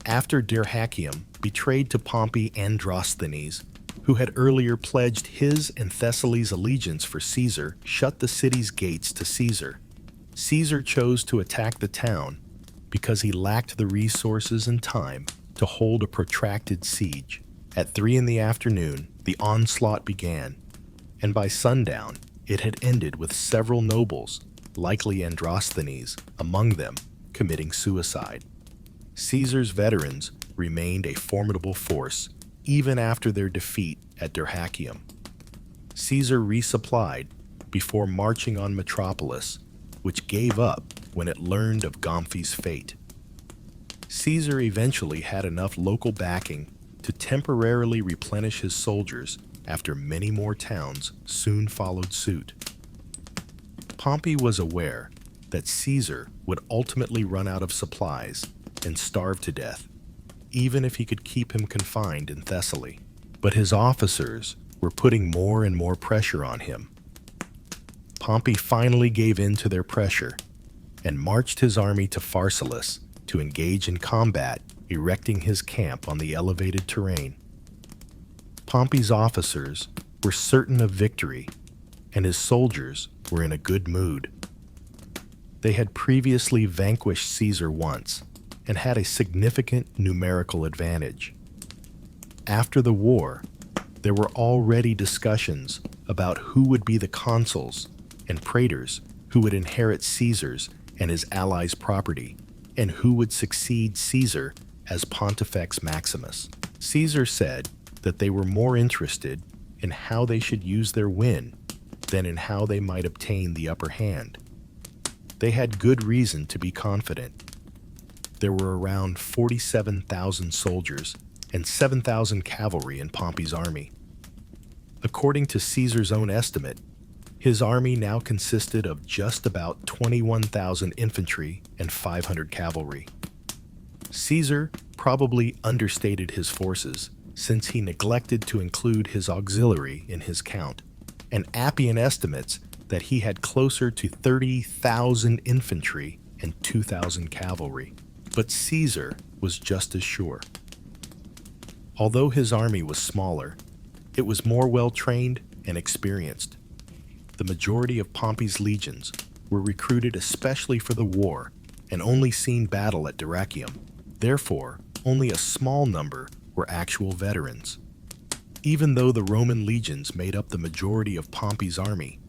After Dyrrhachium betrayed to Pompey Androsthenes, who had earlier pledged his and Thessaly's allegiance for Caesar, shut the city's gates to Caesar. Caesar chose to attack the town because he lacked the resources and time to hold a protracted siege. At 3 in the afternoon, the onslaught began, and by sundown, it had ended with several nobles, likely Androsthenes, among them, committing suicide. Caesar's veterans remained a formidable force even after their defeat at Dyrrhachium. Caesar resupplied before marching on Metropolis, which gave up when it learned of Gomphie's fate. Caesar eventually had enough local backing to temporarily replenish his soldiers after many more towns soon followed suit. Pompey was aware that Caesar would ultimately run out of supplies and starve to death, even if he could keep him confined in Thessaly. But his officers were putting more and more pressure on him. Pompey finally gave in to their pressure and marched his army to Pharsalus to engage in combat, erecting his camp on the elevated terrain. Pompey's officers were certain of victory, and his soldiers were in a good mood. They had previously vanquished Caesar once and had a significant numerical advantage. After the war, there were already discussions about who would be the consuls and praetors who would inherit Caesar's and his allies' property, and who would succeed Caesar as Pontifex Maximus. Caesar said that they were more interested in how they should use their win than in how they might obtain the upper hand. They had good reason to be confident. There were around 47,000 soldiers and 7,000 cavalry in Pompey's army. According to Caesar's own estimate, his army now consisted of just about 21,000 infantry and 500 cavalry. Caesar probably understated his forces, since he neglected to include his auxiliary in his count, and Appian estimates that he had closer to 30,000 infantry and 2,000 cavalry. But Caesar was just as sure. Although his army was smaller, it was more well-trained and experienced. The majority of Pompey's legions were recruited especially for the war and only seen battle at Dyrrhachium. Therefore, only a small number were actual veterans. Even though the Roman legions made up the majority of Pompey's army,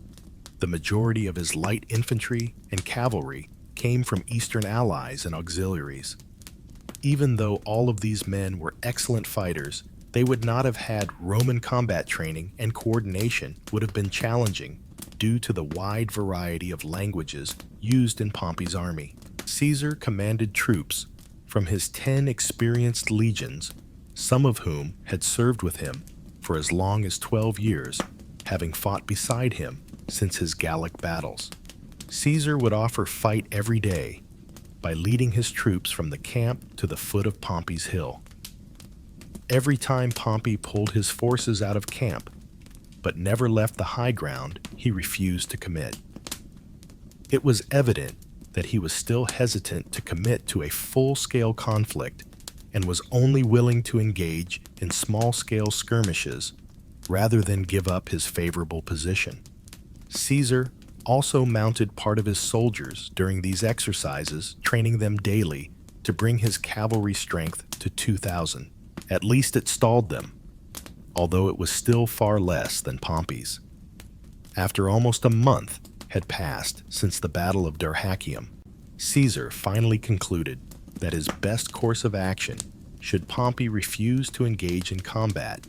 the majority of his light infantry and cavalry came from Eastern allies and auxiliaries. Even though all of these men were excellent fighters, they would not have had Roman combat training, and coordination would have been challenging due to the wide variety of languages used in Pompey's army. Caesar commanded troops from his 10 experienced legions, some of whom had served with him for as long as 12 years, having fought beside him since his Gallic battles. Caesar would offer fight every day by leading his troops from the camp to the foot of Pompey's hill. Every time Pompey pulled his forces out of camp, but never left the high ground, he refused to commit. It was evident that he was still hesitant to commit to a full-scale conflict and was only willing to engage in small-scale skirmishes rather than give up his favorable position. Caesar also mounted part of his soldiers during these exercises, training them daily to bring his cavalry strength to 2,000. At least it stalled them, although it was still far less than Pompey's. After almost a month had passed since the Battle of Dyrrhachium, Caesar finally concluded that his best course of action, should Pompey refuse to engage in combat,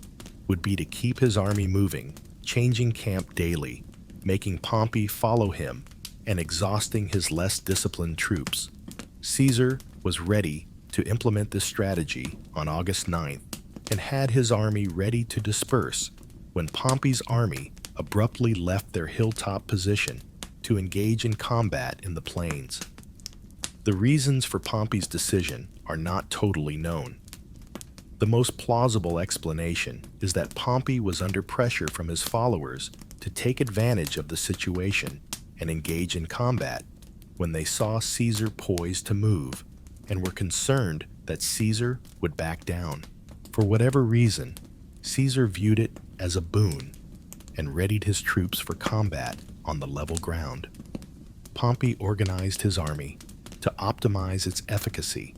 would be to keep his army moving, changing camp daily, making Pompey follow him, and exhausting his less disciplined troops. Caesar was ready to implement this strategy on August 9th and had his army ready to disperse when Pompey's army abruptly left their hilltop position to engage in combat in the plains. The reasons for Pompey's decision are not totally known. The most plausible explanation is that Pompey was under pressure from his followers to take advantage of the situation and engage in combat when they saw Caesar poised to move and were concerned that Caesar would back down. For whatever reason, Caesar viewed it as a boon and readied his troops for combat on the level ground. Pompey organized his army to optimize its efficacy,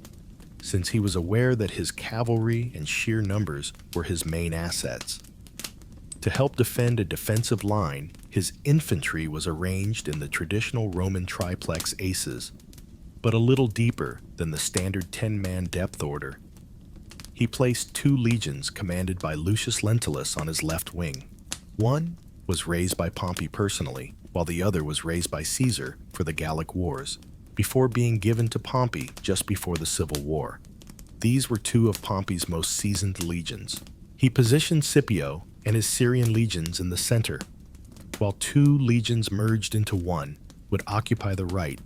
since he was aware that his cavalry and sheer numbers were his main assets. To help defend a defensive line, his infantry was arranged in the traditional Roman triplex aces, but a little deeper than the standard 10-man depth order. He placed 2 legions commanded by Lucius Lentulus on his left wing. One was raised by Pompey personally, while the other was raised by Caesar for the Gallic Wars, before being given to Pompey just before the Civil War. These were 2 of Pompey's most seasoned legions. He positioned Scipio and his Syrian legions in the center, while 2 legions merged into one would occupy the right,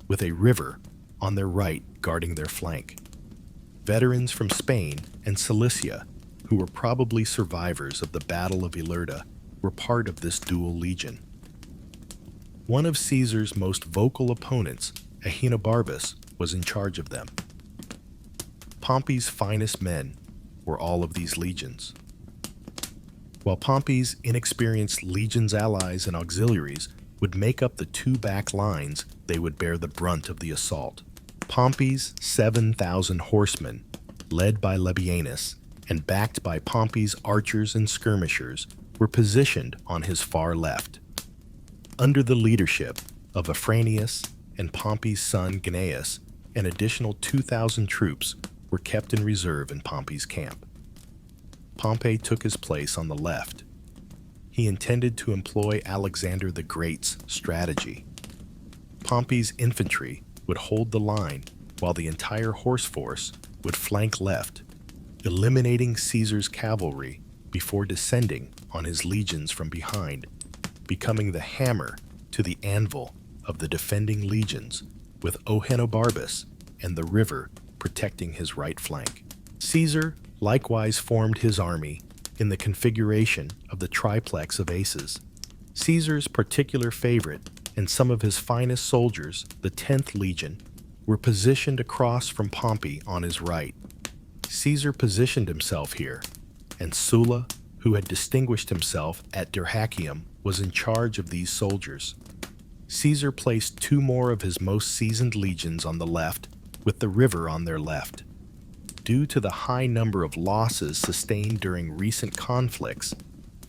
with a river on their right guarding their flank. Veterans from Spain and Cilicia, who were probably survivors of the Battle of Ilerda, were part of this dual legion. One of Caesar's most vocal opponents, Ahenobarbus, was in charge of them. Pompey's finest men were all of these legions. While Pompey's inexperienced legions, allies, and auxiliaries would make up the 2 back lines, they would bear the brunt of the assault. Pompey's 7,000 horsemen, led by Labienus and backed by Pompey's archers and skirmishers, were positioned on his far left. Under the leadership of Afranius and Pompey's son Gnaeus, an additional 2,000 troops were kept in reserve in Pompey's camp. Pompey took his place on the left. He intended to employ Alexander the Great's strategy. Pompey's infantry would hold the line, while the entire horse force would flank left, eliminating Caesar's cavalry before descending on his legions from behind, becoming the hammer to the anvil of the defending legions, with Ahenobarbus and the river protecting his right flank. Caesar likewise formed his army in the configuration of the triplex of aces. Caesar's particular favorite and some of his finest soldiers, the 10th Legion, were positioned across from Pompey on his right. Caesar positioned himself here, and Sulla, who had distinguished himself at Dyrrhachium, was in charge of these soldiers. Caesar placed 2 more of his most seasoned legions on the left, with the river on their left. Due to the high number of losses sustained during recent conflicts,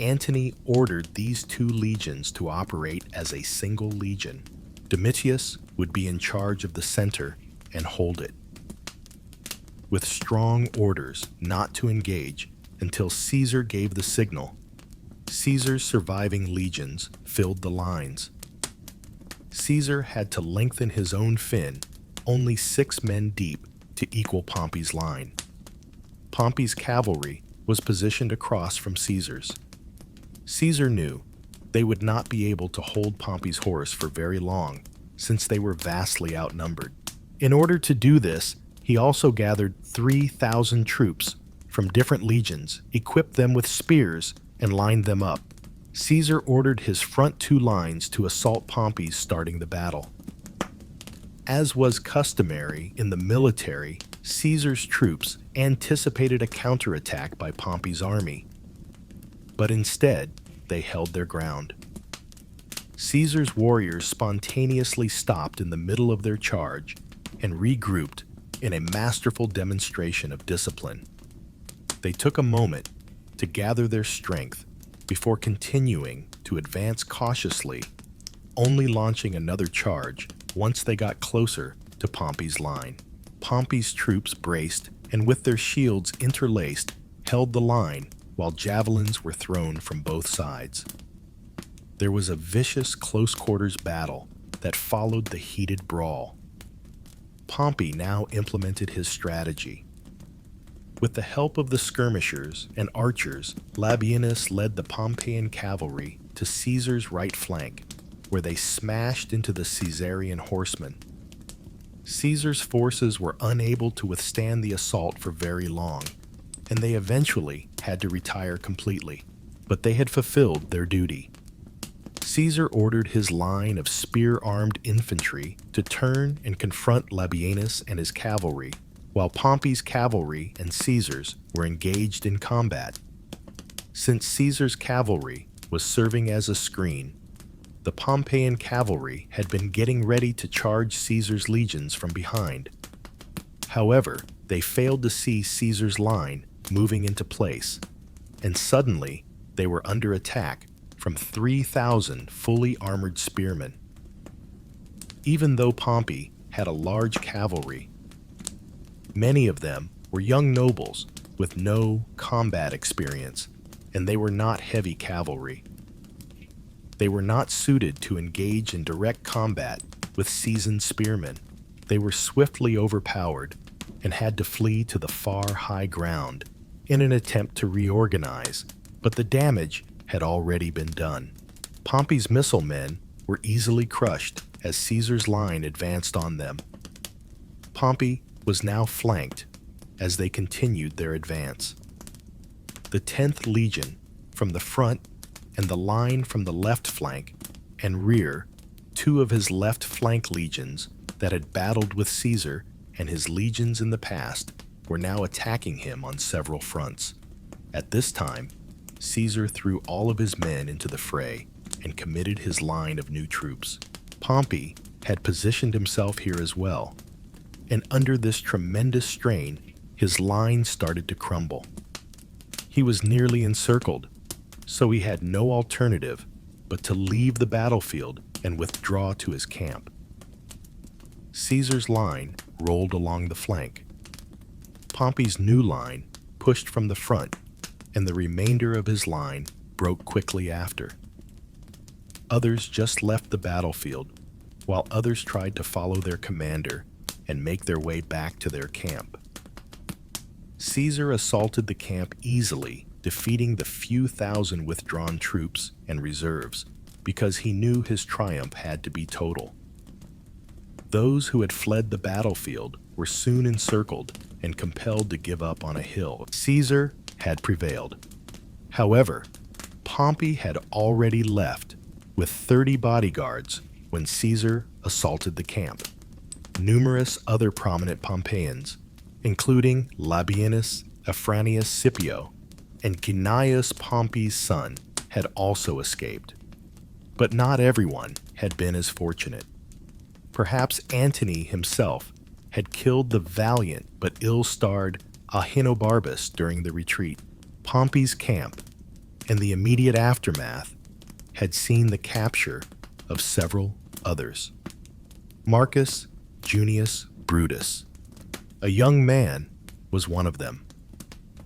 Antony ordered these 2 legions to operate as a single legion. Domitius would be in charge of the center and hold it, with strong orders not to engage until Caesar gave the signal. Caesar's surviving legions filled the lines. Caesar had to lengthen his own fin, only 6 men deep, to equal Pompey's line. Pompey's cavalry was positioned across from Caesar's. Caesar knew they would not be able to hold Pompey's horse for very long, since they were vastly outnumbered. In order to do this, he also gathered 3,000 troops from different legions, equipped them with spears, and lined them up. Caesar ordered his front 2 lines to assault Pompey's starting the battle. As was customary in the military, Caesar's troops anticipated a counterattack by Pompey's army, but instead they held their ground. Caesar's warriors spontaneously stopped in the middle of their charge and regrouped in a masterful demonstration of discipline. They took a moment to gather their strength before continuing to advance cautiously, only launching another charge once they got closer to Pompey's line. Pompey's troops braced and, with their shields interlaced, held the line while javelins were thrown from both sides. There was a vicious close-quarters battle that followed the heated brawl. Pompey now implemented his strategy. With the help of the skirmishers and archers, Labienus led the Pompeian cavalry to Caesar's right flank, where they smashed into the Caesarian horsemen. Caesar's forces were unable to withstand the assault for very long, and they eventually had to retire completely, but they had fulfilled their duty. Caesar ordered his line of spear-armed infantry to turn and confront Labienus and his cavalry, while Pompey's cavalry and Caesar's were engaged in combat. Since Caesar's cavalry was serving as a screen, the Pompeian cavalry had been getting ready to charge Caesar's legions from behind. However, they failed to see Caesar's line moving into place, and suddenly they were under attack from 3,000 fully armored spearmen. Even though Pompey had a large cavalry, many of them were young nobles with no combat experience, and they were not heavy cavalry. They were not suited to engage in direct combat with seasoned spearmen. They were swiftly overpowered and had to flee to the far high ground in an attempt to reorganize, but the damage had already been done. Pompey's missile men were easily crushed as Caesar's line advanced on them. Pompey was now flanked as they continued their advance. The 10th Legion from the front and the line from the left flank and rear, two of his left flank legions that had battled with Caesar and his legions in the past, were now attacking him on several fronts. At this time, Caesar threw all of his men into the fray and committed his line of new troops. Pompey had positioned himself here as well, and under this tremendous strain, his line started to crumble. He was nearly encircled, so he had no alternative but to leave the battlefield and withdraw to his camp. Caesar's line rolled along the flank. Pompey's new line pushed from the front, and the remainder of his line broke quickly after. Others just left the battlefield, while others tried to follow their commander and make their way back to their camp. Caesar assaulted the camp easily, defeating the few thousand withdrawn troops and reserves, because he knew his triumph had to be total. Those who had fled the battlefield were soon encircled and compelled to give up on a hill. Caesar had prevailed. However, Pompey had already left with 30 bodyguards when Caesar assaulted the camp. Numerous other prominent Pompeians, including Labienus Afranius Scipio and Gnaeus Pompey's son, had also escaped. But not everyone had been as fortunate. Perhaps Antony himself had killed the valiant but ill-starred Ahenobarbus during the retreat. Pompey's camp and the immediate aftermath had seen the capture of several others. Marcus Junius Brutus, a young man, was one of them.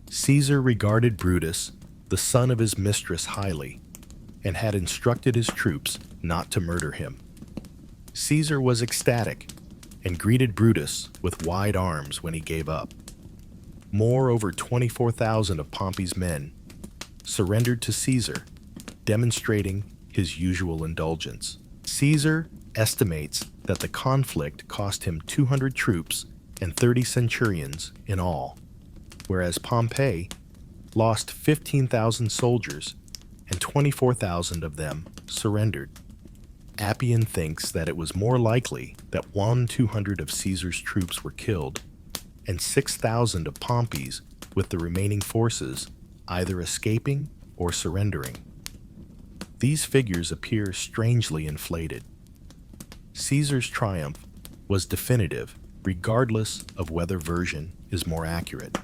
Caesar regarded Brutus, the son of his mistress, highly, and had instructed his troops not to murder him. Caesar was ecstatic and greeted Brutus with wide arms when he gave up. Over 24,000 of Pompey's men surrendered to Caesar, demonstrating his usual indulgence. Caesar estimates that the conflict cost him 200 troops and 30 centurions in all, whereas Pompey lost 15,000 soldiers and 24,000 of them surrendered. Appian thinks that it was more likely that 200 of Caesar's troops were killed and 6,000 of Pompey's, with the remaining forces either escaping or surrendering. These figures appear strangely inflated. Caesar's triumph was definitive, regardless of whether version is more accurate.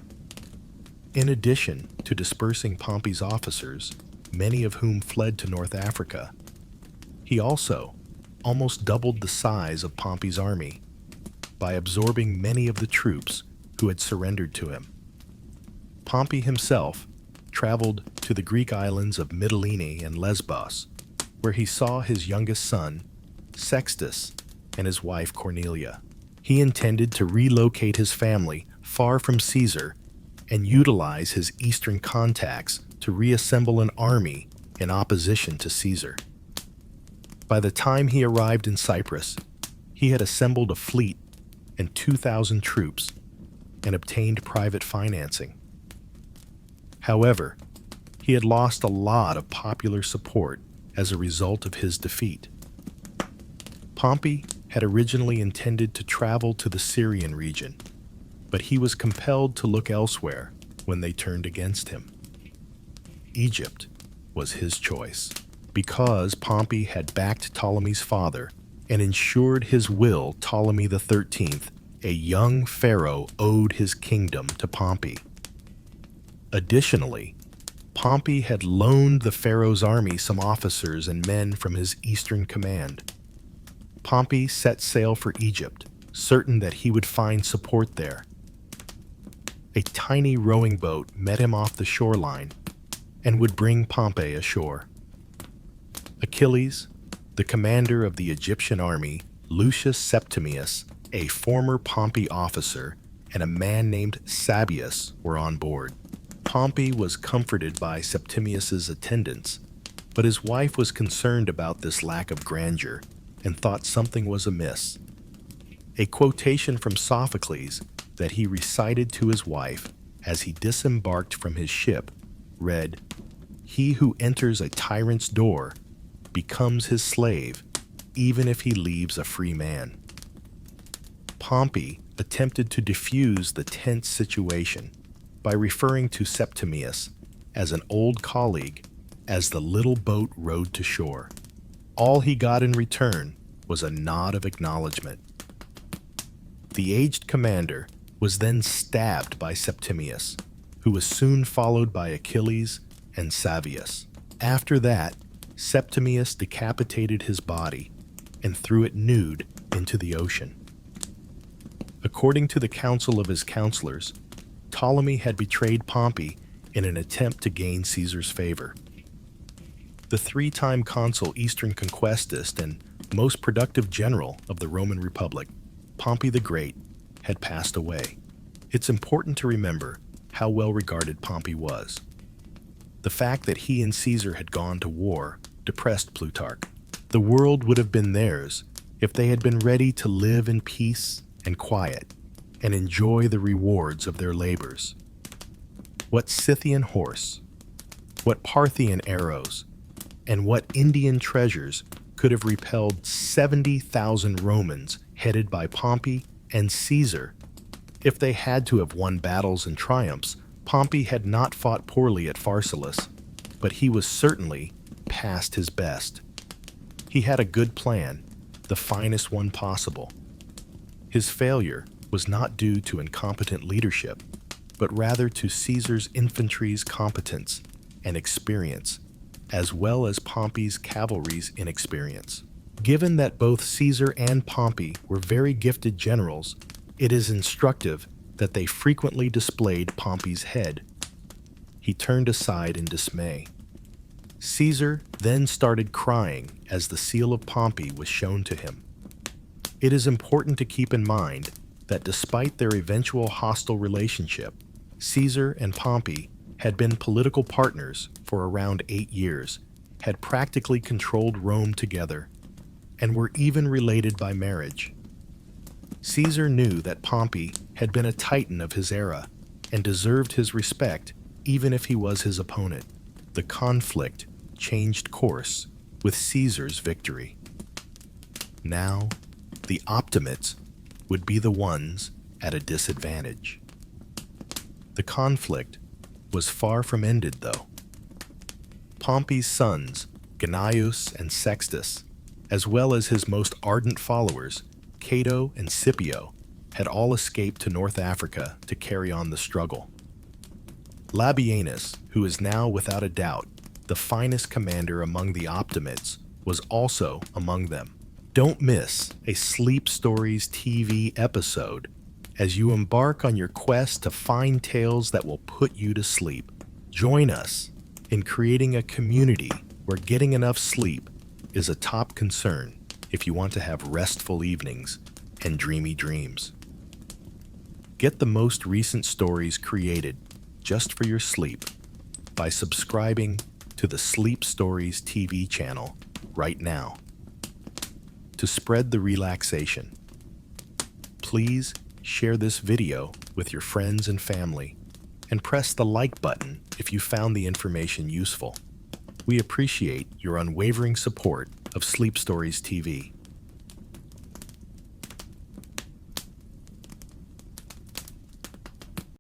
In addition to dispersing Pompey's officers, many of whom fled to North Africa, he also almost doubled the size of Pompey's army by absorbing many of the troops who had surrendered to him. Pompey himself traveled to the Greek islands of Mytilene and Lesbos, where he saw his youngest son, Sextus, and his wife Cornelia. He intended to relocate his family far from Caesar and utilize his eastern contacts to reassemble an army in opposition to Caesar. By the time he arrived in Cyprus, he had assembled a fleet and 2,000 troops and obtained private financing. However, he had lost a lot of popular support as a result of his defeat. Pompey had originally intended to travel to the Syrian region, but he was compelled to look elsewhere when they turned against him. Egypt was his choice, because Pompey had backed Ptolemy's father and ensured his will. Ptolemy XIII, a young pharaoh, owed his kingdom to Pompey. Additionally, Pompey had loaned the pharaoh's army some officers and men from his eastern command. Pompey set sail for Egypt, certain that he would find support there. A tiny rowing boat met him off the shoreline and would bring Pompey ashore. Achilles, the commander of the Egyptian army, Lucius Septimius, a former Pompey officer, and a man named Sabius were on board. Pompey was comforted by Septimius's attendance, but his wife was concerned about this lack of grandeur and thought something was amiss. A quotation from Sophocles that he recited to his wife as he disembarked from his ship read, "He who enters a tyrant's door becomes his slave, even if he leaves a free man." Pompey attempted to defuse the tense situation by referring to Septimius as an old colleague as the little boat rowed to shore. All he got in return was a nod of acknowledgement. The aged commander was then stabbed by Septimius, who was soon followed by Achilles and Sabius. After that, Septimius decapitated his body and threw it nude into the ocean. According to the counsel of his counselors, Ptolemy had betrayed Pompey in an attempt to gain Caesar's favor. The three-time consul, Eastern conquestist, and most productive general of the Roman Republic, Pompey the Great, had passed away. It's important to remember how well regarded Pompey was. The fact that he and Caesar had gone to war depressed Plutarch. The world would have been theirs if they had been ready to live in peace and quiet and enjoy the rewards of their labors. What Scythian horse, what Parthian arrows, and what Indian treasures could have repelled 70,000 Romans headed by Pompey and Caesar? If they had to have won battles and triumphs, Pompey had not fought poorly at Pharsalus, but he was certainly past his best. He had a good plan, the finest one possible. His failure was not due to incompetent leadership, but rather to Caesar's infantry's competence and experience, as well as Pompey's cavalry's inexperience. Given that both Caesar and Pompey were very gifted generals, it is instructive that they frequently displayed Pompey's head. He turned aside in dismay. Caesar then started crying as the seal of Pompey was shown to him. It is important to keep in mind that despite their eventual hostile relationship, Caesar and Pompey had been political partners for around 8 years, had practically controlled Rome together, and were even related by marriage. Caesar knew that Pompey had been a titan of his era and deserved his respect even if he was his opponent. The conflict changed course with Caesar's victory. Now, the Optimates would be the ones at a disadvantage. The conflict was far from ended, though. Pompey's sons, Gnaeus and Sextus, as well as his most ardent followers, Cato and Scipio, had all escaped to North Africa to carry on the struggle. Labienus, who is now without a doubt the finest commander among the Optimates, was also among them. Don't miss a Sleep Stories TV episode as you embark on your quest to find tales that will put you to sleep. Join us in creating a community where getting enough sleep is a top concern if you want to have restful evenings and dreamy dreams. Get the most recent stories created just for your sleep by subscribing to the Sleep Stories TV channel right now. To spread the relaxation, please share this video with your friends and family and press the like button if you found the information useful. We appreciate your unwavering support of Sleep Stories TV.